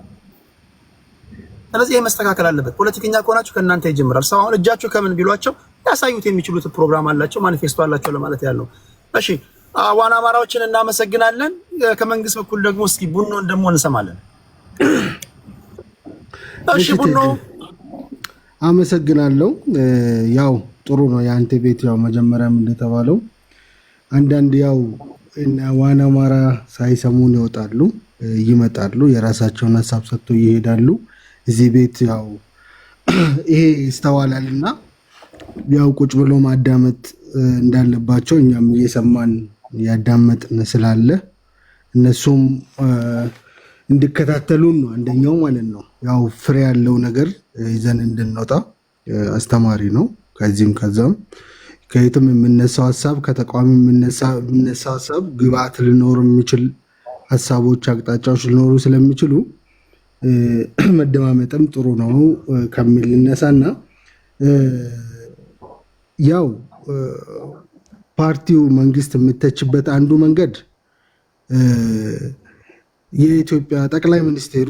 ስለዚህ ይሄ መስተካከል አለበት። ፖለቲከኛ ከሆናችሁ ከእናንተ ይጀምራል። ሰው አሁን እጃችሁ ከምን ቢሏቸው ያሳዩት የሚችሉት ፕሮግራም አላቸው፣ ማኒፌስቶ አላቸው ለማለት ያለው። እሺ ዋና አማራዎችን እናመሰግናለን። ከመንግስት በኩል ደግሞ እስኪ ቡኖን ደግሞ እንሰማለን። እሺ ቡኖ አመሰግናለሁ። ያው ጥሩ ነው የአንተ ቤት ያው መጀመሪያም እንደተባለው አንዳንድ ያው ዋና አማራ ሳይሰሙን ይወጣሉ ይመጣሉ፣ የራሳቸውን ሀሳብ ሰጥተው ይሄዳሉ። እዚህ ቤት ያው ይሄ ይስተዋላልና ያው ቁጭ ብሎ ማዳመጥ እንዳለባቸው እኛም እየሰማን ያዳመጥን ስላለ እነሱም እንዲከታተሉን ነው አንደኛው ማለት ነው። ያው ፍሬ ያለው ነገር ይዘን እንድንወጣ አስተማሪ ነው። ከዚህም ከዛም ከየትም የምነሳው ሀሳብ ከተቋሚ የምነሳው ሀሳብ ግብአት ሊኖር የሚችል ሀሳቦች አቅጣጫዎች ሊኖሩ ስለሚችሉ መደማመጥም ጥሩ ነው ከሚል ልነሳና ያው ፓርቲው መንግስት የምተችበት አንዱ መንገድ የኢትዮጵያ ጠቅላይ ሚኒስቴሩ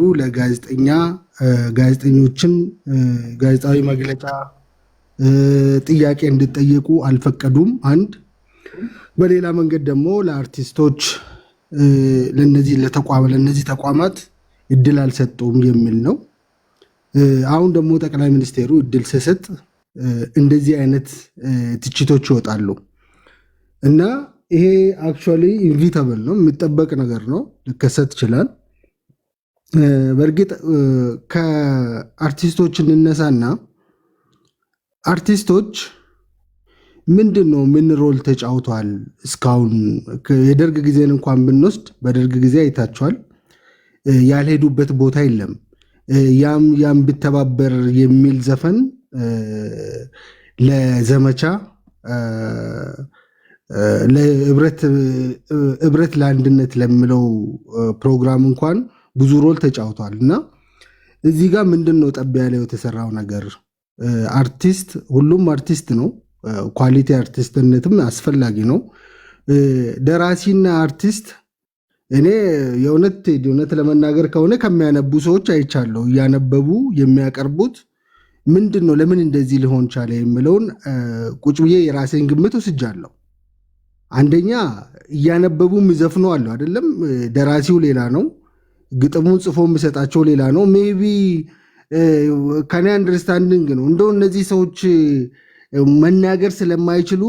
ጋዜጠኞችን ጋዜጣዊ መግለጫ ጥያቄ እንዲጠየቁ አልፈቀዱም። አንድ በሌላ መንገድ ደግሞ ለአርቲስቶች ለነዚህ ተቋማት እድል አልሰጡም የሚል ነው። አሁን ደግሞ ጠቅላይ ሚኒስቴሩ እድል ሲሰጥ እንደዚህ አይነት ትችቶች ይወጣሉ እና ይሄ አክቹዋሊ ኢንቪታብል ነው፣ የሚጠበቅ ነገር ነው፣ ሊከሰት ይችላል። በእርግጥ ከአርቲስቶች እንነሳና አርቲስቶች ምንድን ነው ምን ሮል ተጫውተዋል እስካሁን? የደርግ ጊዜን እንኳን ብንወስድ በደርግ ጊዜ አይታችኋል፣ ያልሄዱበት ቦታ የለም። ያም ብተባበር የሚል ዘፈን ለዘመቻ ህብረት ለአንድነት ለሚለው ፕሮግራም እንኳን ብዙ ሮል ተጫውቷል። እና እዚህ ጋር ምንድን ነው ጠብ ያለው የተሰራው ነገር? አርቲስት ሁሉም አርቲስት ነው፣ ኳሊቲ አርቲስትነትም አስፈላጊ ነው። ደራሲና አርቲስት እኔ የእውነት ለመናገር ከሆነ ከሚያነቡ ሰዎች አይቻለሁ። እያነበቡ የሚያቀርቡት ምንድን ነው ለምን እንደዚህ ሊሆን ቻለ የሚለውን ቁጭ ብዬ የራሴን ግምት ወስጃለሁ። አንደኛ እያነበቡ የሚዘፍኑ አለው አይደለም፣ ደራሲው ሌላ ነው፣ ግጥሙን ጽፎ የሚሰጣቸው ሌላ ነው። ሜቢ ከኔ አንደርስታንዲንግ ነው እንደው እነዚህ ሰዎች መናገር ስለማይችሉ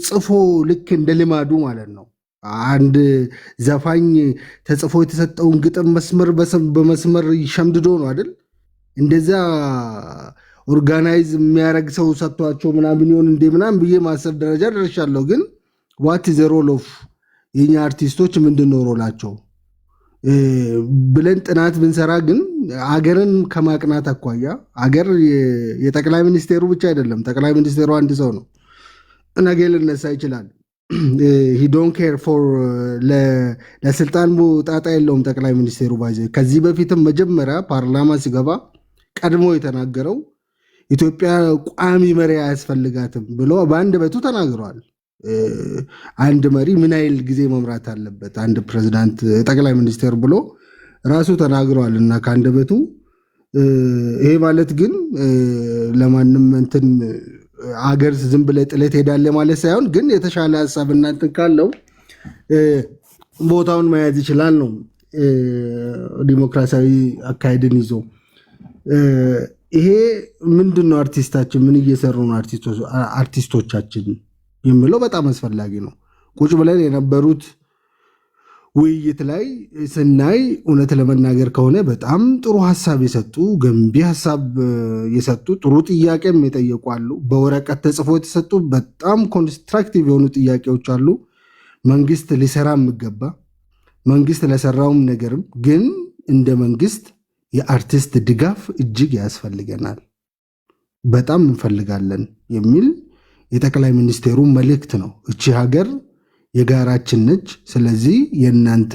ጽፎ ልክ እንደ ልማዱ ማለት ነው። አንድ ዘፋኝ ተጽፎ የተሰጠውን ግጥም መስመር በመስመር ሸምድዶ ነው አይደል? እንደዛ ኦርጋናይዝ የሚያደርግ ሰው ሰጥቷቸው ምናምን ይሆን እንዴ ምናምን ብዬ ማሰብ ደረጃ ደርሻለሁ። ግን ዋት ኢዝ ዘ ሮል ኦፍ የኛ አርቲስቶች ምንድን ነው ሮላቸው ብለን ጥናት ብንሰራ ግን አገርን ከማቅናት አኳያ አገር የጠቅላይ ሚኒስቴሩ ብቻ አይደለም። ጠቅላይ ሚኒስቴሩ አንድ ሰው ነው፣ ነገ ልነሳ ይችላል። ሂ ዶንት ኬር ፎር ለስልጣን ጣጣ የለውም ጠቅላይ ሚኒስቴሩ። ባይዘ ከዚህ በፊትም መጀመሪያ ፓርላማ ሲገባ ቀድሞ የተናገረው ኢትዮጵያ ቋሚ መሪ አያስፈልጋትም ብሎ በአንድ በቱ ተናግረዋል። አንድ መሪ ምን ያህል ጊዜ መምራት አለበት አንድ ፕሬዝዳንት ጠቅላይ ሚኒስቴር ብሎ ራሱ ተናግረዋል። እና ከአንድ በቱ ይሄ ማለት ግን ለማንም እንትን አገር ዝም ብለህ ጥለት ሄዳለህ ማለት ሳይሆን ግን የተሻለ ሀሳብ እናንትን ካለው ቦታውን መያዝ ይችላል ነው ዲሞክራሲያዊ አካሄድን ይዞ። ይሄ ምንድን ነው አርቲስታችን ምን እየሰሩ ነው አርቲስቶቻችን የሚለው በጣም አስፈላጊ ነው። ቁጭ ብለን የነበሩት ውይይት ላይ ስናይ እውነት ለመናገር ከሆነ በጣም ጥሩ ሀሳብ የሰጡ ገንቢ ሀሳብ የሰጡ ጥሩ ጥያቄም የጠየቁ አሉ። በወረቀት ተጽፎ የተሰጡ በጣም ኮንስትራክቲቭ የሆኑ ጥያቄዎች አሉ። መንግስት ሊሰራ የሚገባ መንግስት ለሰራውም ነገርም ግን እንደ መንግስት የአርቲስት ድጋፍ እጅግ ያስፈልገናል፣ በጣም እንፈልጋለን የሚል የጠቅላይ ሚኒስቴሩ መልእክት ነው። እቺ ሀገር የጋራችን ነች። ስለዚህ የእናንተ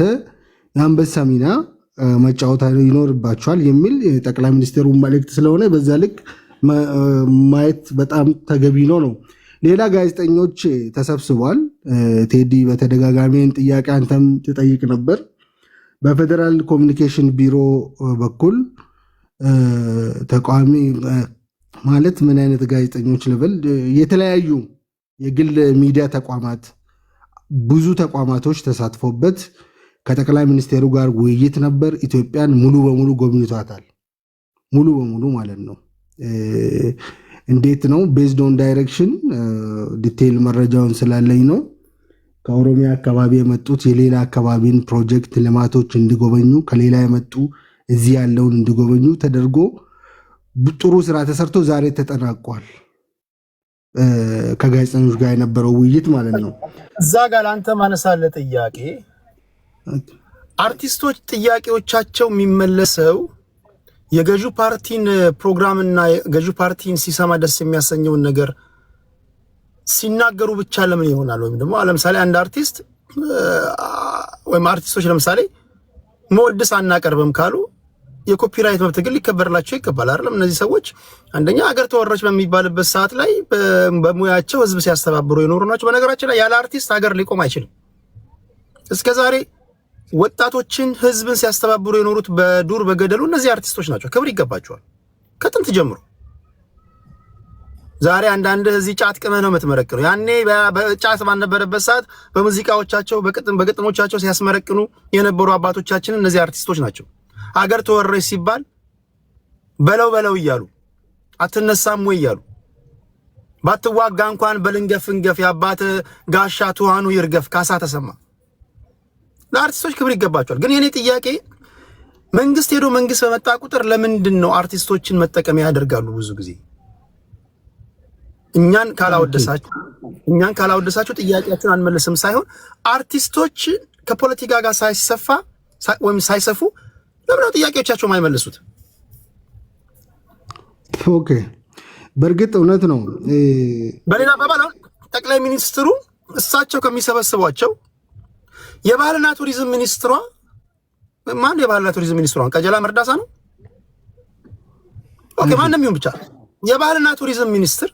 የአንበሳ ሚና መጫወት ይኖርባቸዋል የሚል የጠቅላይ ሚኒስቴሩ መልእክት ስለሆነ በዛ ልክ ማየት በጣም ተገቢ ነው። ሌላ ጋዜጠኞች ተሰብስቧል። ቴዲ በተደጋጋሚን ጥያቄ አንተም ትጠይቅ ነበር። በፌዴራል ኮሚኒኬሽን ቢሮ በኩል ተቋሚ ማለት ምን አይነት ጋዜጠኞች ልበል፣ የተለያዩ የግል ሚዲያ ተቋማት ብዙ ተቋማቶች ተሳትፎበት ከጠቅላይ ሚኒስቴሩ ጋር ውይይት ነበር። ኢትዮጵያን ሙሉ በሙሉ ጎብኝቷታል። ሙሉ በሙሉ ማለት ነው። እንዴት ነው? ቤዝድ ኦን ዳይሬክሽን ዲቴይል መረጃውን ስላለኝ ነው። ከኦሮሚያ አካባቢ የመጡት የሌላ አካባቢን ፕሮጀክት ልማቶች እንዲጎበኙ፣ ከሌላ የመጡ እዚህ ያለውን እንዲጎበኙ ተደርጎ ጥሩ ስራ ተሰርቶ ዛሬ ተጠናቋል። ከጋዜጠኞች ጋር የነበረው ውይይት ማለት ነው። እዛ ጋር አንተ ማነሳለ ጥያቄ አርቲስቶች ጥያቄዎቻቸው የሚመለሰው የገዢው ፓርቲን ፕሮግራምና ገዢው ፓርቲን ሲሰማ ደስ የሚያሰኘውን ነገር ሲናገሩ ብቻ ለምን ይሆናል? ወይም ደግሞ ለምሳሌ አንድ አርቲስት ወይም አርቲስቶች ለምሳሌ መወድስ አናቀርብም ካሉ የኮፒራይት መብት ግን ሊከበርላቸው ይገባል አይደለም? እነዚህ ሰዎች አንደኛ ሀገር ተወረች በሚባልበት ሰዓት ላይ በሙያቸው ህዝብ ሲያስተባብሩ የኖሩ ናቸው። በነገራችን ላይ ያለ አርቲስት ሀገር ሊቆም አይችልም። እስከዛሬ ወጣቶችን ህዝብን ሲያስተባብሩ የኖሩት በዱር በገደሉ እነዚህ አርቲስቶች ናቸው። ክብር ይገባቸዋል ከጥንት ጀምሮ። ዛሬ አንዳንድ እዚህ ጫት ቅመህ ነው የምትመረቅነው። ያኔ በጫት ባልነበረበት ሰዓት በሙዚቃዎቻቸው በግጥሞቻቸው ሲያስመረቅኑ የነበሩ አባቶቻችን እነዚህ አርቲስቶች ናቸው። ሀገር ተወረች ሲባል በለው እያሉ አትነሳም ወይ እያሉ ባትዋጋ እንኳን በልንገፍ እንገፍ የአባት ጋሻ ትኋኑ ይርገፍ ካሳ ተሰማ። ለአርቲስቶች ክብር ይገባቸዋል። ግን የኔ ጥያቄ መንግስት ሄዶ መንግስት በመጣ ቁጥር ለምንድን ነው አርቲስቶችን መጠቀሚያ ያደርጋሉ? ብዙ ጊዜ እኛን ካላወደሳችሁ ጥያቄያችሁን አንመልስም ሳይሆን አርቲስቶች ከፖለቲካ ጋር ሳይሰፉ ለምን ነው ጥያቄዎቻቸው የማይመልሱት? ኦኬ፣ በእርግጥ እውነት ነው። በሌላ አባባል ጠቅላይ ሚኒስትሩ እሳቸው ከሚሰበስቧቸው የባህልና ቱሪዝም ሚኒስትሯ ማን? የባህልና ቱሪዝም ሚኒስትሯ ቀጀላ መርዳሳ ነው። ኦኬ፣ ማንም ይሁን ብቻ የባህልና ቱሪዝም ሚኒስትር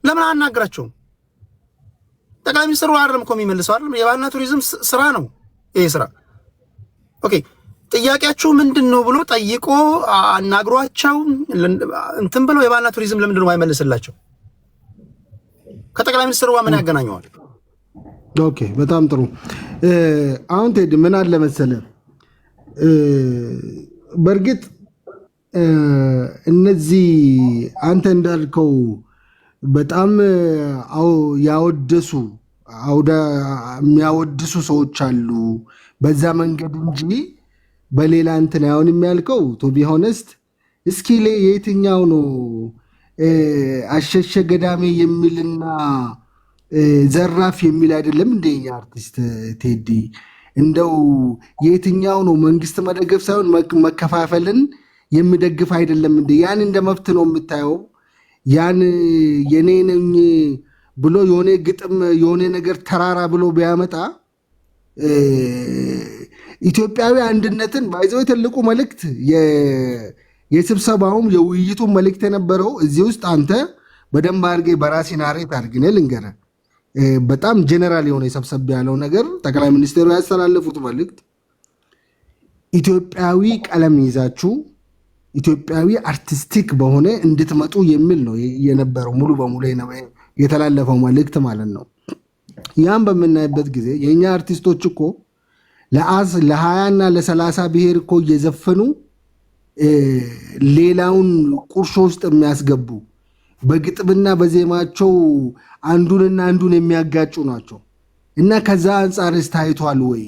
ለምን አናግራቸውም? ጠቅላይ ሚኒስትሩ አይደለም እኮ የሚመልሰው አይደለም። የባህልና ቱሪዝም ስራ ነው ይሄ ስራ። ኦኬ፣ ጥያቄያችሁ ምንድነው ብሎ ጠይቆ አናግሯቸው እንትን ብለው የባህልና ቱሪዝም ለምንድን ነው አይመልስላቸው? ከጠቅላይ ሚኒስትሩ ጋር ምን ያገናኘዋል? ኦኬ፣ በጣም ጥሩ። አሁን ቴዲ ምን አለ መሰለህ፣ በእርግጥ እነዚህ አንተ እንዳልከው በጣም የሚያወድሱ ሰዎች አሉ በዛ መንገድ እንጂ በሌላ እንትን አሁን የሚያልከው ቱ ቢ ሆነስት እስኪ የትኛው ነው አሸሸ ገዳሜ የሚልና ዘራፍ የሚል አይደለም እንደኛ አርቲስት ቴዲ። እንደው የትኛው ነው መንግስት መደገፍ ሳይሆን መከፋፈልን የሚደግፍ አይደለም እንደ ያን እንደ መብት ነው የምታየው። ያን የኔ ነኝ ብሎ የሆነ ግጥም የሆነ ነገር ተራራ ብሎ ቢያመጣ ኢትዮጵያዊ አንድነትን ባይዘው ትልቁ መልእክት የስብሰባውም የውይይቱን መልእክት የነበረው እዚህ ውስጥ አንተ በደንብ አድርጌ በራሴ ናሬት አድርግኔ ልንገርህ። በጣም ጀነራል የሆነ የሰብሰብ ያለው ነገር ጠቅላይ ሚኒስትሩ ያስተላለፉት መልእክት ኢትዮጵያዊ ቀለም ይዛችሁ ኢትዮጵያዊ አርቲስቲክ በሆነ እንድትመጡ የሚል ነው የነበረው። ሙሉ በሙሉ የተላለፈው መልእክት ማለት ነው። ያን በምናይበት ጊዜ የኛ አርቲስቶች እኮ ለ20 እና ለ30 ብሔር እኮ እየዘፈኑ ሌላውን ቁርሾ ውስጥ የሚያስገቡ በግጥምና በዜማቸው አንዱንና አንዱን የሚያጋጩ ናቸው። እና ከዛ አንጻርስ ታይቷል ወይ?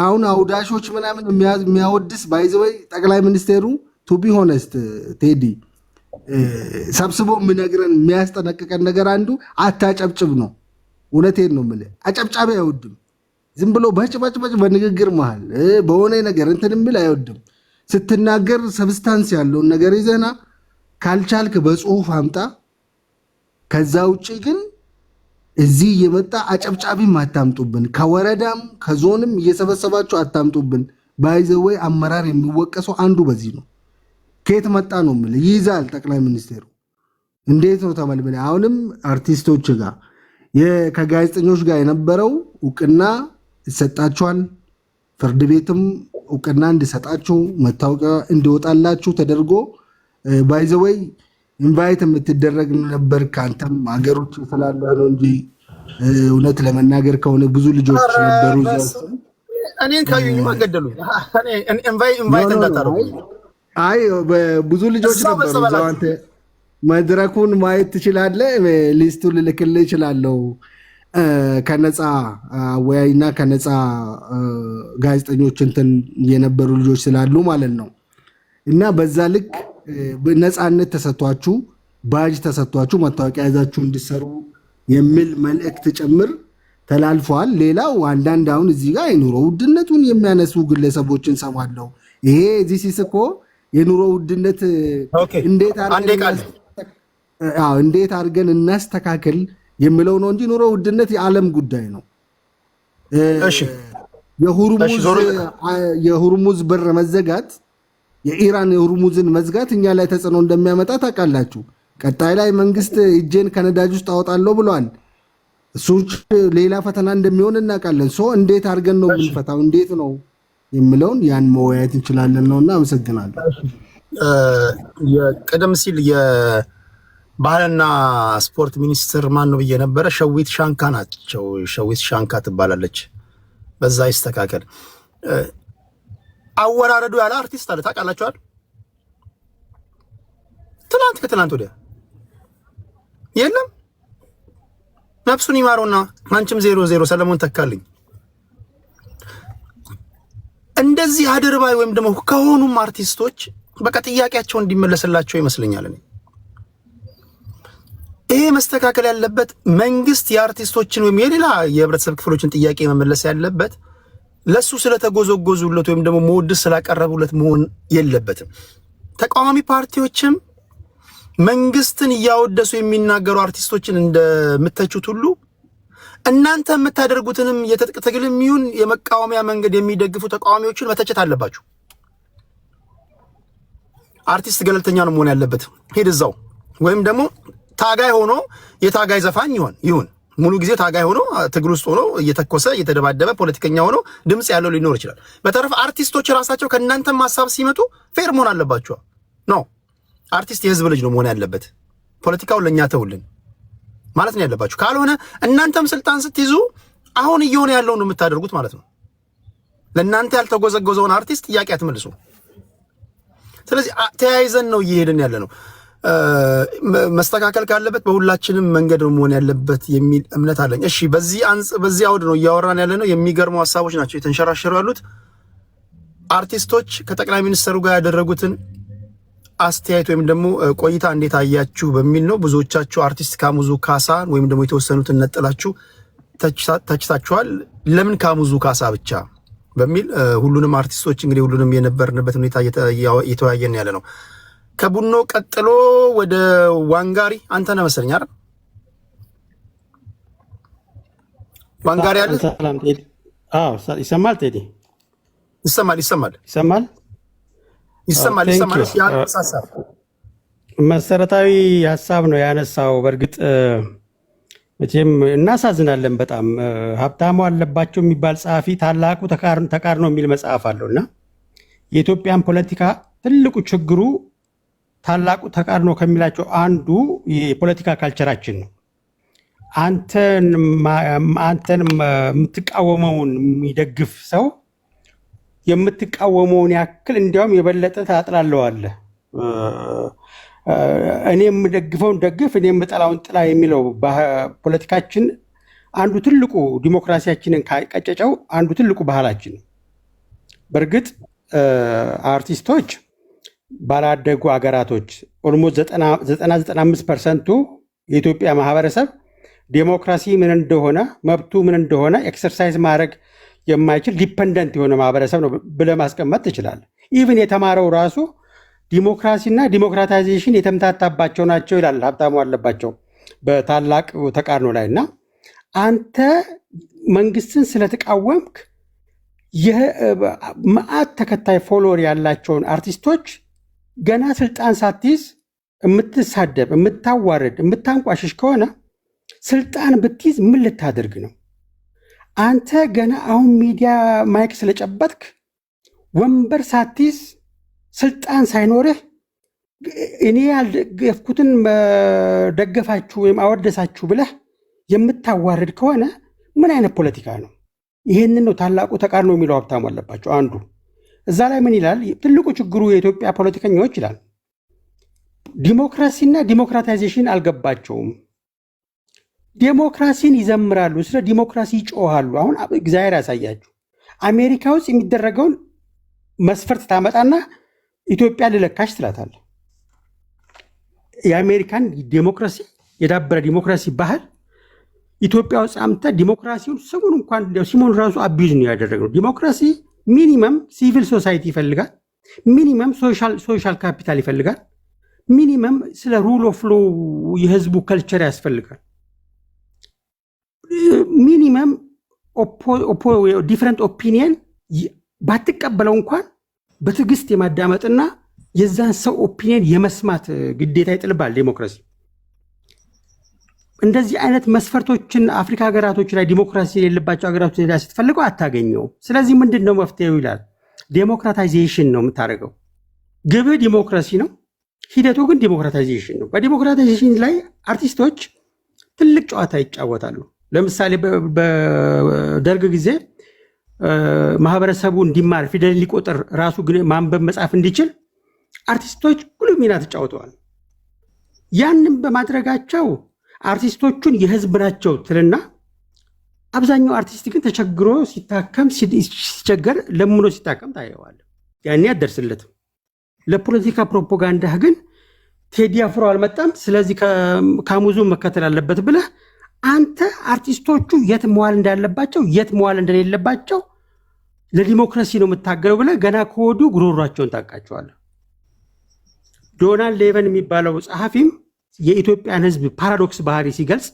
አሁን አውዳሾች ምናምን የሚያወድስ ባይዘወይ ጠቅላይ ሚኒስቴሩ ቱ ቢ ሆነስት ቴዲ ሰብስቦ የሚነግረን የሚያስጠነቅቀን ነገር አንዱ አታጨብጭብ ነው። እውነቴን ነው የምልህ። አጨብጫቢ አይወድም። ዝም ብሎ በጭበጭበጭ በንግግር መሃል በሆነ ነገር እንትን የሚል አይወድም። ስትናገር ሰብስታንስ ያለውን ነገር ይዘና ካልቻልክ በጽሁፍ አምጣ። ከዛ ውጭ ግን እዚህ እየመጣ አጨብጫቢም አታምጡብን፣ ከወረዳም ከዞንም እየሰበሰባችሁ አታምጡብን። ባይዘወይ አመራር የሚወቀሰው አንዱ በዚህ ነው። ከየት መጣ ነው የምልህ። ይይዛል ጠቅላይ ሚኒስቴሩ እንዴት ነው ተመልምለ? አሁንም አርቲስቶች ጋር ከጋዜጠኞች ጋር የነበረው እውቅና ይሰጣቸዋል። ፍርድ ቤትም እውቅና እንዲሰጣችሁ መታወቂያ እንዲወጣላችሁ ተደርጎ ባይዘወይ ኢንቫይት የምትደረግ ነበር። ከአንተም ሀገሮች ስላለ ነው እንጂ እውነት ለመናገር ከሆነ ብዙ ልጆች ነበሩ። እኔን ካዩኝማ ገደሉኝ። ኢንቫይት እንዳታረጉ። አይ ብዙ ልጆች ነበሩ። አንተ መድረኩን ማየት ትችላለህ። ሊስቱ ልልክልህ እችላለሁ። ከነፃ አወያይና ከነፃ ጋዜጠኞች እንትን የነበሩ ልጆች ስላሉ ማለት ነው። እና በዛ ልክ ነፃነት ተሰጥቷችሁ ባጅ ተሰጥቷችሁ መታወቂያ ይዛችሁ እንዲሰሩ የሚል መልእክት ጭምር ተላልፈዋል። ሌላው አንዳንድ አሁን እዚህ ጋር የኑሮ ውድነቱን የሚያነሱ ግለሰቦችን ሰማለሁ። ይሄ ዚስ እኮ የኑሮ ውድነት እንዴት አድርገን እናስተካክል የሚለው ነው እንጂ ኑሮ ውድነት የዓለም ጉዳይ ነው። የሁርሙዝ በር መዘጋት፣ የኢራን የሁርሙዝን መዝጋት እኛ ላይ ተጽዕኖ እንደሚያመጣ ታውቃላችሁ። ቀጣይ ላይ መንግስት እጄን ከነዳጅ ውስጥ አወጣለሁ ብለዋል። እሱ ሌላ ፈተና እንደሚሆን እናውቃለን። እንዴት አድርገን ነው የምንፈታው? እንዴት ነው የሚለውን ያን መወያየት እንችላለን ነውና አመሰግናለሁ። ቀደም ሲል የባህልና ስፖርት ሚኒስትር ማን ነው ብዬ ነበረ። ሸዊት ሻንካ ናቸው። ሸዊት ሻንካ ትባላለች። በዛ ይስተካከል። አወራረዱ ያለ አርቲስት አለ ታውቃላችኋል። ከትላንት ወዲያ የለም። ነፍሱን ይማረውና አንቺም 00 ሰለሞን ተካልኝ እንደዚህ አድርባይ ወይም ደግሞ ከሆኑም አርቲስቶች በቃ ጥያቄያቸው እንዲመለስላቸው ይመስለኛል። ይሄ መስተካከል ያለበት መንግስት የአርቲስቶችን ወይም የሌላ የህብረተሰብ ክፍሎችን ጥያቄ መመለስ ያለበት ለሱ ስለተጎዘጎዙለት ወይም ደግሞ ሞድስ ስላቀረቡለት መሆን የለበትም። ተቃዋሚ ፓርቲዎችም መንግስትን እያወደሱ የሚናገሩ አርቲስቶችን እንደምትተቹት ሁሉ እናንተ የምታደርጉትንም የትጥቅ ትግልም ይሁን የመቃወሚያ መንገድ የሚደግፉ ተቃዋሚዎችን መተቸት አለባችሁ። አርቲስት ገለልተኛ ነው መሆን ያለበት። ሄድ እዛው ወይም ደግሞ ታጋይ ሆኖ የታጋይ ዘፋኝ ይሁን ሙሉ ጊዜ ታጋይ ሆኖ ትግል ውስጥ ሆኖ እየተኮሰ እየተደባደበ ፖለቲከኛ ሆኖ ድምጽ ያለው ሊኖር ይችላል። በተረፈ አርቲስቶች ራሳቸው ከእናንተም ሐሳብ ሲመጡ ፌር መሆን አለባችሁ ነው። አርቲስት የህዝብ ልጅ ነው መሆን ያለበት። ፖለቲካውን ለኛ ተውልን ማለት ነው ያለባችሁ። ካልሆነ እናንተም ስልጣን ስትይዙ አሁን እየሆነ ያለው ነው የምታደርጉት ማለት ነው። ለእናንተ ያልተጎዘጎዘውን አርቲስት ጥያቄ አትመልሱ። ስለዚህ ተያይዘን ነው እየሄድን ያለ ነው። መስተካከል ካለበት በሁላችንም መንገድ ነው መሆን ያለበት የሚል እምነት አለኝ። እሺ፣ በዚህ አውድ ነው እያወራን ያለ ነው። የሚገርሙ ሀሳቦች ናቸው የተንሸራሸሩ ያሉት። አርቲስቶች ከጠቅላይ ሚኒስትሩ ጋር ያደረጉትን አስተያየት ወይም ደግሞ ቆይታ እንዴት አያችሁ በሚል ነው። ብዙዎቻችሁ አርቲስት ካሙዙ ካሳ ወይም ደግሞ የተወሰኑትን ነጥላችሁ ተችታችኋል። ለምን ካሙዙ ካሳ ብቻ በሚል ሁሉንም አርቲስቶች እንግዲህ ሁሉንም የነበርንበት ሁኔታ እየተወያየን ያለ ነው። ከቡኖ ቀጥሎ ወደ ዋንጋሪ አንተ ነህ መሰለኝ አይደል? ዋንጋሪ አለ። ሰላም ቴዲ። አዎ ይሰማል ቴዲ? ይሰማል። መሰረታዊ ሀሳብ ነው ያነሳው። በእርግጥ መቼም እናሳዝናለን በጣም። ሀብታሙ አለባቸው የሚባል ጸሐፊ ታላቁ ተቃርኖ የሚል መጽሐፍ አለው እና የኢትዮጵያን ፖለቲካ ትልቁ ችግሩ ታላቁ ተቃርኖ ከሚላቸው አንዱ የፖለቲካ ካልቸራችን ነው። አንተን የምትቃወመውን የሚደግፍ ሰው የምትቃወመውን ያክል እንዲያውም የበለጠ ታጥላለዋለህ። እኔ የምደግፈውን ደግፍ፣ እኔ የምጠላውን ጥላ የሚለው ፖለቲካችን አንዱ ትልቁ ዲሞክራሲያችንን ካቀጨጨው አንዱ ትልቁ ባህላችን ነው። በእርግጥ አርቲስቶች ባላደጉ አገራቶች ኦልሞስት 95% የኢትዮጵያ ማህበረሰብ ዴሞክራሲ ምን እንደሆነ መብቱ ምን እንደሆነ ኤክሰርሳይዝ ማድረግ የማይችል ዲፐንደንት የሆነ ማህበረሰብ ነው ብለህ ማስቀመጥ ትችላለህ። ኢቭን የተማረው ራሱ ዲሞክራሲና ዲሞክራታይዜሽን የተምታታባቸው ናቸው ይላል ሀብታሙ አለባቸው በታላቅ ተቃርኖ ላይ። እና አንተ መንግስትን ስለተቃወምክ መዓት ተከታይ ፎሎወር ያላቸውን አርቲስቶች ገና ስልጣን ሳትይዝ የምትሳደብ፣ የምታዋርድ፣ የምታንቋሽሽ ከሆነ ስልጣን ብትይዝ ምን ልታደርግ ነው? አንተ ገና አሁን ሚዲያ ማይክ ስለጨበጥክ ወንበር ሳትይዝ ስልጣን ሳይኖርህ እኔ ያልደገፍኩትን ደገፋችሁ ወይም አወደሳችሁ ብለህ የምታዋርድ ከሆነ ምን አይነት ፖለቲካ ነው? ይህንን ነው ታላቁ ተቃርኖ የሚለው ሀብታሙ አለባቸው አንዱ። እዛ ላይ ምን ይላል? ትልቁ ችግሩ የኢትዮጵያ ፖለቲከኞች ይላል ዲሞክራሲና ዲሞክራታይዜሽን አልገባቸውም። ዴሞክራሲን ይዘምራሉ፣ ስለ ዲሞክራሲ ይጮሃሉ። አሁን እግዚአብሔር ያሳያችሁ። አሜሪካ ውስጥ የሚደረገውን መስፈርት ታመጣና ኢትዮጵያ ልለካሽ ትላታለ። የአሜሪካን ዲሞክራሲ የዳበረ ዲሞክራሲ ባህል ኢትዮጵያ ውስጥ አምጥተህ ዲሞክራሲውን ስሙን እንኳን ሲሞን ራሱ አቢዩዝ ነው ያደረግነው። ዲሞክራሲ ሚኒመም ሲቪል ሶሳይቲ ይፈልጋል፣ ሚኒመም ሶሻል ካፒታል ይፈልጋል፣ ሚኒመም ስለ ሩል ኦፍ ሎ የህዝቡ ከልቸር ያስፈልጋል፣ ሚኒመም ዲፍረንት ኦፒኒየን ባትቀበለው እንኳን በትዕግስት የማዳመጥና የዛን ሰው ኦፒኒየን የመስማት ግዴታ ይጥልባል ዴሞክራሲ። እንደዚህ አይነት መስፈርቶችን አፍሪካ ሀገራቶች ላይ ዲሞክራሲ የሌለባቸው ሀገራቶች ላይ ስትፈልገው አታገኘው። ስለዚህ ምንድን ነው መፍትሄው ይላል? ዴሞክራታይዜሽን ነው የምታደርገው። ግብህ ዲሞክራሲ ነው፣ ሂደቱ ግን ዲሞክራታይዜሽን ነው። በዲሞክራታይዜሽን ላይ አርቲስቶች ትልቅ ጨዋታ ይጫወታሉ። ለምሳሌ በደርግ ጊዜ ማህበረሰቡ እንዲማር ፊደል ሊቆጥር ራሱ ግን ማንበብ መጻፍ እንዲችል አርቲስቶች ጉልህ ሚና ተጫውተዋል። ያንን በማድረጋቸው አርቲስቶቹን የህዝብ ናቸው ትልና አብዛኛው አርቲስት ግን ተቸግሮ ሲታከም ሲቸገር ለምኖ ሲታከም ታየዋል። ያኔ አደርስለትም። ለፖለቲካ ፕሮፓጋንዳ ግን ቴዲ አፍሮ አልመጣም ስለዚህ ካሙዙ መከተል አለበት ብለህ አንተ አርቲስቶቹ የት መዋል እንዳለባቸው የት መዋል እንደሌለባቸው ለዲሞክራሲ ነው የምታገለው ብለህ ገና ከወዱ ጉሮሯቸውን ታቃቸዋለህ። ዶናልድ ሌቨን የሚባለው ጸሐፊም የኢትዮጵያን ህዝብ ፓራዶክስ ባህሪ ሲገልጽ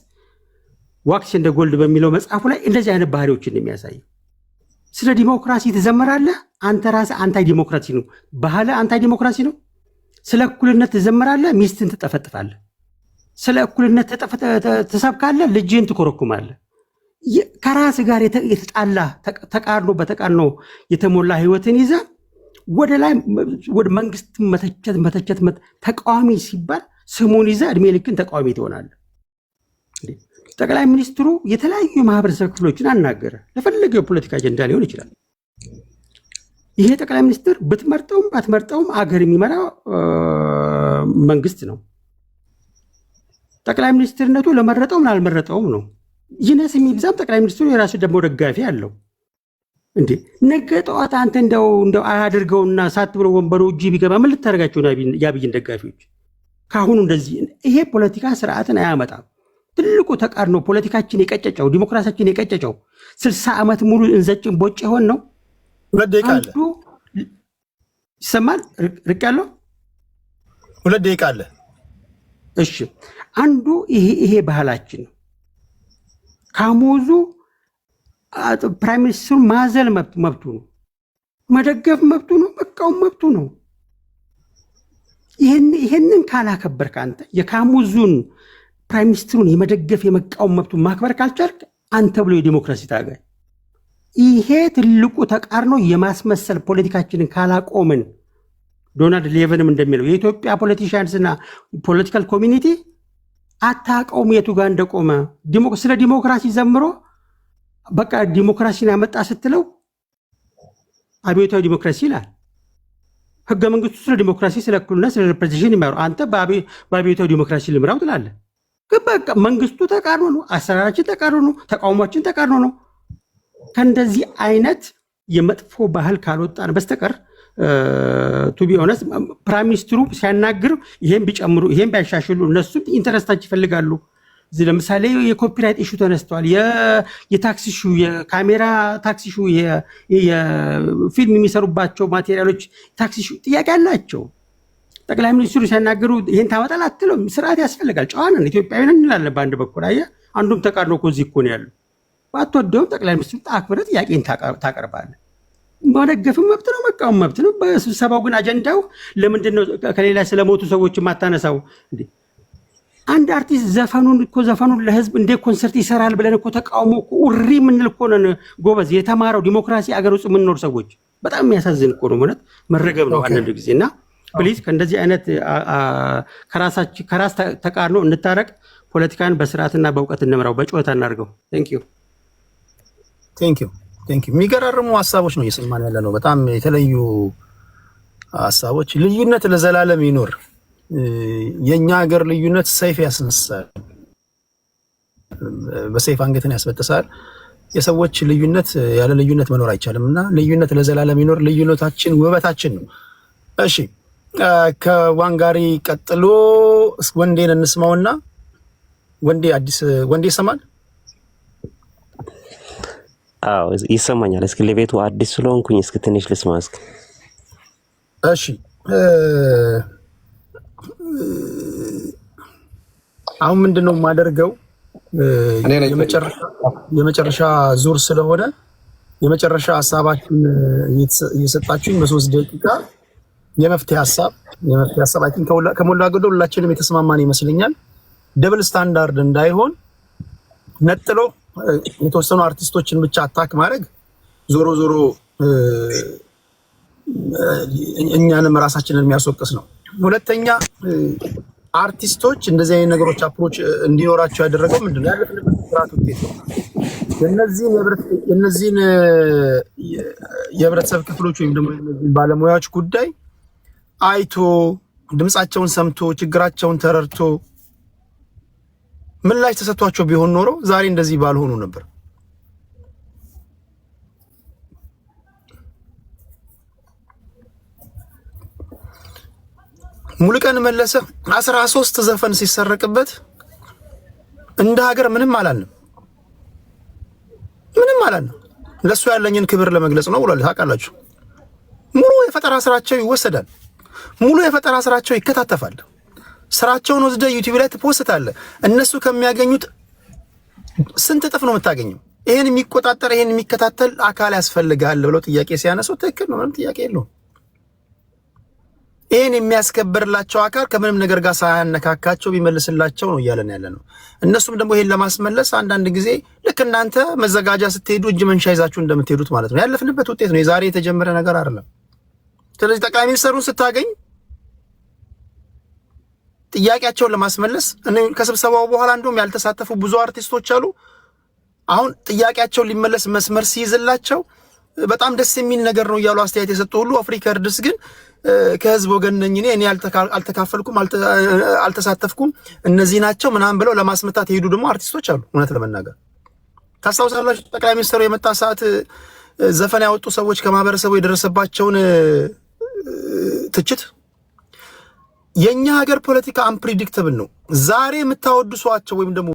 ዋክስ እንደ ጎልድ በሚለው መጽሐፉ ላይ እንደዚህ አይነት ባህሪዎችን የሚያሳይ ስለ ዲሞክራሲ ትዘምራለህ፣ አንተ ራስህ አንታይ ዲሞክራሲ ነው፣ ባህልህ አንታይ ዲሞክራሲ ነው። ስለ እኩልነት ትዘምራለህ፣ ሚስትን ትጠፈጥፋለህ። ስለ እኩልነት ትሰብካለህ፣ ልጅህን ትኮረኩማለህ። ከራስ ጋር የተጣላ ተቃርኖ በተቃርኖ የተሞላ ህይወትን ይዘ ወደ ላይ ወደ መንግስት መተቸት ተቃዋሚ ሲባል ስሙን ይዘ እድሜ ልክን ተቃዋሚ ትሆናለህ። ጠቅላይ ሚኒስትሩ የተለያዩ የማህበረሰብ ክፍሎችን አናገረ። ለፈለገው የፖለቲካ አጀንዳ ሊሆን ይችላል። ይሄ ጠቅላይ ሚኒስትር ብትመርጠውም ባትመርጠውም አገር የሚመራ መንግስት ነው። ጠቅላይ ሚኒስትርነቱ ለመረጠውም ላልመረጠውም ነው። ይነስ የሚብዛም ጠቅላይ ሚኒስትሩ የራሱ ደግሞ ደጋፊ አለው። እንዴ ነገ ጠዋት አንተ እንደው አያድርገውና ሳት ብሎ ወንበሩ እጅ ቢገባ ምን ልታደርጋቸው የአብይን ደጋፊዎች? ካሁኑ እንደዚህ ይሄ ፖለቲካ ስርዓትን አያመጣም። ትልቁ ተቃርኖ ፖለቲካችን የቀጨጨው ዲሞክራሲያችን የቀጨጨው 60 ዓመት ሙሉ እንዘጭን ቦጭ የሆን ነው። አንዱ ይሰማል። ርቅ ያለው 2 ደቂቃ አለ። እሺ አንዱ ይሄ ባህላችን ነው። ካሙዙ ፕራይም ሚኒስትሩ ማዘል መብቱ ነው፣ መደገፍ መብቱ ነው፣ መቃወም መብቱ ነው። ይሄንን ካላከበርክ አንተ የካሙዙን ፕራይም ሚኒስትሩን የመደገፍ የመቃወም መብቱን ማክበር ካልቻልክ አንተ ብሎ የዲሞክራሲ ታጋይ። ይሄ ትልቁ ተቃርኖ የማስመሰል ፖለቲካችንን ካላቆምን ዶናልድ ሌቨንም እንደሚለው የኢትዮጵያ ፖለቲሽያንስና ፖለቲካል ኮሚኒቲ አታውቀውም የቱ ጋር እንደቆመ። ስለ ዲሞክራሲ ዘምሮ በቃ ዲሞክራሲን ያመጣ ስትለው አብዮታዊ ዲሞክራሲ ይላል። ህገ መንግስቱ ስለ ዲሞክራሲ፣ ስለ እኩልነት፣ ስለ ሪፕሬዘንቴሽን ይመሩ። አንተ በአብዮታዊ ዲሞክራሲ ልምራው ትላለህ። በቃ መንግስቱ ተቃርኖ ነው፣ አሰራራችን ተቃርኖ ነው፣ ተቃውሟችን ተቃርኖ ነው። ከእንደዚህ አይነት የመጥፎ ባህል ካልወጣን በስተቀር ቱቢ ኦነስ ፕራይም ሚኒስትሩ ሲያናግር ይሄን ቢጨምሩ ይሄን ቢያሻሽሉ እነሱም ኢንተረስታቸው ይፈልጋሉ። እዚህ ለምሳሌ የኮፒራይት ኢሹ ተነስተዋል። የታክስ ኢሹ፣ የካሜራ ታክስ ኢሹ፣ የፊልም የሚሰሩባቸው ማቴሪያሎች ታክስ ኢሹ ጥያቄ አላቸው። ጠቅላይ ሚኒስትሩ ሲያናግሩ ይሄን ታመጣል አትለው። ስርዓት ያስፈልጋል። ጨዋነን ኢትዮጵያዊን እንላለን በአንድ በኩል አየህ። አንዱም ተቃርኖ እኮ እዚህ እኮ ነው ያለው። ባትወደውም ጠቅላይ ሚኒስትሩ አክብረህ ጥያቄን ታቀርባለህ። መደገፍም መብት ነው፣ መቃወም መብት ነው። በስብሰባው ግን አጀንዳው ለምንድን ነው ከሌላ ስለሞቱ ሰዎች የማታነሳው? አንድ አርቲስት ዘፈኑን ለህዝብ እንደ ኮንሰርት ይሰራል ብለን እኮ ተቃውሞ ኡሪ የምንል እኮ ነን ጎበዝ። የተማረው ዲሞክራሲ አገር ውስጥ የምንኖር ሰዎች በጣም የሚያሳዝን እኮ ነው ማለት መረገብ ነው አንዳንድ ጊዜ። እና ፕሊዝ ከእንደዚህ አይነት ከራስ ተቃርኖ እንታረቅ። ፖለቲካን በስርዓትና በእውቀት እንምራው፣ በጩኸት አናርገው። ቴንክ ዩ። የሚገራርሙ ሀሳቦች ነው እየሰማን ያለ ነው። በጣም የተለዩ ሀሳቦች። ልዩነት ለዘላለም ይኖር። የኛ ሀገር ልዩነት ሰይፍ ያስነሳል፣ በሰይፍ አንገትን ያስበጥሳል። የሰዎች ልዩነት ያለ ልዩነት መኖር አይቻልም እና ልዩነት ለዘላለም ይኖር። ልዩነታችን ውበታችን ነው። እሺ ከዋንጋሪ ቀጥሎ ወንዴን እንስማውና ወንዴ ይሰማል? አዎ ይሰማኛል። እስኪ ለቤቱ አዲስ ስለሆንኩኝ እስኪ ትንሽ ልስማ እስኪ። እሺ አሁን ምንድነው የማደርገው? የመጨረሻ ዙር ስለሆነ የመጨረሻ ሀሳባችን እየሰጣችሁኝ በ3 ደቂቃ የመፍትሄ ሀሳብ አይ ቲንክ ከሞላ ጎደል ሁላችንም የተስማማን ይመስለኛል። ደብል ስታንዳርድ እንዳይሆን ነጥሎ የተወሰኑ አርቲስቶችን ብቻ አታክ ማድረግ ዞሮ እኛንም ራሳችንን የሚያስወቅስ ነው። ሁለተኛ አርቲስቶች እንደዚህ አይነት ነገሮች አፕሮች እንዲኖራቸው ያደረገው ምንድነው? ያለፈው ስርዓት ውጤት ነው። የነዚህን የህብረተሰብ ክፍሎች ወይም ደግሞ የነዚህን ባለሙያዎች ጉዳይ አይቶ ድምጻቸውን ሰምቶ ችግራቸውን ተረድቶ ምላሽ ተሰጥቷቸው ቢሆን ኖሮ ዛሬ እንደዚህ ባልሆኑ ነበር። ሙሉቀን መለሰ 13 ዘፈን ሲሰረቅበት እንደ ሀገር ምንም አላልንም። ለሱ ያለኝን ክብር ለመግለጽ ነው ብሏል። ታውቃላችሁ፣ ሙሉ የፈጠራ ስራቸው ይወሰዳል። ሙሉ የፈጠራ ስራቸው ይከታተፋል። ስራቸውን ወስደ ዩቲዩብ ላይ ትፖስታለህ። እነሱ ከሚያገኙት ስንት እጥፍ ነው የምታገኘው? ይሄን የሚቆጣጠር ይሄን የሚከታተል አካል ያስፈልጋል ብለው ጥያቄ ሲያነሱ ትክክል ነው፣ ምንም ጥያቄ የለውም። ይሄን የሚያስከብርላቸው አካል ከምንም ነገር ጋር ሳያነካካቸው ቢመልስላቸው ነው እያለን ያለ ነው። እነሱም ደግሞ ይሄን ለማስመለስ አንዳንድ ጊዜ ልክ እናንተ መዘጋጃ ስትሄዱ እጅ መንሻ ይዛችሁ እንደምትሄዱት ማለት ነው። ያለፍንበት ውጤት ነው። የዛሬ የተጀመረ ነገር አይደለም። ስለዚህ ጠቅላይ ሚኒስትሩን ስታገኝ ጥያቄያቸውን ለማስመለስ ከስብሰባው በኋላ እንደውም ያልተሳተፉ ብዙ አርቲስቶች አሉ። አሁን ጥያቄያቸው ሊመለስ መስመር ሲይዝላቸው በጣም ደስ የሚል ነገር ነው እያሉ አስተያየት የሰጡ ሁሉ አፍሪካ ርድስ ግን ከህዝብ ወገን ነኝ እኔ አልተካፈልኩም አልተሳተፍኩም እነዚህ ናቸው ምናምን ብለው ለማስመታት የሄዱ ደግሞ አርቲስቶች አሉ። እውነት ለመናገር ታስታውሳላችሁ፣ ጠቅላይ ሚኒስትሩ የመጣ ሰዓት ዘፈን ያወጡ ሰዎች ከማህበረሰቡ የደረሰባቸውን ትችት። የኛ ሀገር ፖለቲካ አንፕሪዲክተብል ነው። ዛሬ የምታወድሷቸው ወይም ደግሞ